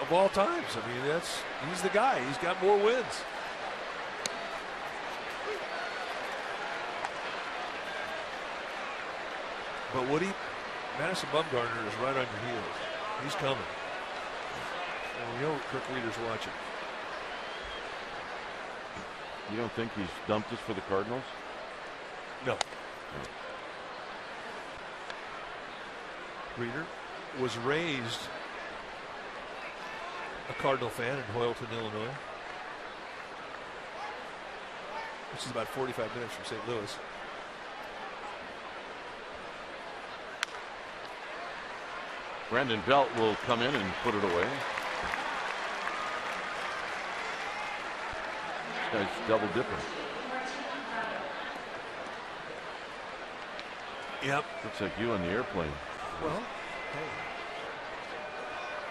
of all times. I mean, he's the guy. He's got more wins. But Woody, Madison Bumgarner is right on your heels. He's coming. And we know Kirk Reeder's watching. You don't think he's dumped us for the Cardinals? No. Reeder was raised a Cardinal fan in Hoyleton, Illinois, which is about 45 minutes from St. Louis. Brandon Belt will come in and put it away. This guy's double dipping. Yep. Looks like you on the airplane. Well, hey,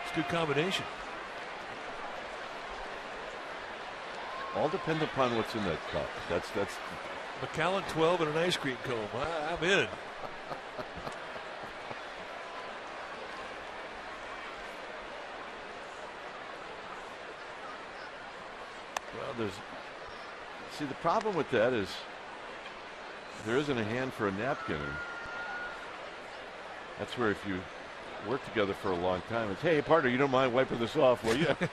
it's a good combination. All depends upon what's in that cup. That's McAllen 12 and an ice cream cone. I'm in. Well, see, the problem with that is there isn't a hand for a napkin. And that's where if you work together for a long time, it's, hey, partner, you don't mind wiping this off, will you? Yeah,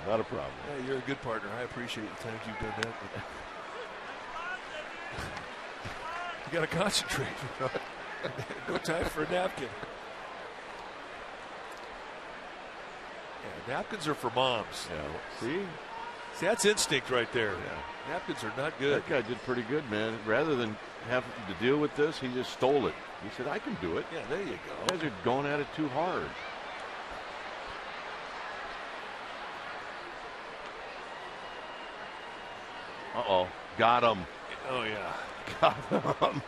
not a problem. Yeah, you're a good partner. I appreciate the times you've done that. You got to concentrate. No time for a napkin. Yeah, napkins are for moms. Yeah, see, that's instinct right there. Yeah. Napkins are not good. That guy did pretty good, man. Rather than having to deal with this, he just stole it. He said, I can do it. Yeah, there you go. You guys are going at it too hard. Uh-oh. Got him. Oh, yeah. Got him.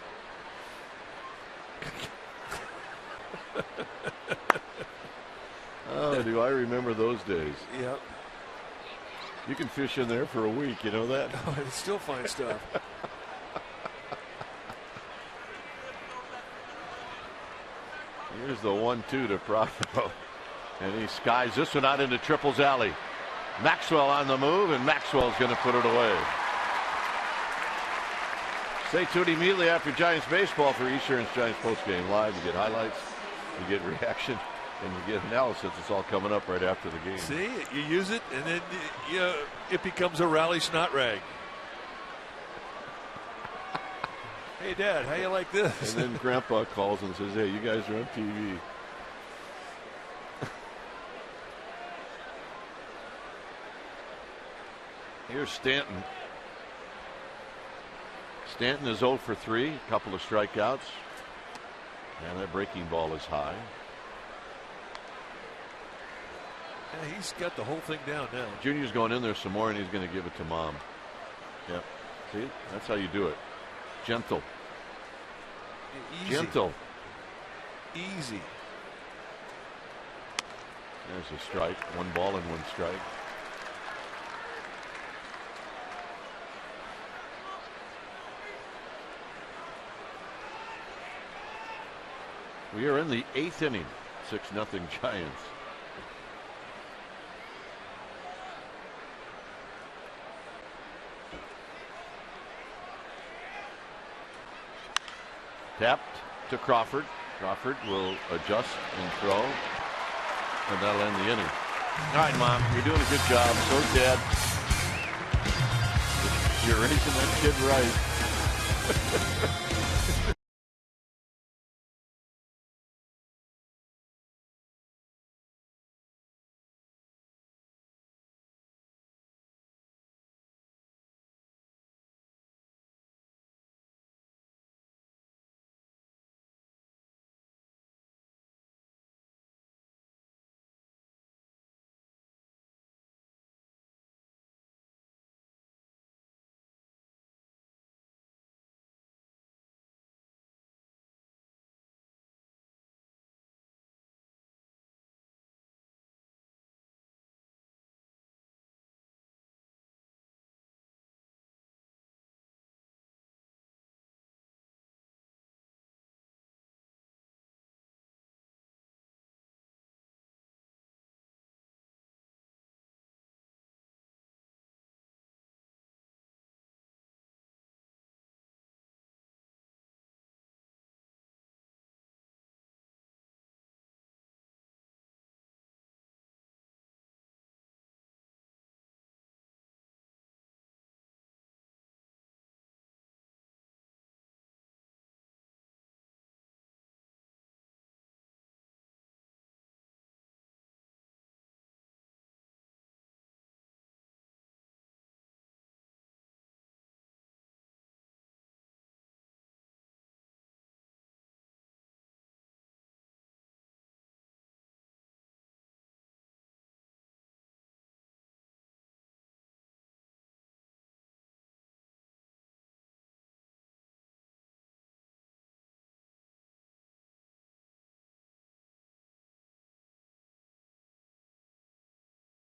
Oh, do I remember those days? Yep. You can fish in there for a week, you know that? Oh, it's still fine stuff. Here's the 1-2 to Prothero. And he skies this one out into Triple's alley. Maxwell on the move, and Maxwell's going to put it away. Stay tuned immediately after Giants baseball for Eastern's Giants postgame live. You get highlights, you get reaction, and you get analysis. It's all coming up right after the game. See, you use it, and then it becomes a rally snot rag. Hey, Dad, how you like this? And then Grandpa calls and says, hey, you guys are on TV. Here's Stanton. Stanton is 0 for 3, a couple of strikeouts. And that breaking ball is high. Yeah, he's got the whole thing down now. Junior's going in there some more, and he's going to give it to Mom. Yep. See, that's how you do it. Gentle. Easy. Gentle. Easy. There's a strike. 1 ball and 1 strike. We are in the 8th inning. 6-0 Giants. Tapped to Crawford. Crawford will adjust and throw, and that'll end the inning. All right, Mom, you're doing a good job. So's Dad. You're raising that kid right.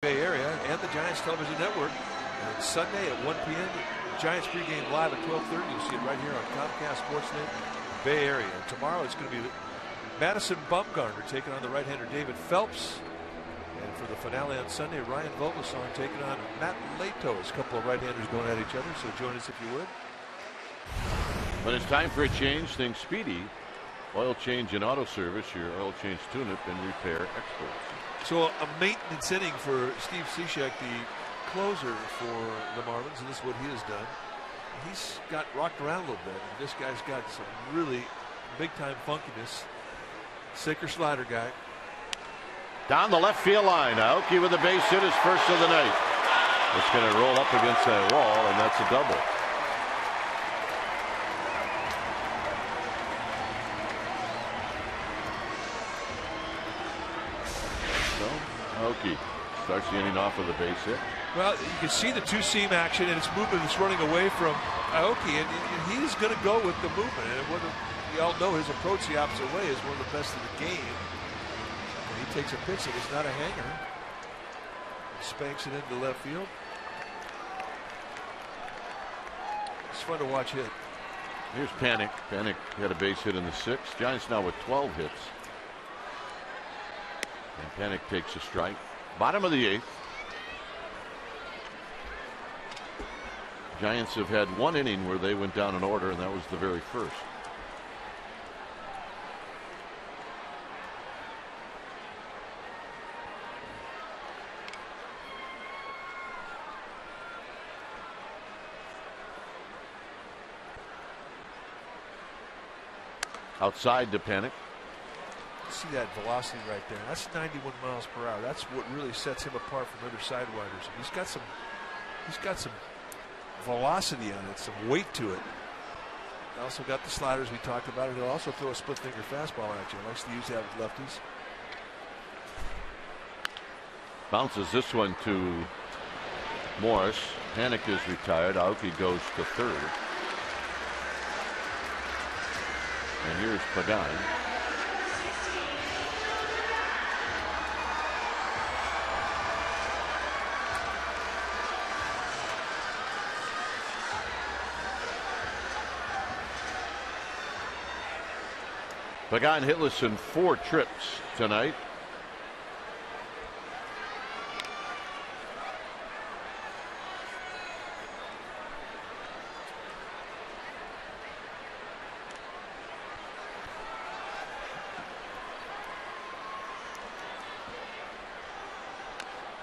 Bay Area and the Giants television network. And Sunday at 1 p.m. Giants pregame live at 12:30. You'll see it right here on Comcast Sportsnet Bay Area. And tomorrow it's going to be Madison Bumgarner taking on the right-hander David Phelps. And for the finale on Sunday, Ryan Vogelsong taking on Matt Latos. A couple of right-handers going at each other, so join us if you would. When it's time for a change, think Speedy. Oil change and auto service, your oil change tune-up and repair experts. So a maintenance inning for Steve Cishek, the closer for the Marlins, and this is what he has done. He's got rocked around a little bit, and this guy's got some really big-time funkiness. Sinker slider guy. Down the left field line. Aoki with a base hit, his first of the night. It's going to roll up against that wall, and that's a double. So Aoki starts the inning off with a base hit. Well, you can see the two-seam action, and it's movement that's running away from Aoki, and he's going to go with the movement. And we all know his approach the opposite way is one of the best in the game. When he takes a pitch that is not a hanger, spanks it into left field. It's fun to watch hit. Here's Panic. Panic had a base hit in the 6th. Giants now with 12 hits. And Panic takes a strike. Bottom of the 8th. Giants have had one inning where they went down in order, and that was the very first. Outside to Panic. See that velocity right there. That's 91 miles per hour. That's what really sets him apart from other sidewinders. He's got some velocity on it, some weight to it. Also got the sliders we talked about. He'll also throw a split finger fastball at you. He likes to use that with lefties. Bounces this one to Morris. Panic is retired. Aoki goes to third. And here's Pagan. Pagan hitless in 4 trips tonight.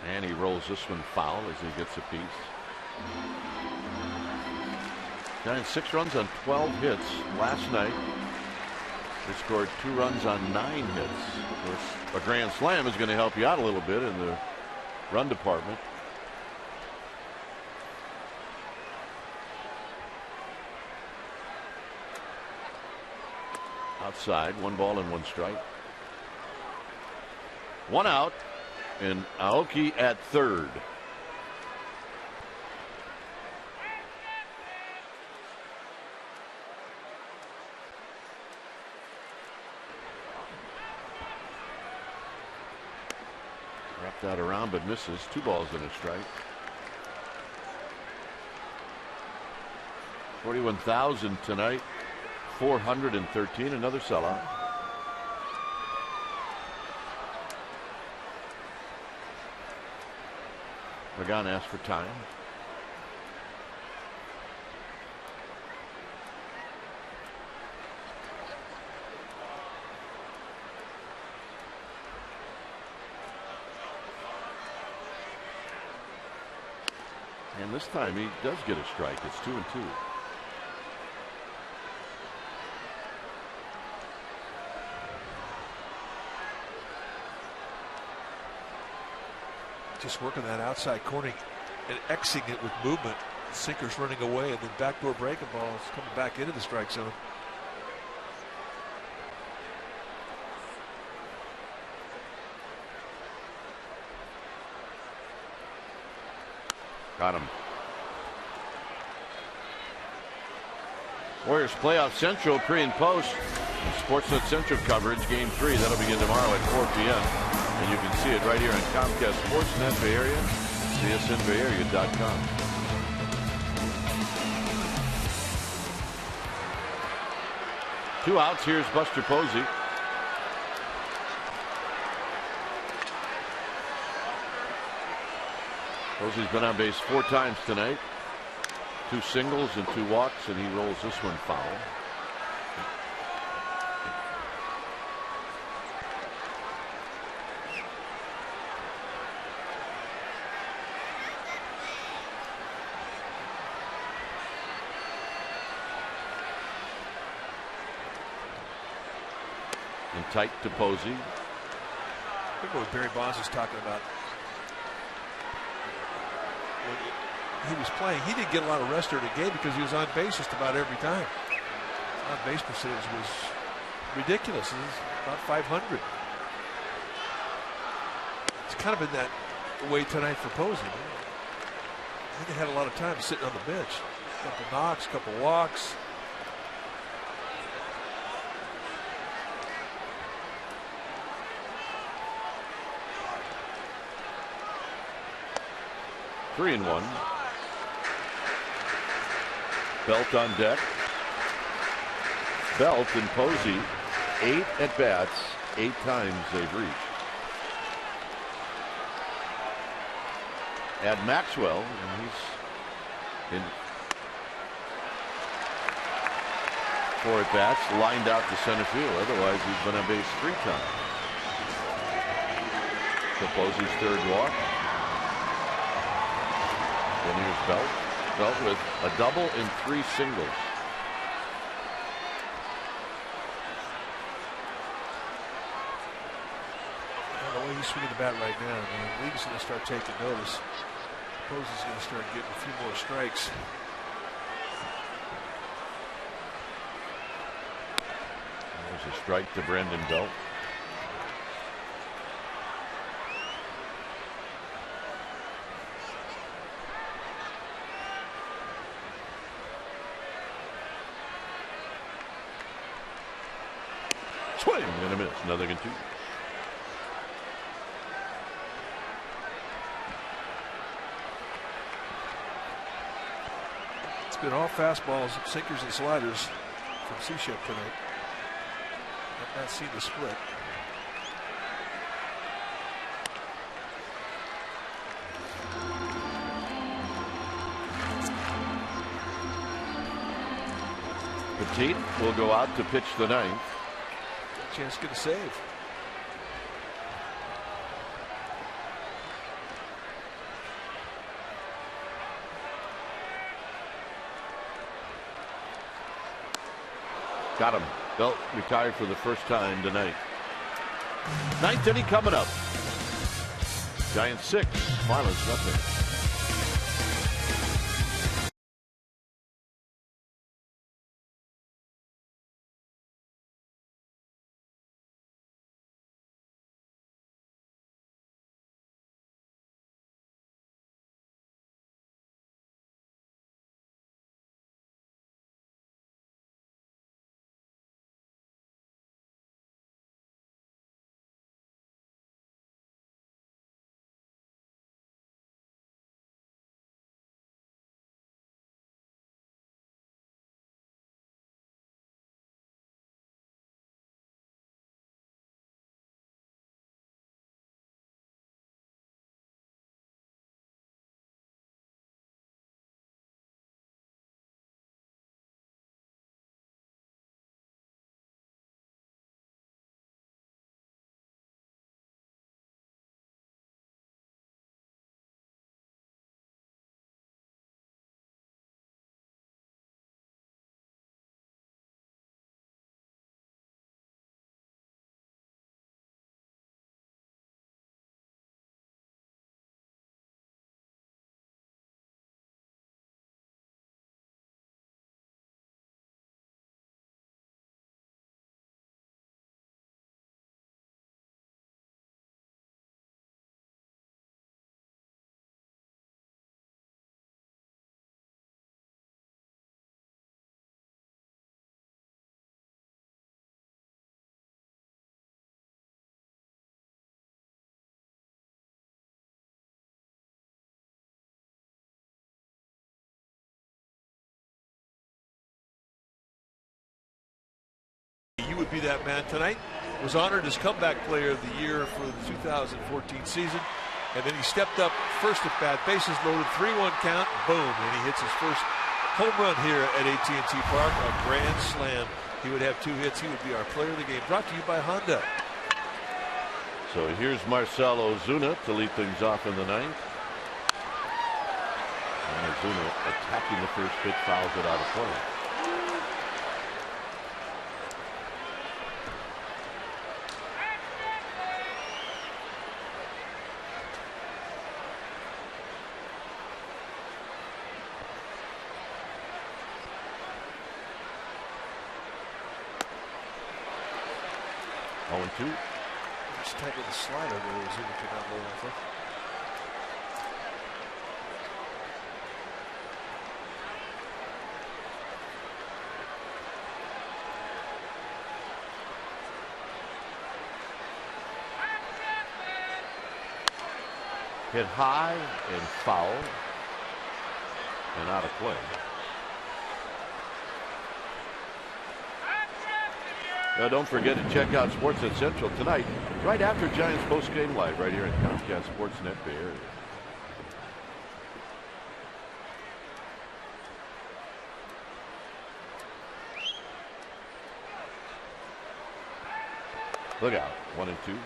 And he rolls this one foul as he gets a piece. Giants 6 runs on 12 hits last night. They scored 2 runs on 9 hits. Of course, a grand slam is going to help you out a little bit in the run department. Outside, 1 ball and 1 strike. 1 out, and Aoki at third. That around but misses. 2 balls and a strike. 41,000 tonight. 413. Another sellout. Pagan asked for time. And this time he does get a strike. It's 2-2. Just working that outside corner and Xing it with movement. Sinker's running away, and then backdoor breaking balls coming back into the strike zone. Got him. Warriors playoff Central pre and post. Sportsnet Central coverage. Game 3. That'll begin tomorrow at 4 p.m. And you can see it right here on Comcast Sportsnet Bay Area, csnbayarea.com. Two outs. Here's Buster Posey. Posey's been on base 4 times tonight. 2 singles and 2 walks, and he rolls this one foul. And tight to Posey. I think what Barry Bonds is talking about. When he was playing, he didn't get a lot of rest during the game because he was on base just about every time. His on base percentage was ridiculous. It was about 500. It's kind of been that way tonight for Posey. I think he had a lot of time sitting on the bench. A couple knocks, a couple walks. 3-1. Belt on deck. Belt and Posey, 8 at bats, 8 times they've reached. Add Maxwell, and he's in 4 at bats, lined out to center field. Otherwise, he's been on base 3 times. So Posey's 3rd walk. Then here's Belt. Belt with a double and 3 singles. The way he's swinging the bat right now, the league's going to start taking notice. Posey's going to start getting a few more strikes. There's a strike to Brandon Belt. Swing and a miss. Nothing in 2. It's been all fastballs, sinkers, and sliders from Cishek tonight. I've not seen the split. Petit will go out to pitch the 9th. Chance to get a save. Got him. Belt retired for the first time tonight. 9th inning coming up. Giants 6, Marlins nothing. You would be that man tonight. Was honored as comeback player of the year for the 2014 season. And then he stepped up first at bat, bases loaded, 3-1 count, boom, and he hits his first home run here at AT Park, a grand slam. He would have 2 hits. He would be our player of the game. Brought to you by Honda. So here's Marcell Ozuna to lead things off in the 9th. And Ozuna attacking the first pitch, fouls it out of play. Just type of the slider there, Ozuna could not roll off of. Hit high and foul. and out of play. Now don't forget to check out Sportsnet Central tonight, right after Giants postgame live, right here in Comcast Sportsnet Bay Area. Look out, 1-2.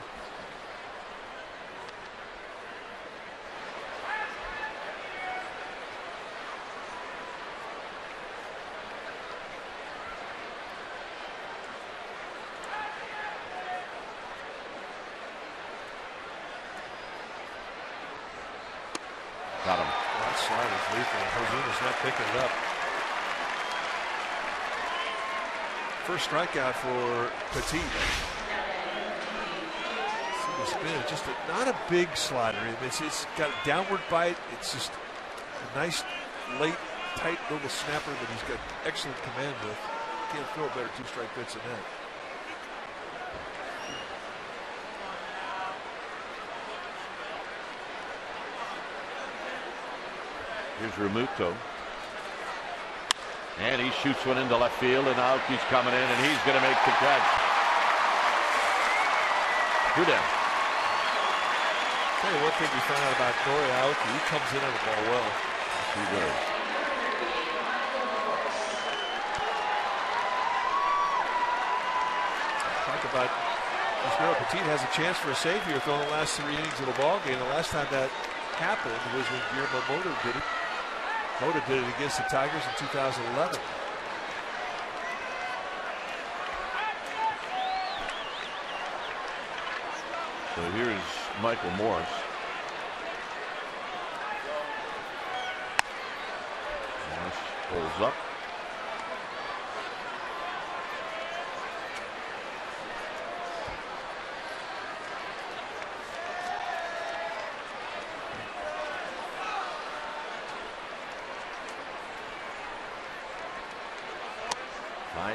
Got him. That slide is lethal. Ozuna's not picking it up. First strikeout for Petit. See the spin. Just not a big slider. It's got a downward bite. It's just a nice, late, tight little snapper that he's got excellent command with. Can't throw better 2-strike pitch than that. Here's Remuto. And he shoots one into left field, and Aoki's coming in, and he's going to make the catch. 2 down. Tell you one thing we found out about Nori Aoki, he comes in on the ball well. He does. Talk about Yusmeiro Petit has a chance for a save here with only the last 3 innings of the ball game. The last time that happened was when Guillermo Mota did it. Mota did it against the Tigers in 2011. So here's Michael Morris. Morris pulls up.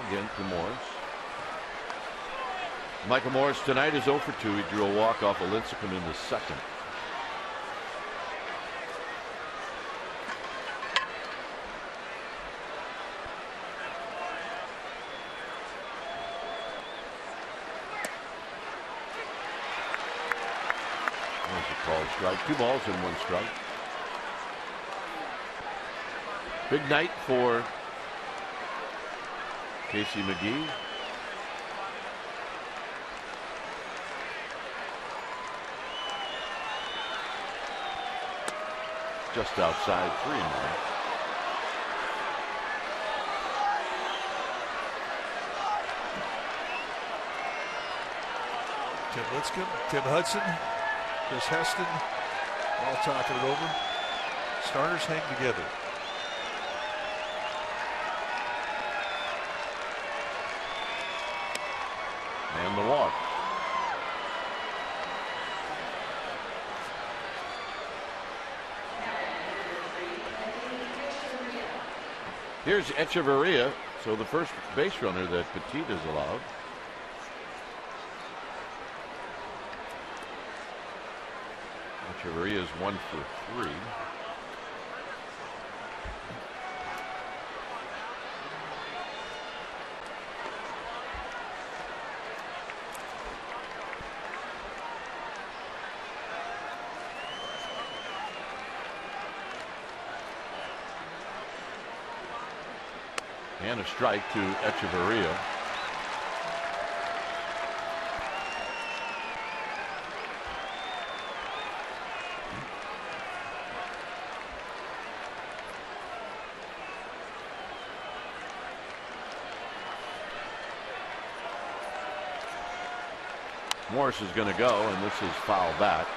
Again for Morris. Michael Morris tonight is 0 for 2. He drew a walk off of Lincecum in the second. There's a called strike. 2 balls and 1 strike. Big night for Casey McGee. Just outside 3 now. Tim Lincecum, Tim Hudson, Chris Heston, all talking it over. Starters hang together. And the walk. Here's Echeverria, so the first base runner that Petit has allowed. Echeverria is 1 for 3. And a strike to Echeverria. Morris is going to go, and this is foul back.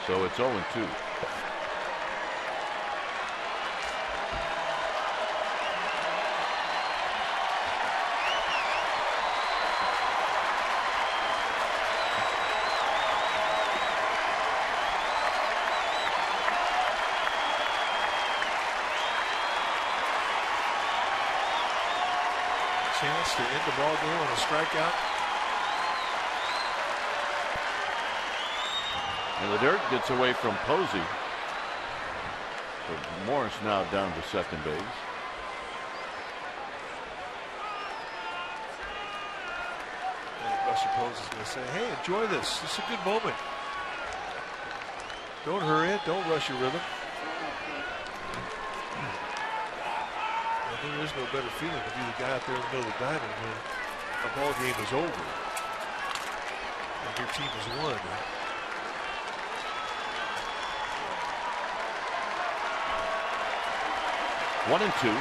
So it's 0-2. Chance to end the ball game on a strikeout. And the dirt gets away from Posey. So Morris now down to second base. And Buster Posey is going to say, hey, enjoy this. This is a good moment. Don't hurry it. Don't rush your rhythm. There is no better feeling to be the guy out there in the middle of the diamond when a ball game is over and your team has won. One and two.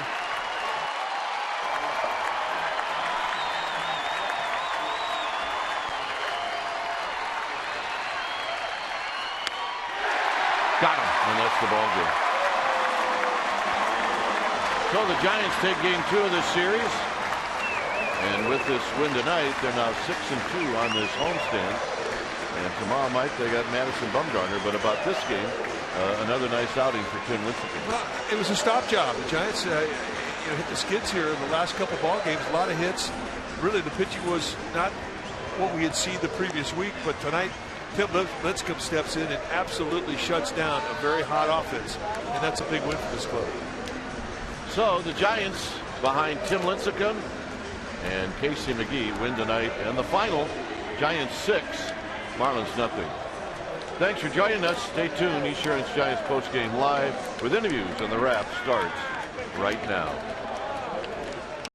Got him, and that's the ball game. So the Giants take game 2 of this series, and with this win tonight, they're now 6-2 on this homestand. And tomorrow night they got Madison Bumgarner, but about this game, another nice outing for Tim Lincecum. Well, it was a stop job. The Giants hit the skids here in the last couple ball games. A lot of hits. Really, the pitching was not what we had seen the previous week, but tonight Tim Lincecum steps in and absolutely shuts down a very hot offense, and that's a big win for this club. So the Giants behind Tim Lincecum and Casey McGee win tonight, and the final, Giants 6, Marlins nothing. Thanks for joining us. Stay tuned. East Giants postgame live with interviews, and the wrap starts right now.